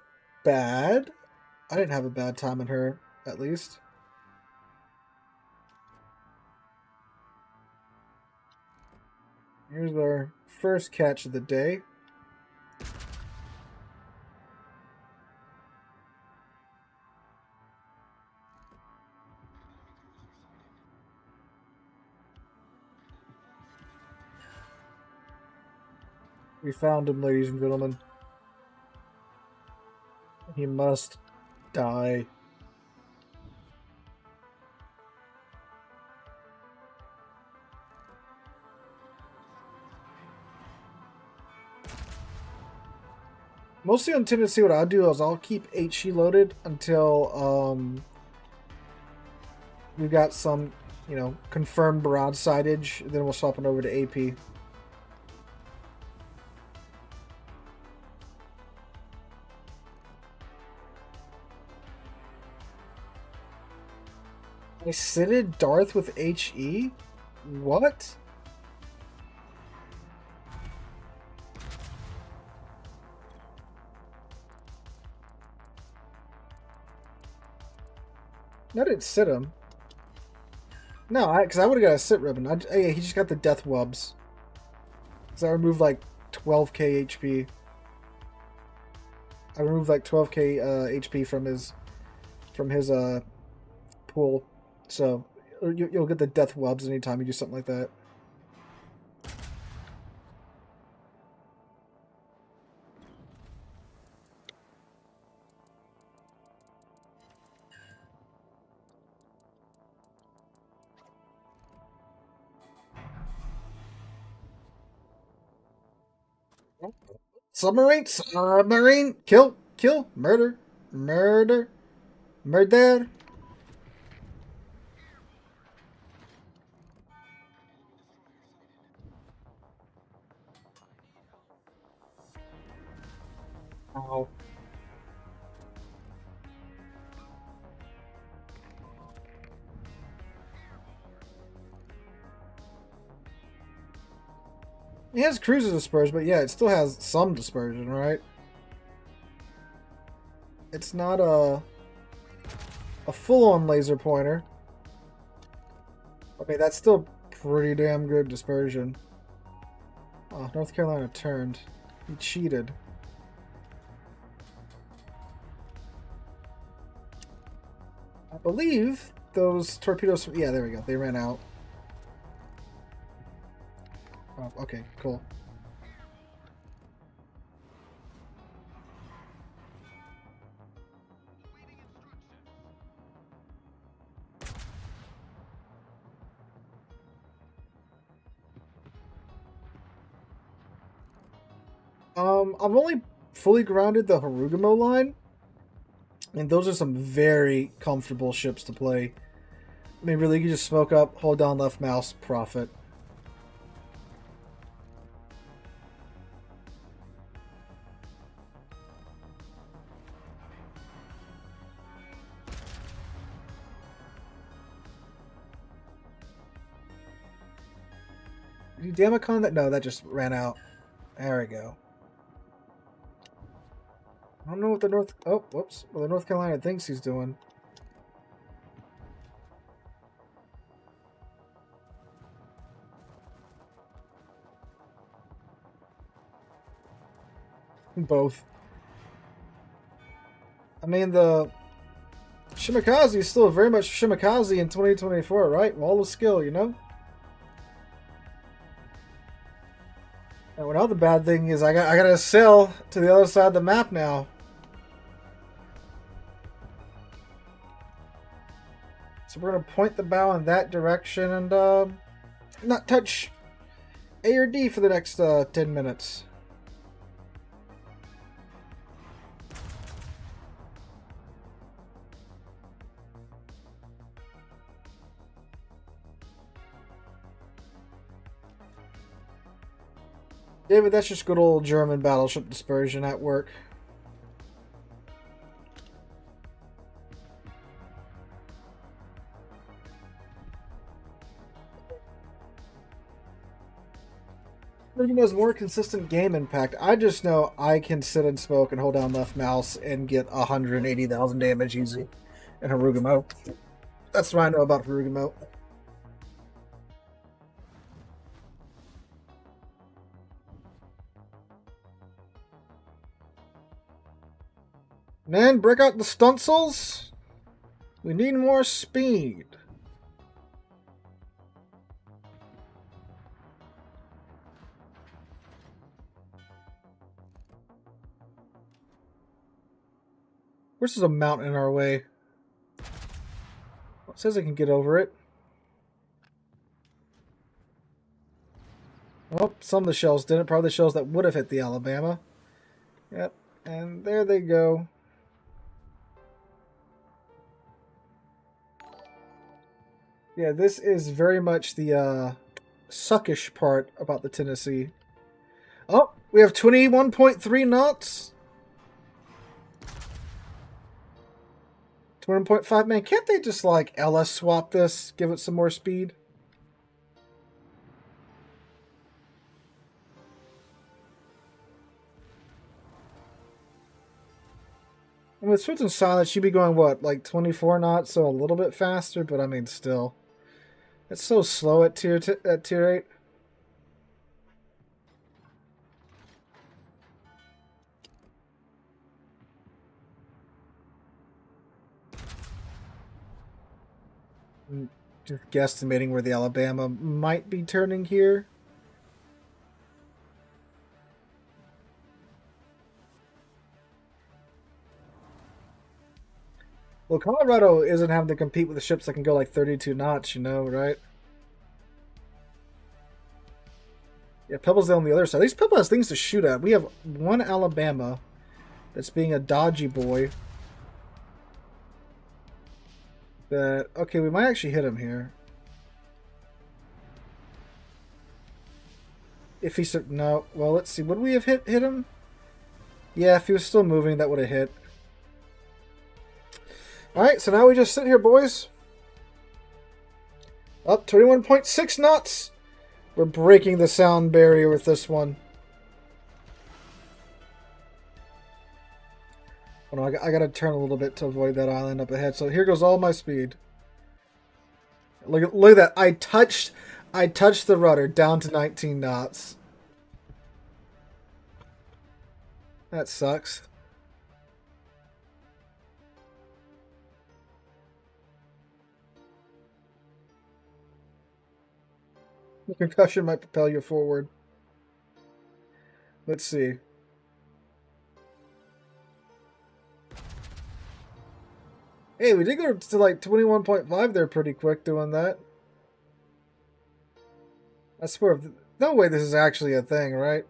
bad. I didn't have a bad time in her, at least. Here's our first catch of the day. We found him, ladies and gentlemen. He must die. Mostly on Tennessee, what I'll do is I'll keep HE loaded until we've got some, confirmed broadsideage. Then we'll swap it over to AP. I sitted Darth with HE? What? No, I didn't sit him. No, because I would have got a sit ribbon. Yeah, he just got the death wubs. Because I removed like 12k HP. I removed like 12k HP from his pool. So you'll get the death wubs anytime you do something like that. Submarine, kill, murder, murder. Ow. It has cruiser dispersion, but yeah, it still has some dispersion, right? It's not a full-on laser pointer. I mean, that's still pretty damn good dispersion. Oh, North Carolina turned. He cheated. I believe those torpedoes... Yeah, there we go. They ran out. Oh, okay, cool. I've only fully grounded the Harugamo line, and those are some very comfortable ships to play. I mean, really, you can just smoke up, hold down left mouse, profit. Did you Damacon that? No, that just ran out. There we go. I don't know what the North... Oh, whoops. Well, the North Carolina thinks he's doing. Both. I mean, the Shimakaze is still very much Shimakaze in 2024, right? Wall of skill, you know? And well, now the bad thing is I gotta sail to the other side of the map now. So we're gonna point the bow in that direction and not touch A or D for the next 10 minutes. David, that's just good old German battleship dispersion at work. Maybe has more consistent game impact. I just know I can sit and smoke and hold down left mouse and get 180,000 damage easy in Harugamo. That's what I know about Harugamo. Man, break out the stunsails. We need more speed. Where's a mountain in our way? Well, it says I can get over it. Well, some of the shells didn't. Probably the shells that would have hit the Alabama. Yep, and there they go. Yeah, this is very much the suckish part about the Tennessee. Oh, we have 21.3 knots. 21.5. Man, can't they just like LS swap this? Give it some more speed? I mean, with Swift and Silent, she'd be going, what, like 24 knots, so a little bit faster, but I mean, still. It's so slow at tier 8. Just guesstimating where the Alabama might be turning here. Well, Colorado isn't having to compete with the ships that can go like 32 knots, you know, right? Yeah, Pebble's on the other side. At least Pebble has things to shoot at. We have one Alabama that's being a dodgy boy. That, okay, we might actually hit him here. If he's... No, well, let's see. Would we have hit him? Yeah, if he was still moving, that would have hit. Alright, so now we just sit here, boys. Up 21.6 knots. We're breaking the sound barrier with this one. Oh, no, I gotta turn a little bit to avoid that island up ahead. So here goes all my speed. Look at that. I touched the rudder down to 19 knots. That sucks. The concussion might propel you forward. Let's see. Hey, we did go to like 21.5 there pretty quick doing that. I swear, no way this is actually a thing, right?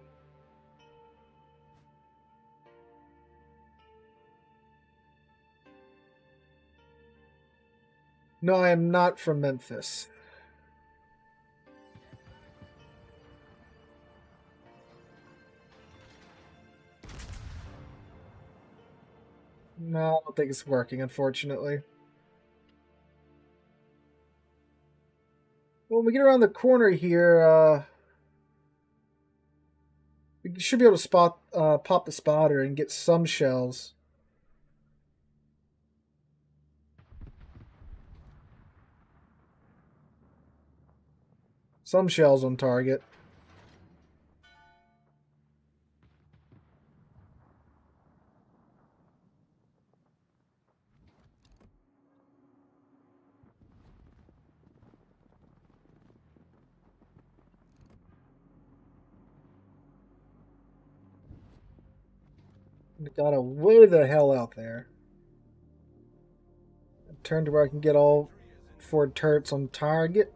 No, I am not from Memphis. No, I don't think it's working, unfortunately. Well, when we get around the corner here, we should be able to pop the spotter and get some shells. Some shells on target. Gotta way the hell out there. Turn to where I can get all 4 turrets on target.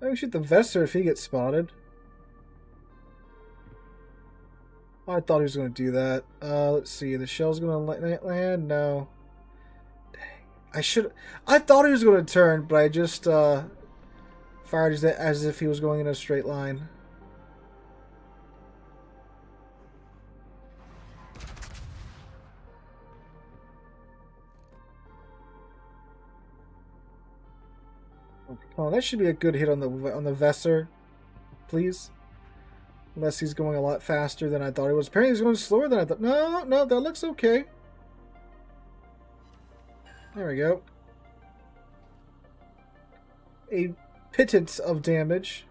I can shoot the Vesser if he gets spotted. Oh, I thought he was going to do that. Let's see. The shell's going to land? No. Dang. I thought he was going to turn, but I just fired as if he was going in a straight line. Oh, that should be a good hit on the Vesser, please. Unless he's going a lot faster than I thought he was. Apparently he's going slower than I thought. No, that looks okay. There we go. A pittance of damage.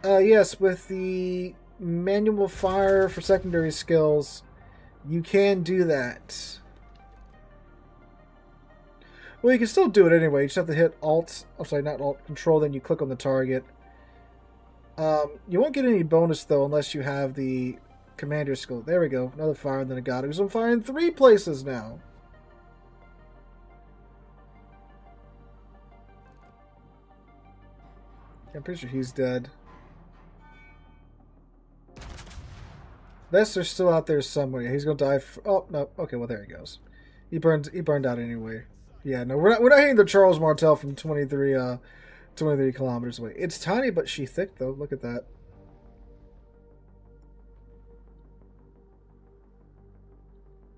Yes, with the manual fire for secondary skills, you can do that. Well, you can still do it anyway. You just have to hit Alt. I'm sorry, not Alt. Control, then you click on the target. You won't get any bonus, though, unless you have the commander skill. There we go. Another fire, and then I got it. He's on fire in 3 places now. I'm pretty sure he's dead. Vesser's still out there somewhere. He's gonna die. Oh no. Okay, well there he goes. He burned out anyway. Yeah, no, we're not hitting the Charles Martel from 23 kilometers away. It's tiny, but she thick though. Look at that.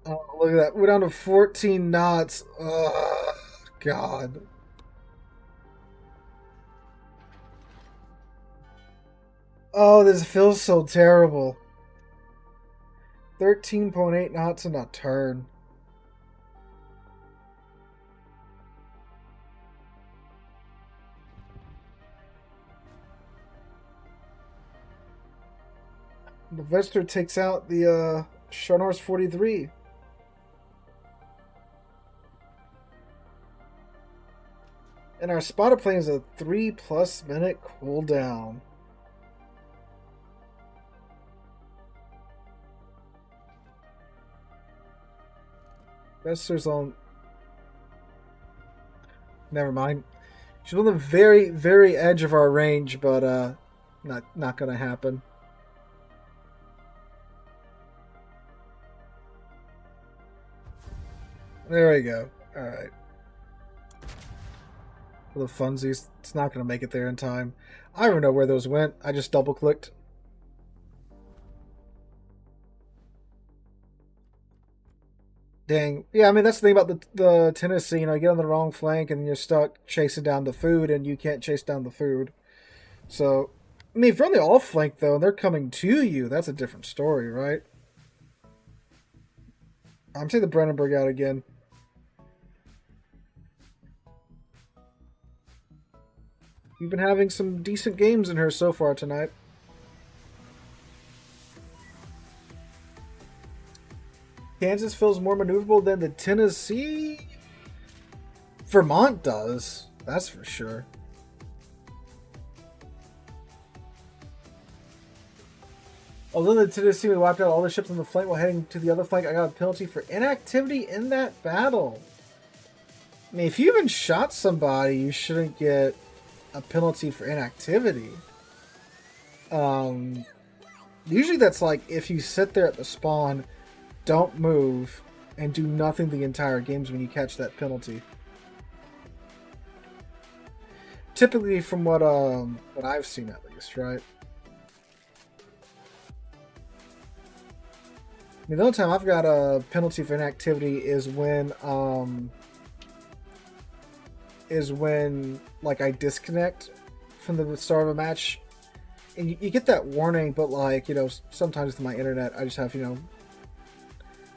Oh, look at that. We're down to 14 knots. Oh, God. Oh, this feels so terrible. 13.8 knots in a turn. The Vesper takes out the Sharnars 43. And our spotter plane is a 3+ minute cooldown. Vesper's on. Never mind. She's on the very, very edge of our range, but not gonna happen. There we go. All right. For the funsies, it's not going to make it there in time. I don't know where those went. I just double clicked. Dang. Yeah, I mean, that's the thing about the Tennessee. You know, you get on the wrong flank and you're stuck chasing down the food, and you can't chase down the food. So, I mean, if you're on the off flank, though, and they're coming to you, that's a different story, right? I'm taking the Brandenburg out again. We've been having some decent games in her so far tonight. Kansas feels more maneuverable than the Tennessee. Vermont does. That's for sure. Although the Tennessee we wiped out all the ships on the flank while heading to the other flank, I got a penalty for inactivity in that battle. I mean, if you even shot somebody, you shouldn't get a penalty for inactivity. Usually that's like if you sit there at the spawn, don't move, and do nothing the entire games when you catch that penalty. Typically, from what I've seen at least, right? I mean, the only time I've got a penalty for inactivity is when like I disconnect from the start of a match, and you get that warning, but like, you know, sometimes with my internet, I just have, you know,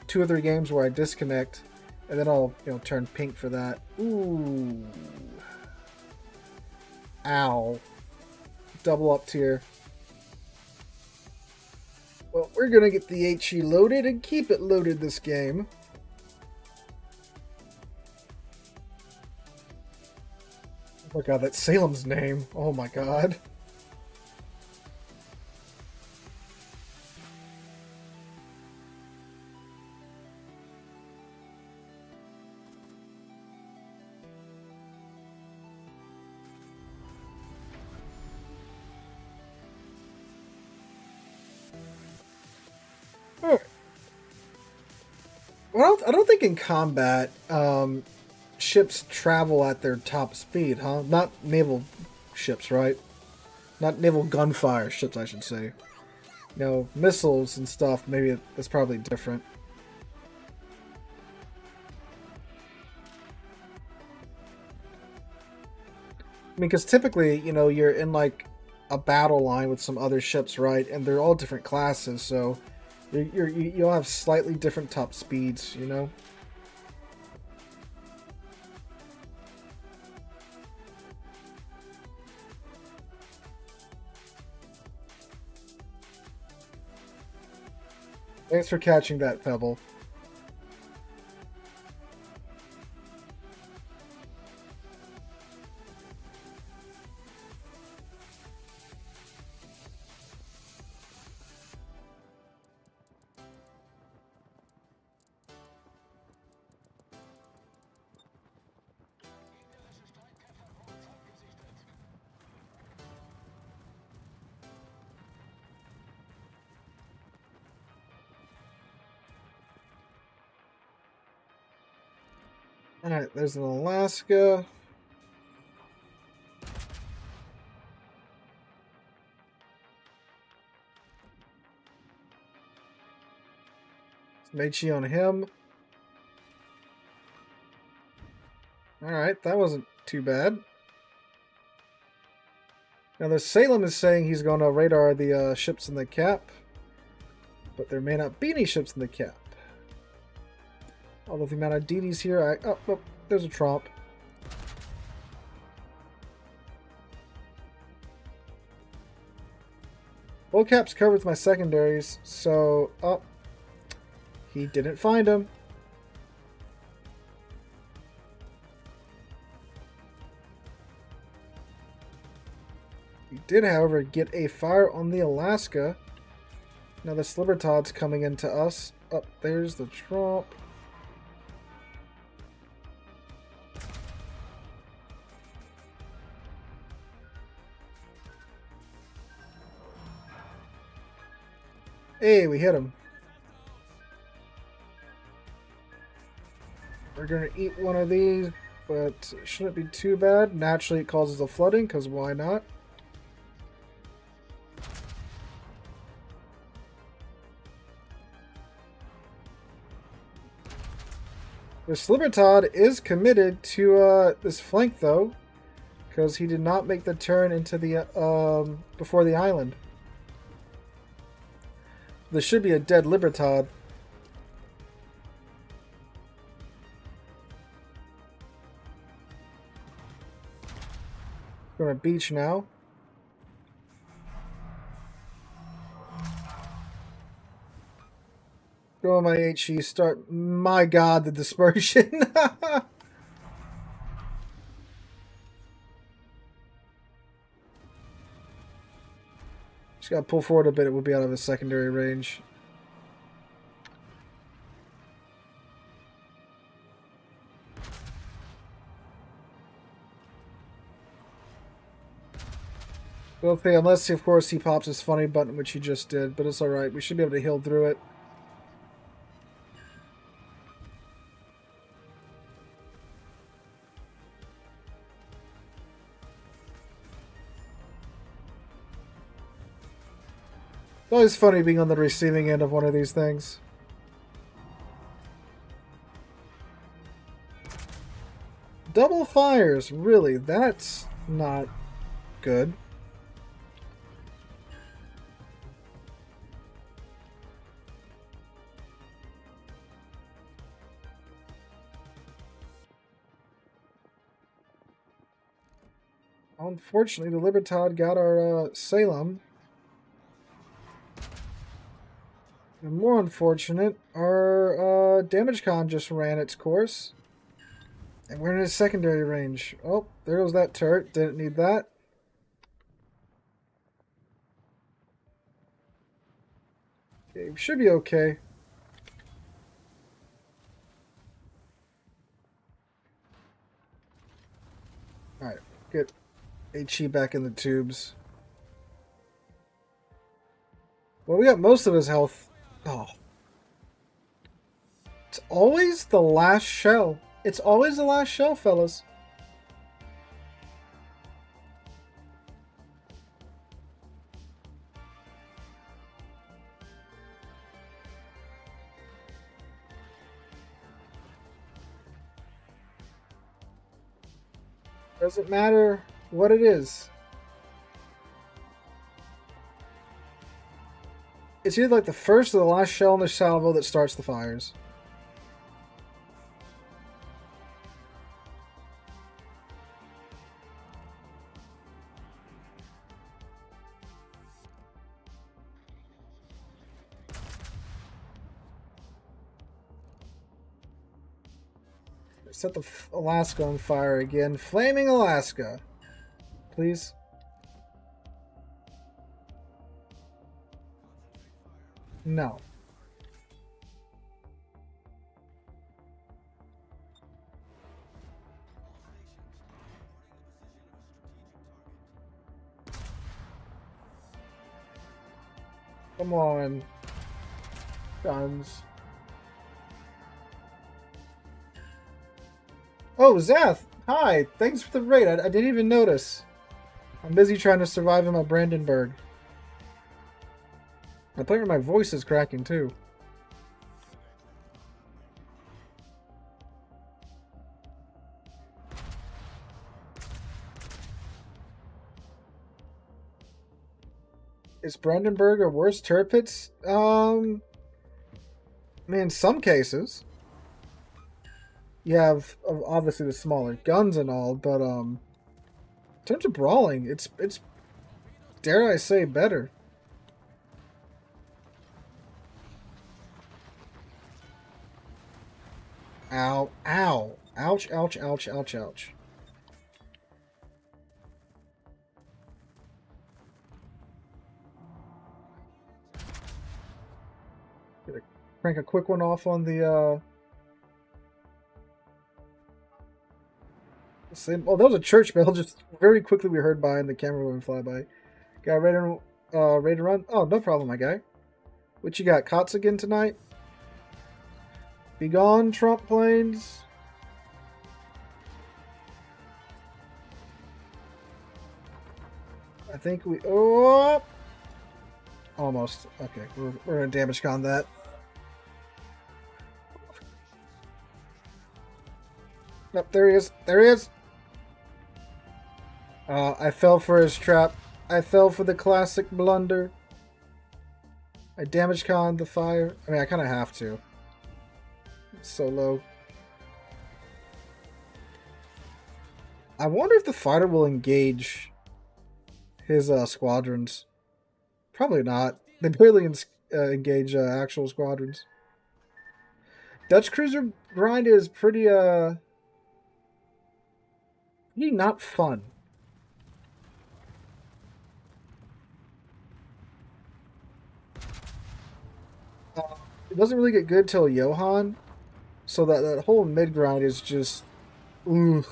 2 or 3 games where I disconnect, and then I'll, you know, turn pink for that. Ooh. Ow. Double up tier. Well, we're gonna get the HE loaded and keep it loaded this game. Oh my god, that's Salem's name. Oh my god. Well, I don't think in combat ships travel at their top speed, huh? Not naval ships, right? Not naval gunfire ships, I should say. You know, missiles and stuff, maybe it's probably different. I mean, because typically, you know, you're in like a battle line with some other ships, right? And they're all different classes, so you'll have slightly different top speeds, you know? Thanks for catching that, Pebble. Alright, there's an Alaska. Made she on him. Alright, that wasn't too bad. Now the Salem is saying he's going to radar the ships in the cap. But there may not be any ships in the cap. Although the amount of DDs here, oh, there's a Tromp. Full cap's covered with my secondaries, so, he didn't find him. He did, however, get a fire on the Alaska. Now the Slibbertod's coming into us. Oh, there's the Tromp. Hey, we hit him. We're gonna eat one of these, but it shouldn't be too bad. Naturally, it causes a flooding, because why not? The Slibbertod is committed to this flank, though, because he did not make the turn into the before the island. This should be a dead Libertad. Going to beach now. Go on my HE, start. My god, the dispersion. Just gotta pull forward a bit, it would be out of his secondary range. Okay, unless, of course, he pops his funny button, which he just did, but it's alright. We should be able to heal through it. It's always funny being on the receiving end of one of these things. Double fires, really? That's not good. Unfortunately, the Libertad got our Salem. And more unfortunate, our damage con just ran its course. And we're in his secondary range. Oh, there goes that turret. Didn't need that. Okay, we should be okay. Alright, get HE back in the tubes. Well, we got most of his health. Oh. It's always the last shell. It's always the last shell, fellas. Doesn't matter what it is. It's either like the first or the last shell in the salvo that starts the fires. Set the Alaska on fire again. Flaming Alaska. Please. No. Come on. Guns. Oh, Zath! Hi! Thanks for the raid. I didn't even notice. I'm busy trying to survive in my Brandenburg. I think my voice is cracking too. Is Brandenburg a worse Tirpitz? I mean, in some cases. You have obviously the smaller guns and all, but in terms of brawling, it's dare I say better. Ow, ow, ouch, ouch, ouch, ouch, ouch. Gonna crank a quick one off on the oh, that was a church bell. Just very quickly we heard by and the camera went fly by. Got ready to run? Oh, no problem, my guy. What you got? Cots again tonight? Be gone, Trump planes. I think we... Oh! Almost. Okay, we're going to damage con that. Nope, there he is. There he is! I fell for his trap. I fell for the classic blunder. I damage con the fire. I mean, I kind of have to. It's so low. I wonder if the fighter will engage his squadrons. Probably not. They barely engage actual squadrons. Dutch cruiser grind is pretty not fun. It doesn't really get good till Johann, so that whole mid grind is just ugh.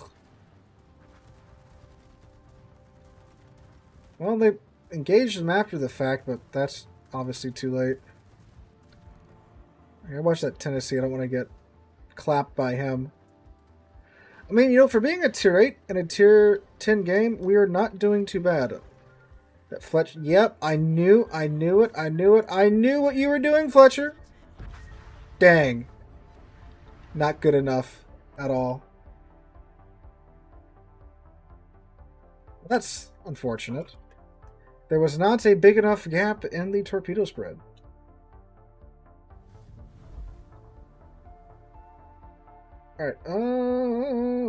Well, they engaged him after the fact, but that's obviously too late. I watch that Tennessee. I don't want to get clapped by him. I mean, you know, for being a tier 8 and a tier 10 game, we are not doing too bad. That Fletcher. Yep, I knew it. I knew what you were doing, Fletcher. Dang. Not good enough at all. That's unfortunate. There was not a big enough gap in the torpedo spread. Alright,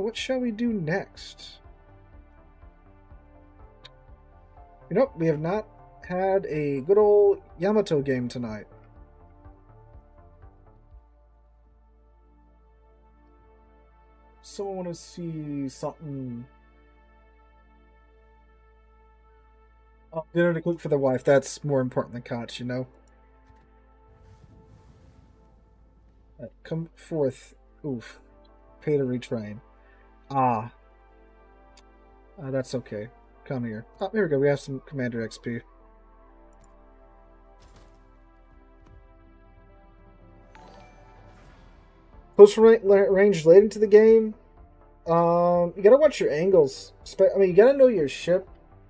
what shall we do next? You know, we have not had a good old Yamato game tonight. So I want to see something. Oh, dinner to cook for the wife. That's more important than Koch, you know? Come forth. Oof. Pay to retrain. That's okay. Come here. Oh, here we go. We have some Commander XP. Close range late into the game. You gotta watch your angles. I mean, you gotta know your ship.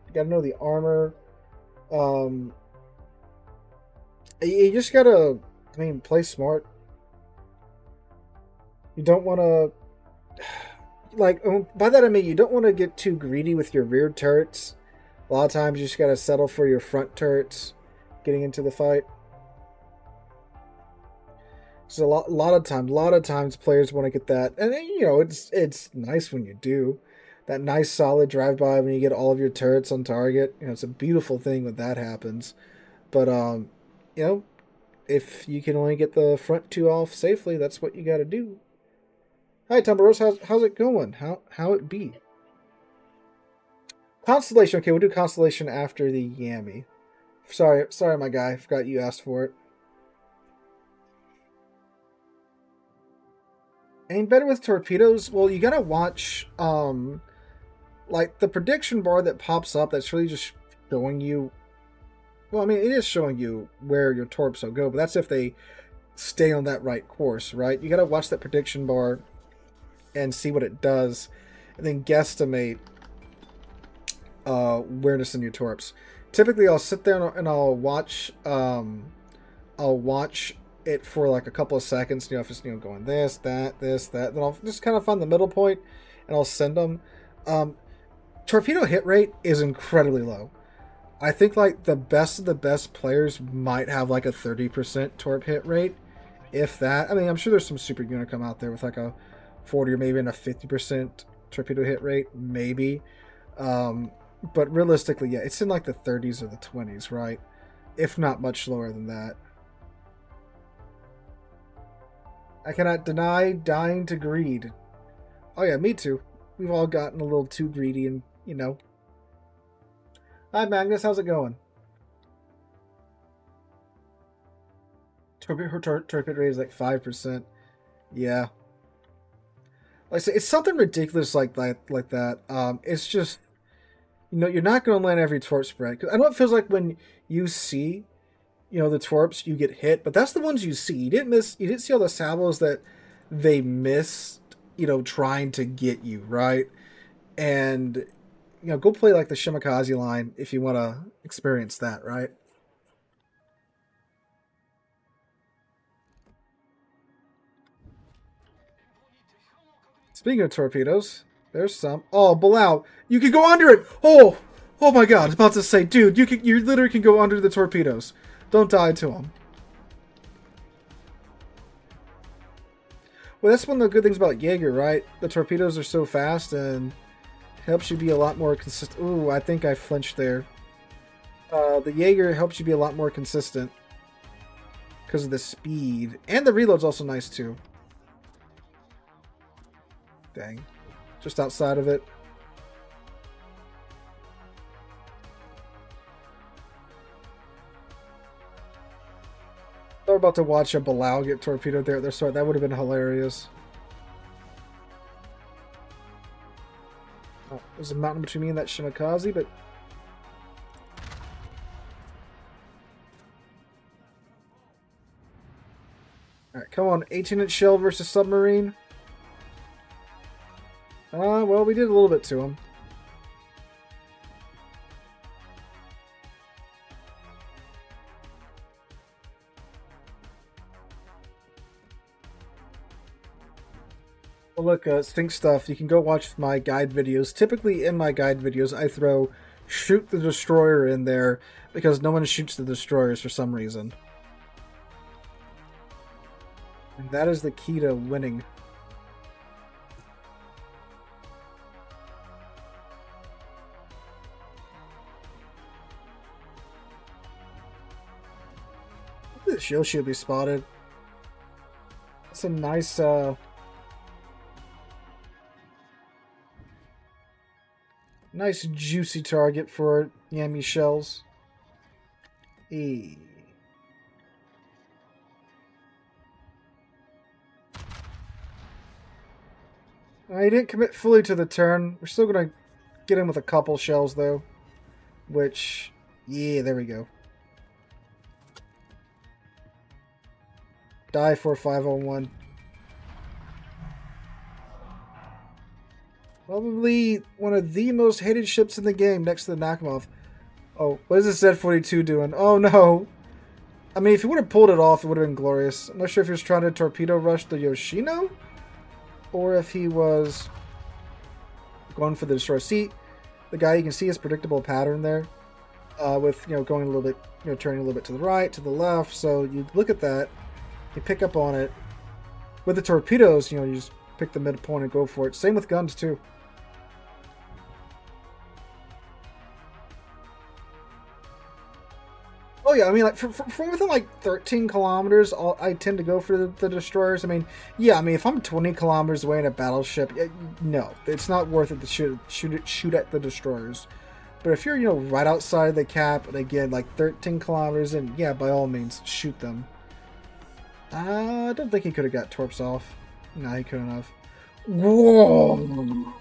You gotta know the armor. You just gotta, I mean, play smart. You don't want to, like, by that I mean you don't want to get too greedy with your rear turrets. A lot of times you just gotta settle for your front turrets getting into the fight. So a lot of times players want to get that, and you know it's nice when you do that nice solid drive by when you get all of your turrets on target. You know, it's a beautiful thing when that happens. But you know, if you can only get the front two off safely, that's what you got to do. Hi, Tumbaros, how's it going? How it be? Constellation. Okay, we'll do Constellation after the Yami. Sorry, my guy. I forgot you asked for it. Ain't better with torpedoes? Well, you gotta watch, like, the prediction bar that pops up that's really just showing you... Well, I mean, it is showing you where your torps will go, but that's if they stay on that right course, right? You gotta watch that prediction bar and see what it does, and then guesstimate where to send your torps. Typically, I'll sit there and I'll watch it for like a couple of seconds, you know, if it's, you know, going this, that, then I'll just kind of find the middle point and I'll send them. Torpedo hit rate is incredibly low. I think like the best of the best players might have like a 30% torp hit rate, if that. I mean, I'm sure there's some super Unicum out there with like a 40 or maybe even a 50% torpedo hit rate, maybe. But realistically, yeah, it's in like the 30s or the 20s, right? If not much lower than that. I cannot deny dying to greed. Oh yeah, me too. We've all gotten a little too greedy and, you know. Hi Magnus, how's it going? Her torpedo rate is like 5%. Yeah. Like I say, it's something ridiculous like that. It's just, you know, you're not going to land every torp spread. 'Cause I know it feels like when you see, you know, the torps, you get hit, but that's the ones you see. You didn't see all the salvos that they missed, you know, trying to get you, right? And go play like the Shimakaze line if you want to experience that, right? Speaking of torpedoes, there's some. Oh, Bilal, you can go under it. Oh my God! I was about to say, dude, you literally can go under the torpedoes. Don't die to them. Well, that's one of the good things about Jaeger, right? The torpedoes are so fast and helps you be a lot more consistent. Ooh, I think I flinched there. The Jaeger helps you be a lot more consistent because of the speed. And the reload's also nice, too. Dang. Just outside of it. We're about to watch a Bilal get torpedoed there at their start. That would have been hilarious. Oh, there's a mountain between me and that Shimakaze, but... Alright, come on. 18-inch shell versus submarine. Well, we did a little bit to him. Well, look, Stink Stuff, you can go watch my guide videos. Typically, in my guide videos, I throw shoot the destroyer in there because no one shoots the destroyers for some reason. And that is the key to winning. The shield should be spotted. That's a nice, nice juicy target for Yami shells. I didn't commit fully to the turn. We're still gonna get him with a couple shells though. Which, yeah, there we go. Die for 501. Probably one of the most hated ships in the game next to the Nakamov. Oh, what is this Z-42 doing? Oh no! I mean, if he would have pulled it off, it would have been glorious. I'm not sure if he was trying to torpedo rush the Yoshino, or if he was going for the destroyer. See, the guy, you can see his predictable pattern there, with, going a little bit, turning a little bit to the right, to the left. So you look at that, you pick up on it. With the torpedoes, you just pick the midpoint and go for it. Same with guns too. Oh yeah, I mean, like from within like 13 kilometers, I tend to go for the destroyers. I mean, yeah, I mean, if I'm 20 kilometers away in a battleship, no, it's not worth it to shoot at the destroyers. But if you're, right outside the cap, and again, like 13 kilometers in, yeah, by all means, shoot them. I don't think he could have got torps off. No, he couldn't have. Whoa!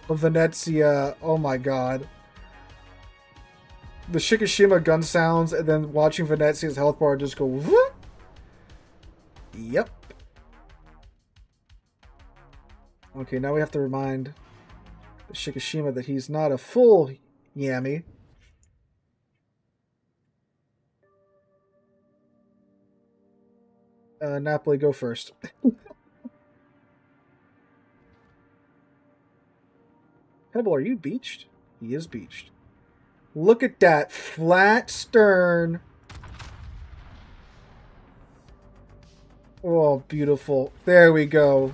Venezia, oh my god. The Shikishima gun sounds, and then watching Venezia's health bar just go whoop. Yep. Okay, now we have to remind the Shikishima that he's not a full Yami. Napoli, go first. Pebble, are you beached? He is beached. Look at that flat stern. Oh, beautiful. There we go.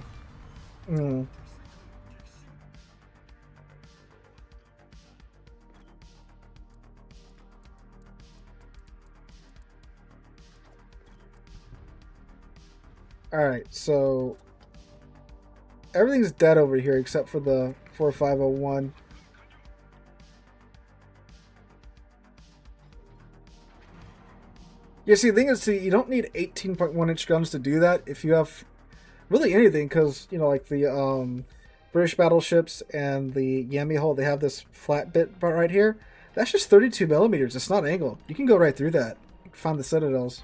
Alright, so everything's dead over here except for the 4501. Yeah, see, the thing is, you don't need 18.1-inch guns to do that if you have really anything, because, like the British battleships and the Yami hull, they have this flat bit right here. That's just 32 millimeters. It's not angled. You can go right through that. You can find the citadels.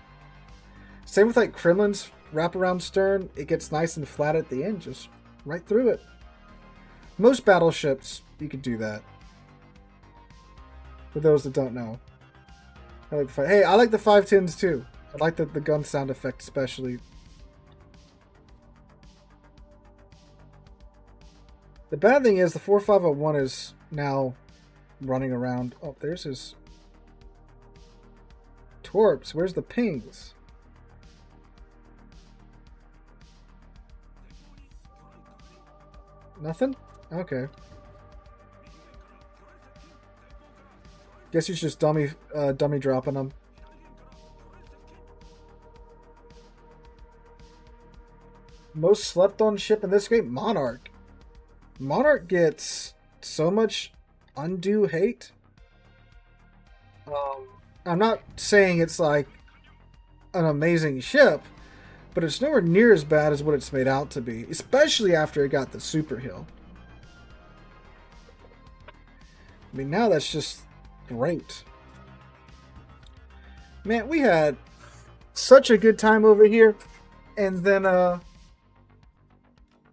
Same with, like, Kremlin's wraparound stern. It gets nice and flat at the end, just right through it. Most battleships, you could do that. For those that don't know. I like the hey, I like the 510s too. I like the gun sound effect especially. The bad thing is the 4501 is now running around. Oh, there's his Torps. Where's the pings? Nothing? Okay. Guess he's just dummy dropping them. Most slept on ship in this game? Monarch. Monarch gets so much undue hate. I'm not saying it's like an amazing ship, but it's nowhere near as bad as what it's made out to be, especially after it got the super heal. I mean, now that's just great. Man, we had such a good time over here, and then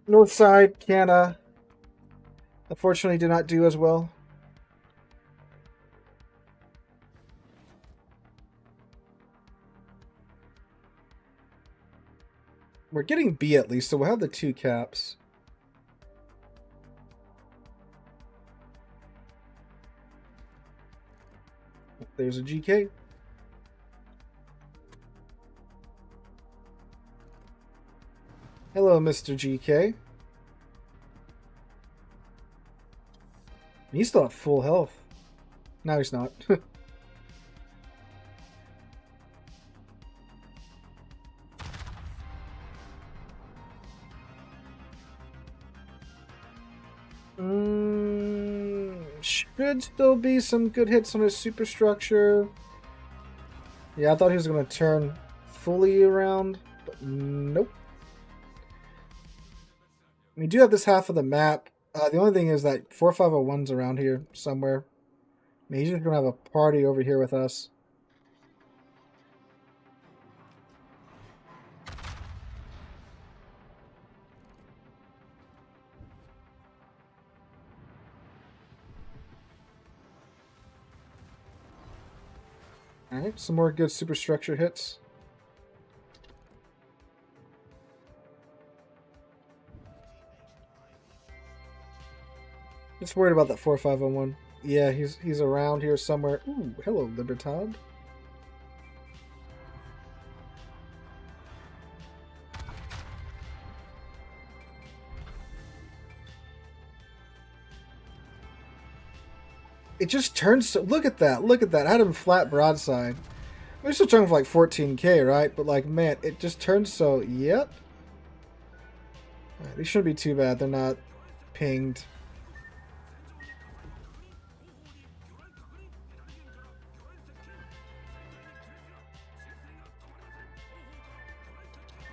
Northside can unfortunately did not do as well. We're getting B at least, so we'll have the 2 caps. There's a GK. Hello, Mr. GK. He's still at full health. No, he's not. Should still be some good hits on his superstructure. Yeah, I thought he was going to turn fully around, but nope. We do have this half of the map. The only thing is that 4501's around here somewhere. I mean, he's just going to have a party over here with us. Alright, some more good superstructure hits. Just worried about that 4501. Yeah, he's around here somewhere. Ooh, hello, Libertad. It just turns so... Look at that. Look at that. I had him flat broadside. We're still trying for like 14k, right? But like, man, it just turns so... Yep. Right, these shouldn't be too bad. They're not pinged.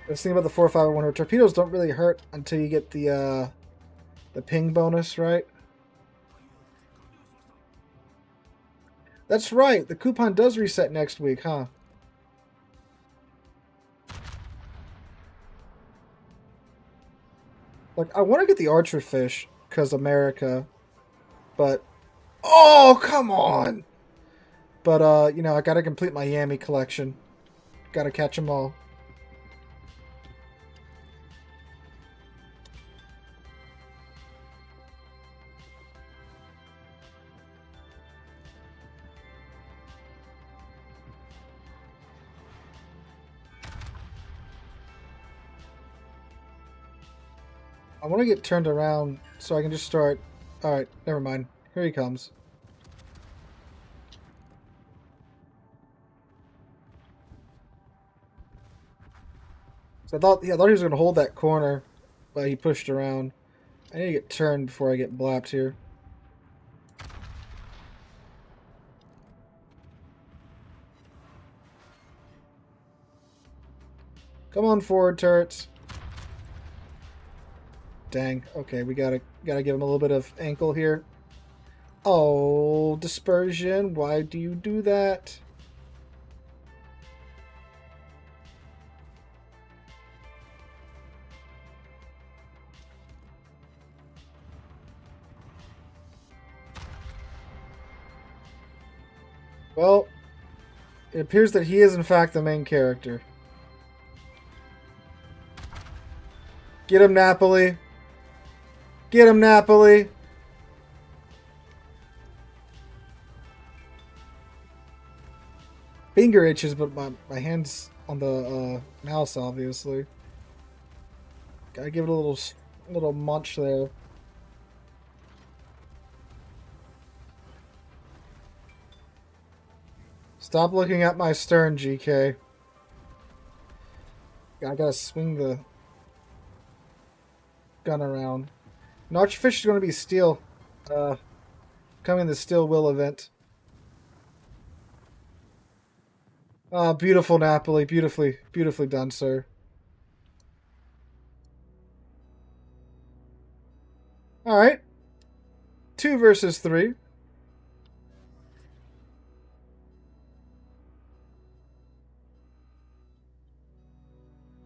Let's think about the 451. Her torpedoes don't really hurt until you get the ping bonus, right? That's right. The coupon does reset next week, huh? Like, I want to get the Archer Fish because America, but oh, come on! But you know, I gotta complete my Yami collection. Gotta catch them all. I want to get turned around so I can just start... Alright, never mind. Here he comes. So I thought he was going to hold that corner, but he pushed around. I need to get turned before I get blapped here. Come on forward, turrets. Dang. Okay, we gotta give him a little bit of ankle here. Oh, dispersion. Why do you do that? Well, it appears that he is in fact the main character. Get him, Napoli. Get him, Napoli. Finger itches, but my hand's on the mouse, obviously. Gotta give it a little munch there. Stop looking at my stern, GK. I gotta swing the gun around. No, Archfish is gonna be steel. Coming the Steel Will event. Ah, beautiful Napoli. Beautifully done, sir. Alright. 2 versus 3.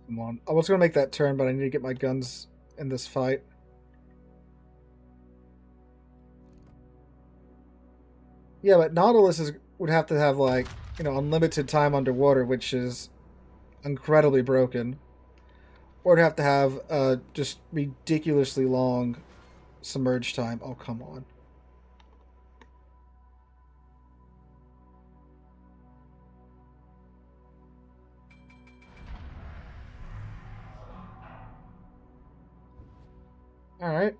Come on. I was going to make that turn, but I need to get my guns in this fight. Yeah, but Nautilus would have to have, like, you know, unlimited time underwater, which is incredibly broken. Or it'd have to have just ridiculously long submerge time. Oh, come on. Alright.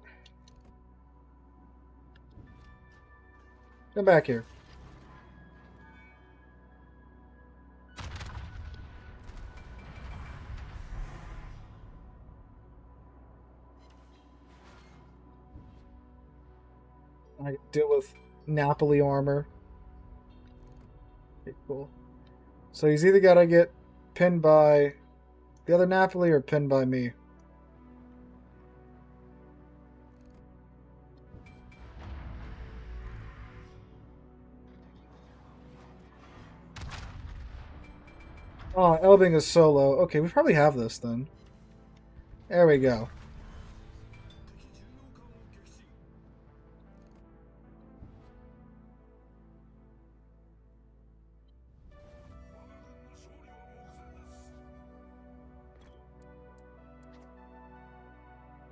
Come back here. I deal with Napoli armor. Okay, cool. So he's either got to get pinned by the other Napoli or pinned by me. Oh, Elbing is solo. Okay, we probably have this then. There we go.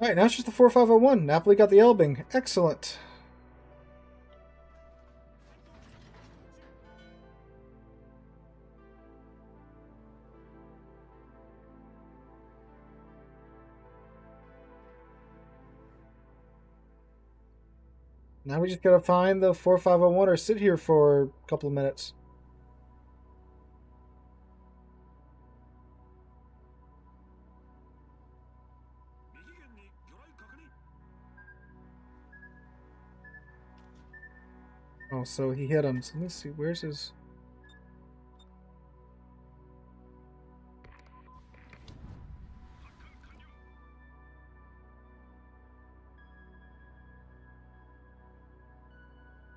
Alright, now it's just the 4501. Napoli got the Elbing. Excellent. Now we just gotta find the 4501 or sit here for a couple of minutes. Oh, so he hit him. So let me see. Where's his...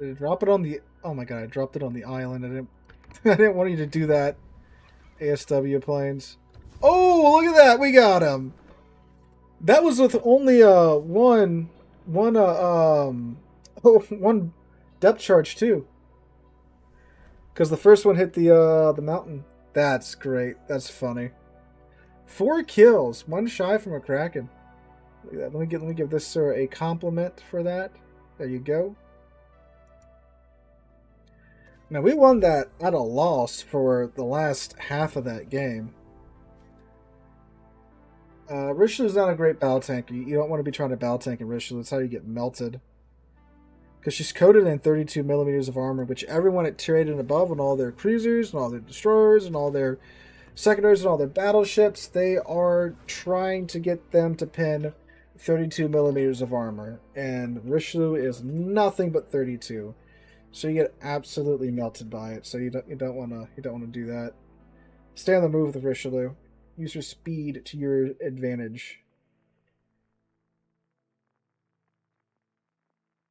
Did I drop it on the... Oh my god, I dropped it on the island. I didn't... I didn't want you to do that. ASW planes. Oh, look at that! We got him! That was with only one one depth charge too. Because the first one hit the mountain. That's great. That's funny. 4 kills, 1 shy from a Kraken. Look at that. Let me give this sir a compliment for that. There you go. Now we won that at a loss for the last half of that game. Richelieu's not a great battle tank. You don't want to be trying to battle tank in Richelieu. That's how you get melted. Because she's coated in 32 millimeters of armor, which everyone at tier 8 and above, and all their cruisers, and all their destroyers, and all their secondaries, and all their battleships, they are trying to get them to pin 32 millimeters of armor. And Richelieu is nothing but 32. So you get absolutely melted by it. So you don't want to do that. Stay on the move with Richelieu. Use your speed to your advantage.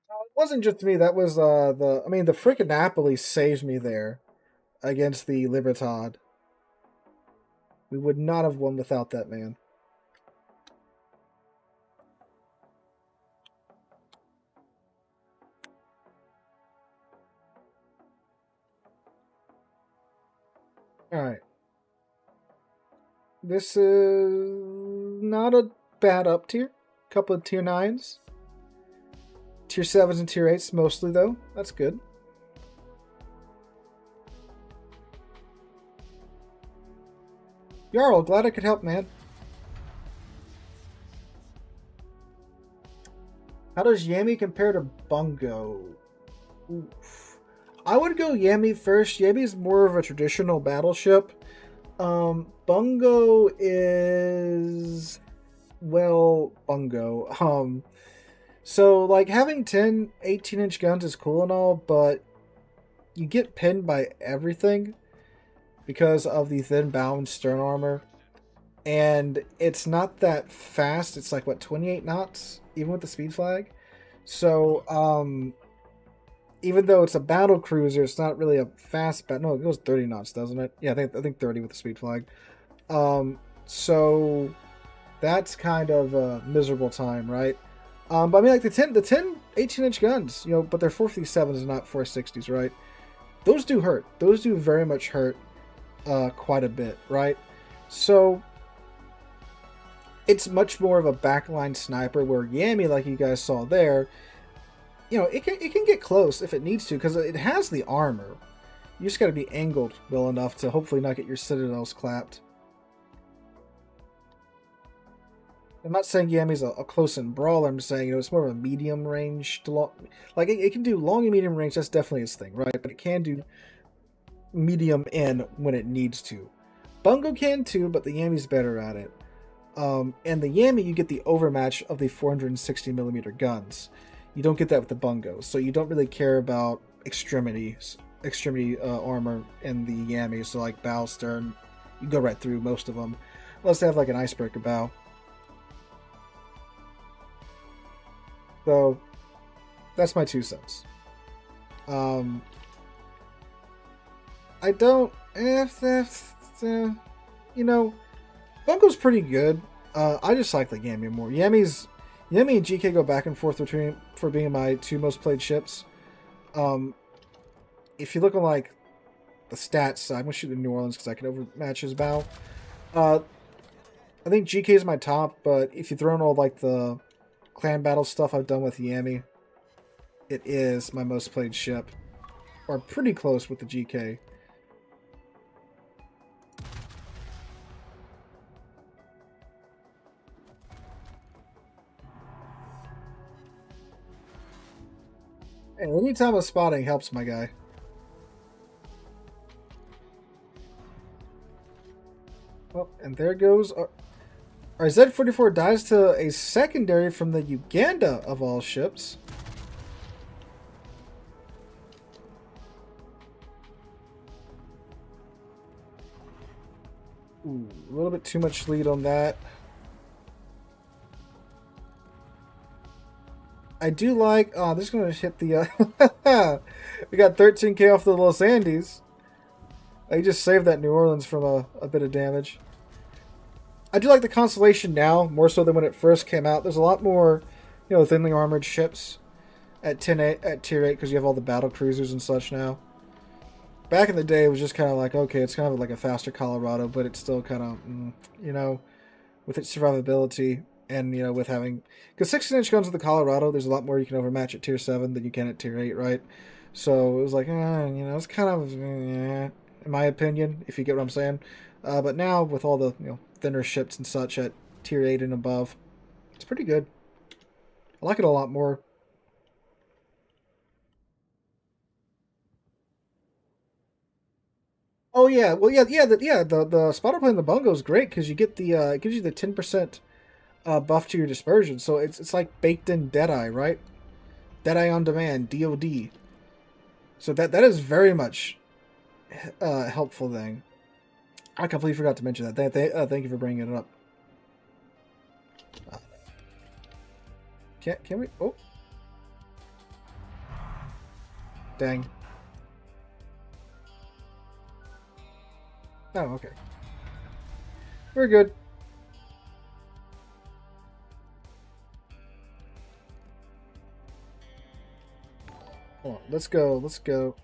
It wasn't just me. That was the frickin' Napoli saved me there against the Libertad. We would not have won without that man. Alright. This is not a bad up tier. Couple of tier 9s. Tier 7s and tier 8s mostly, though. That's good. Jarl, glad I could help, man. How does Yami compare to Bungo? Oof. I would go Yami first. Yami is more of a traditional battleship. Bungo is... well, Bungo. So, like, having 10 18-inch guns is cool and all, but you get pinned by everything because of the thin bow and stern armor. And it's not that fast. It's like, what, 28 knots? Even with the speed flag? So, even though it's a battle cruiser, it's not really a fast battle. No, it goes 30 knots, doesn't it? Yeah, I think 30 with the speed flag. So that's kind of a miserable time, right? But I mean, like the 10 18-inch guns, you know, but they're 457s and not 460s, right? Those do hurt. Those do very much hurt quite a bit, right? So it's much more of a backline sniper, where Yami, like you guys saw there, you know, it can get close if it needs to, because it has the armor. You just got to be angled well enough to hopefully not get your citadels clapped. I'm not saying Yami's a close-in brawler. I'm just saying, you know, it's more of a medium range to long. Like, it can do long and medium range. That's definitely its thing, right? But it can do medium in when it needs to. Bungo can too, but the Yami's better at it. And the Yami, you get the overmatch of the 460mm guns. You don't get that with the Bungo, so you don't really care about extremity armor in the Yami. So like bow, stern, you go right through most of them, unless they have like an icebreaker bow. So that's my 2 cents. I don't, you know, Bungo's pretty good. I just like the Yami more. Yami and GK go back and forth between for being my 2 most played ships. If you look on like the stats, I'm gonna shoot the New Orleans because I can overmatch his bow. I think GK is my top, but if you throw in all like the clan battle stuff I've done with Yami, it is my most played ship, or pretty close with the GK. And anytime a spotting helps my guy. Oh, and there goes our Z-44 dies to a secondary from the Uganda of all ships. Ooh, a little bit too much lead on that. I do like... oh, this is going to hit the... we got 13k off the Los Andes. I just saved that New Orleans from a bit of damage. I do like the Constellation now, more so than when it first came out. There's a lot more, you know, thinly armored ships at tier 8, because you have all the battle cruisers and such now. Back in the day, it was just kind of like, okay, it's kind of like a faster Colorado, but it's still kind of, you know, with its survivability and, you know, with having... because 16-inch guns with the Colorado, there's a lot more you can overmatch at tier 7 than you can at tier 8, right? So it was like, you know, it's kind of, in my opinion, if you get what I'm saying. But now, with all the, you know, thinner ships and such at tier 8 and above, it's pretty good. I like it a lot more. Oh yeah, well the spotter plane, the Bungo is great because you get the it gives you the 10% buff to your dispersion, so it's like baked in Deadeye, right? Deadeye on demand, DOD. So that is very much a helpful thing. I completely forgot to mention that. Thank you for bringing it up. Can we? Oh, dang. Oh, okay. We're good. Hold on, let's go. Let's go.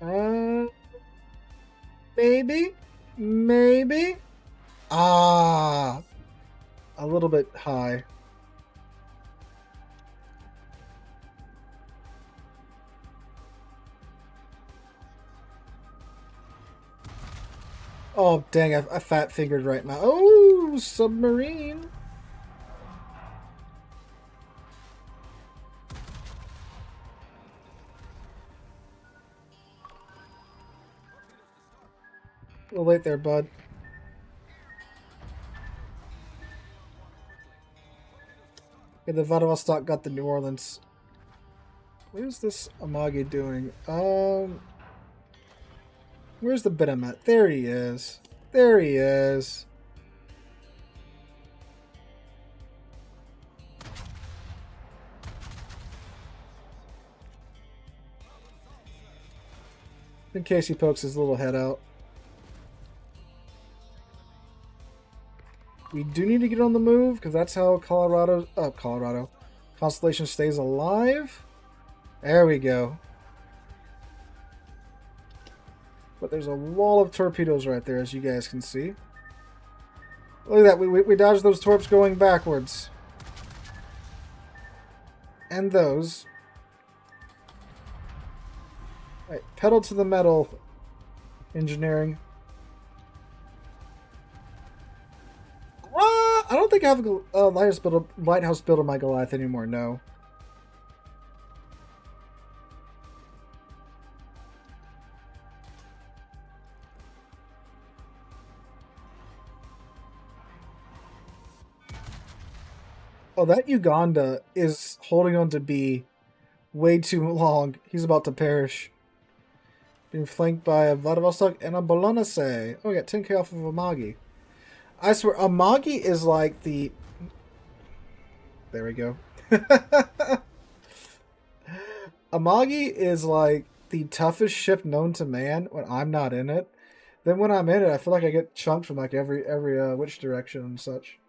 Uh, maybe? Maybe? Ah, a little bit high. Oh, dang, I fat-fingered right now. Oh, submarine. A little late there, bud. Okay, the Vladivostok got the New Orleans. What is this Amagi doing? Where's the bit I'm at? There he is. There he is. In case he pokes his little head out. We do need to get on the move, because that's how Constellation stays alive. There we go. But there's a wall of torpedoes right there, as you guys can see. Look at that, we dodged those torps going backwards. And those. Right, pedal to the metal, engineering. I don't think I have a lighthouse built on my Goliath anymore, no. Oh, that Uganda is holding on to B way too long. He's about to perish. Being flanked by a Vladivostok and a Bolognese. Oh, we got 10k off of Amagi. I swear, Amagi is like the... There we go. Amagi is like the toughest ship known to man when I'm not in it. Then when I'm in it, I feel like I get chunked from like every which direction and such.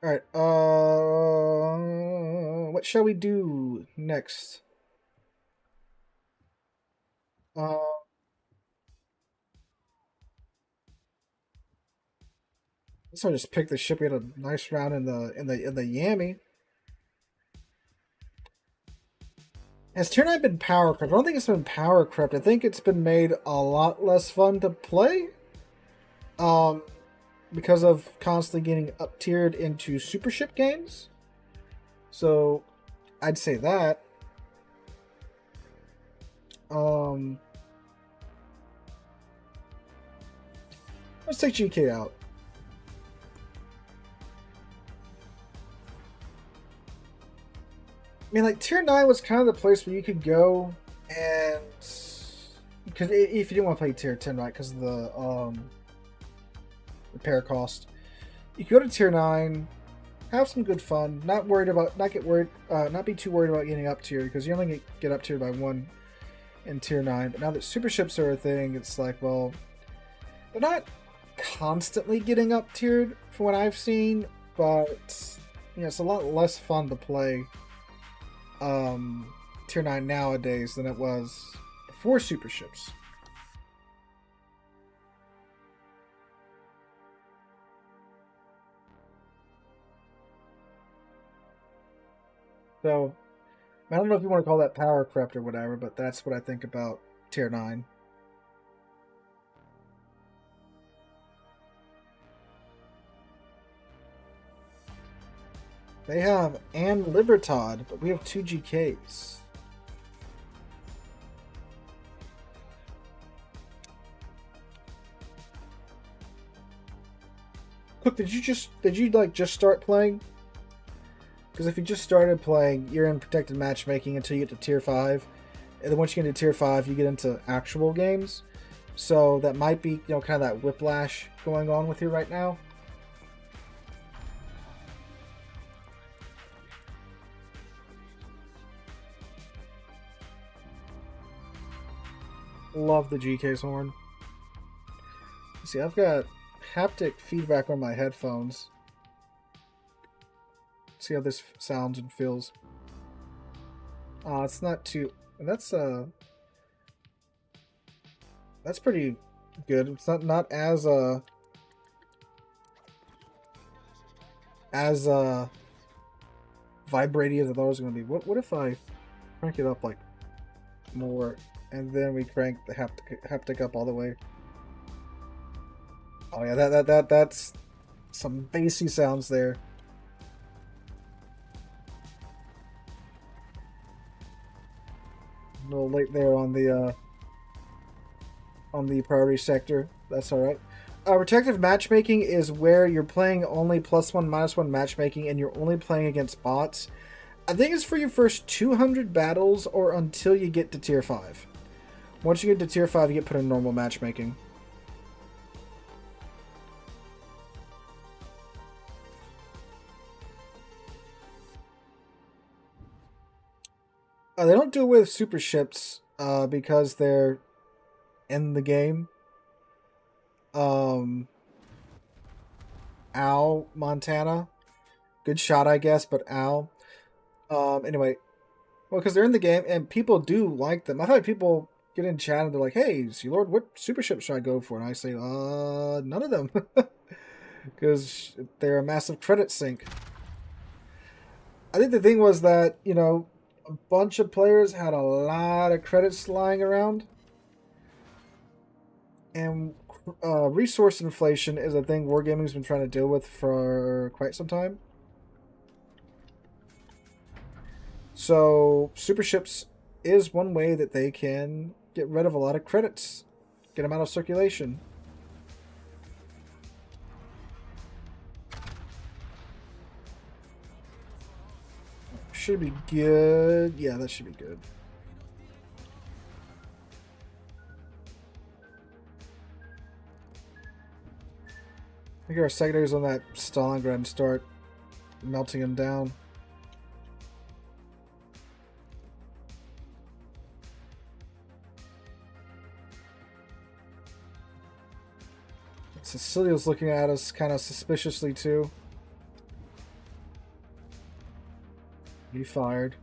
Alright, what shall we do next? So I just picked the ship. We had a nice round in the Yami. Has Tier 9 been power crept? I don't think it's been power crept. I think it's been made a lot less fun to play. Because of constantly getting up tiered into super ship games. So I'd say that. Let's take GK out. I mean, like, Tier 9 was kind of the place where you could go and... Because if you didn't want to play Tier 10, right, because of the repair cost. You could go to Tier 9, have some good fun, not be too worried about getting up tier, because you only get up tiered by one in Tier 9. But now that super ships are a thing, it's like, well, they're not constantly getting up tiered from what I've seen, but, you know, it's a lot less fun to play Tier 9 nowadays than it was before super ships. So, I don't know if you want to call that power crept or whatever, but that's what I think about Tier 9. They have and Libertad, but we have 2 GKs. Look, did you just start playing? Because if you just started playing, you're in protected matchmaking until you get to Tier 5. And then once you get into Tier 5, you get into actual games. So that might be, you know, kind of that whiplash going on with you right now. Love the GK's horn. See, I've got haptic feedback on my headphones. See how this sounds and feels. It's not too. That's pretty good. It's not as vibrating as I thought it was going to be. What if I crank it up like more, and then we crank the haptic up all the way? Oh yeah, that's some bassy sounds there. A little late there on the priority sector. That's all right. Protective matchmaking is where you're playing only +1, -1 matchmaking, and you're only playing against bots. I think it's for your first 200 battles or until you get to tier 5. Once you get to tier 5, you get put in normal matchmaking. They don't do it with super ships because they're in the game. Ow, Montana. Good shot, I guess, but ow. Anyway, well, because they're in the game and people do like them. I've had people get in chat and they're like, "Hey, Sealord, what super ship should I go for?" And I say, none of them, because they're a massive credit sink. I think the thing was that, you know, a bunch of players had a lot of credits lying around, and resource inflation is a thing Wargaming's been trying to deal with for quite some time. So super ships is one way that they can get rid of a lot of credits, get them out of circulation. Should be good. Yeah, that should be good. I think our secondaries on that Stalingrad and start melting them down. Cecilia's looking at us kind of suspiciously too. He fired.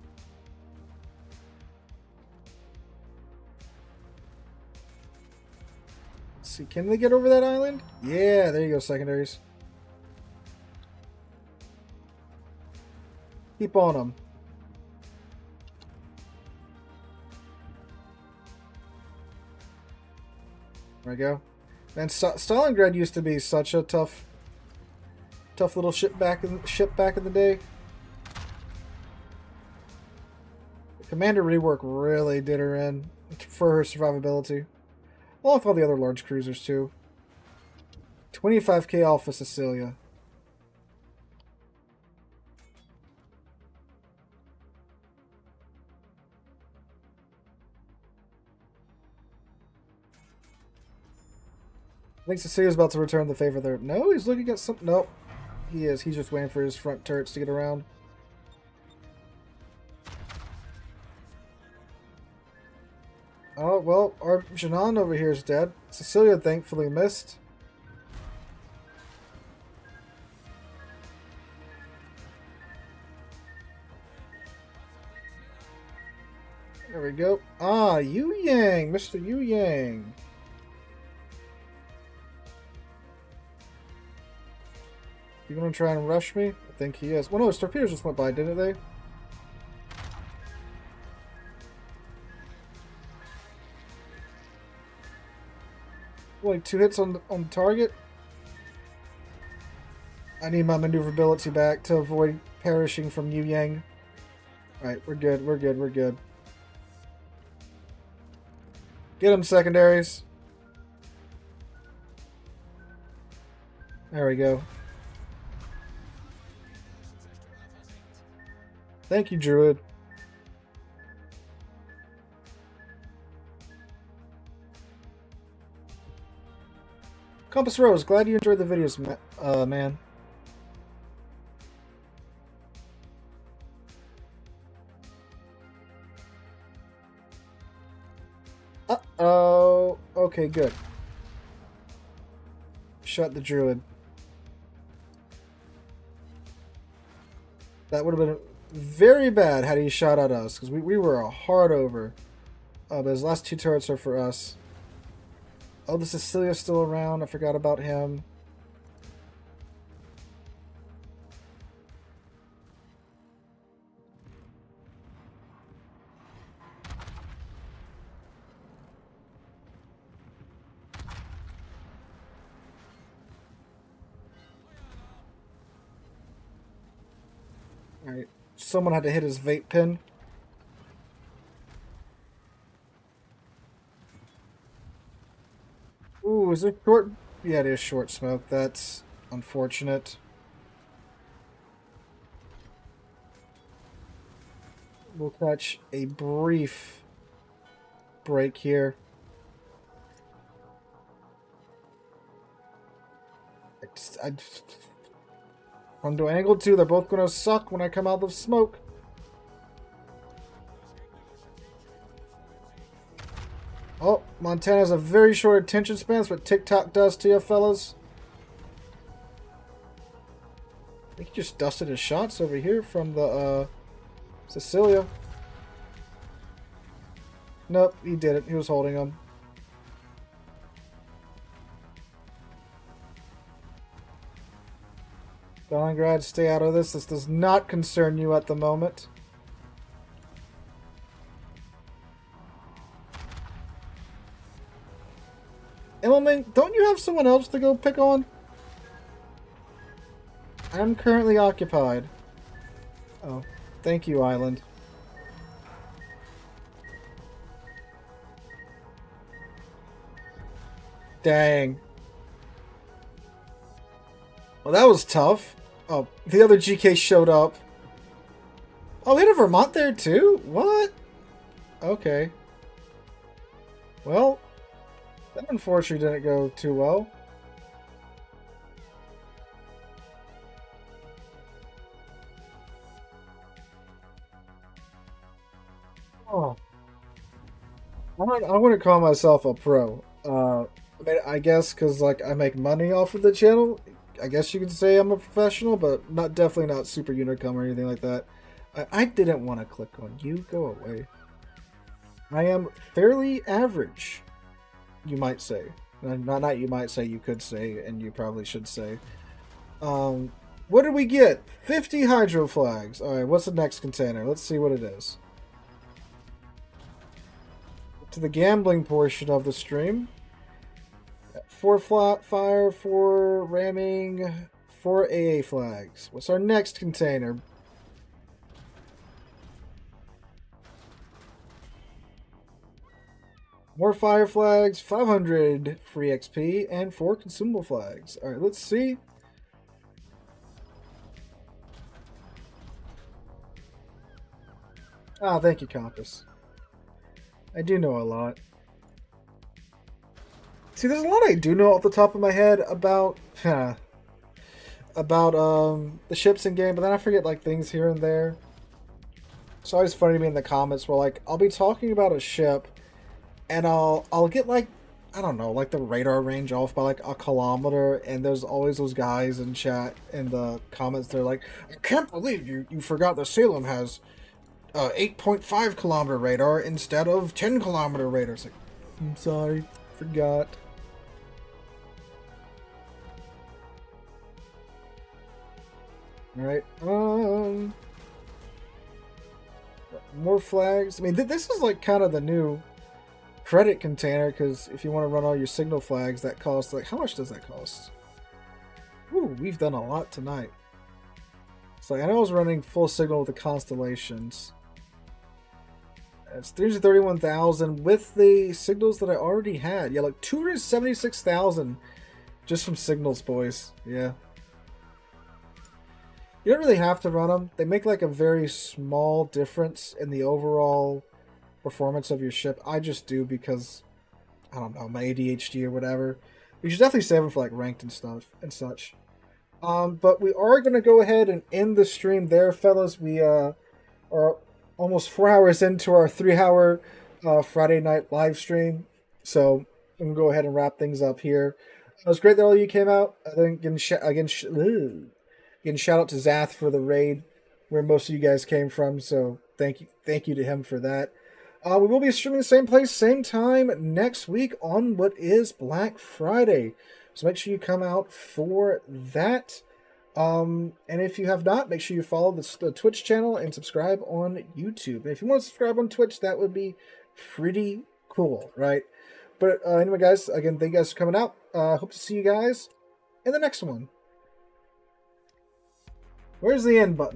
Let's see, can they get over that island? Yeah, there you go, secondaries. Keep on them. There we go. And Stalingrad used to be such a tough little ship back in the day. Commander rework really did her in for her survivability. Along with all the other large cruisers too. 25k Alpha Cecilia. I think Cecilia's about to return the favor there. No, he's looking at some... Nope. He is. He's just waiting for his front turrets to get around. Oh, well, our Janan over here is dead. Cecilia thankfully missed. There we go. Ah, Yu Yang, Mr. Yu Yang. You gonna try and rush me? I think he is. Well, no, his torpedoes just went by, didn't they? Like 2 hits on target. I need my maneuverability back to avoid perishing from Yu Yang. Alright, we're good, we're good, we're good. Get him, secondaries. There we go. Thank you, Druid. Compass Rose, glad you enjoyed the videos, man. Uh-oh. Okay, good. Shut the Druid. That would have been very bad had he shot at us, because we were a hard over. But his last 2 turrets are for us. Oh, the Sicilia's still around. I forgot about him. Alright. Someone had to hit his vape pen. Ooh, is it short? Yeah, it is short smoke. That's unfortunate. We'll catch a brief break here. From to angle 2, they're both going to suck when I come out of smoke. Oh, Montana has a very short attention span. That's what TikTok does to you, fellas. I think he just dusted his shots over here from the Sicilia. Nope, he didn't. He was holding them. Stalingrad, stay out of this. This does not concern you at the moment. Immelman, don't you have someone else to go pick on? I'm currently occupied. Oh, thank you, Island. Dang. Well, that was tough. Oh, the other GK showed up. Oh, we had a Vermont there too? What? Okay. Well, that unfortunately didn't go too well. Oh. I wouldn't call myself a pro. I mean, I guess because like I make money off of the channel. I guess you could say I'm a professional, but not definitely not super unicum or anything like that. I didn't want to click on you. Go away. I am fairly average, you might say. Not you might say, you could say, and you probably should say. What did we get? 50 hydro flags. Alright, what's the next container? Let's see what it is. To the gambling portion of the stream. 4 flat fire, 4 ramming, 4 AA flags. What's our next container? More fire flags, 500 free XP, and 4 consumable flags. Alright, let's see. Ah, thank you, Compass. I do know a lot. See, there's a lot I do know off the top of my head about the ships in game, but then I forget like things here and there. It's always funny to me in the comments where like I'll be talking about a ship and I'll get like, I don't know, like the radar range off by like a kilometer, and there's always those guys in chat in the comments, they're like, I can't believe you forgot that Salem has 8.5 kilometer radar instead of 10 kilometer radar. It's like, I'm sorry, forgot. Alright, more flags. I mean, this is like kind of the new credit container, because if you want to run all your signal flags, that costs, like, how much does that cost? Ooh, we've done a lot tonight. So I know I was running full signal with the constellations. It's 331,000 with the signals that I already had. Yeah, like 276,000 just from signals, boys. Yeah. You don't really have to run them. They make like a very small difference in the overall performance of your ship. I just do because, I don't know, my ADHD or whatever. You should definitely save them for like ranked and stuff and such. But we are going to go ahead and end the stream there, fellas. We are almost 4 hours into our 3-hour Friday night live stream. So I'm going to go ahead and wrap things up here. It was great that all of you came out. Again, shout out to Zath for the raid. where most of you guys came from. So thank you to him for that. We will be streaming the same place, same time next week on what is Black Friday. So make sure you come out for that. And if you have not, make sure you follow the Twitch channel and subscribe on YouTube. And if you want to subscribe on Twitch, that would be pretty cool, right? But anyway, guys, again, thank you guys for coming out. Hope to see you guys in the next one. Where's the end button?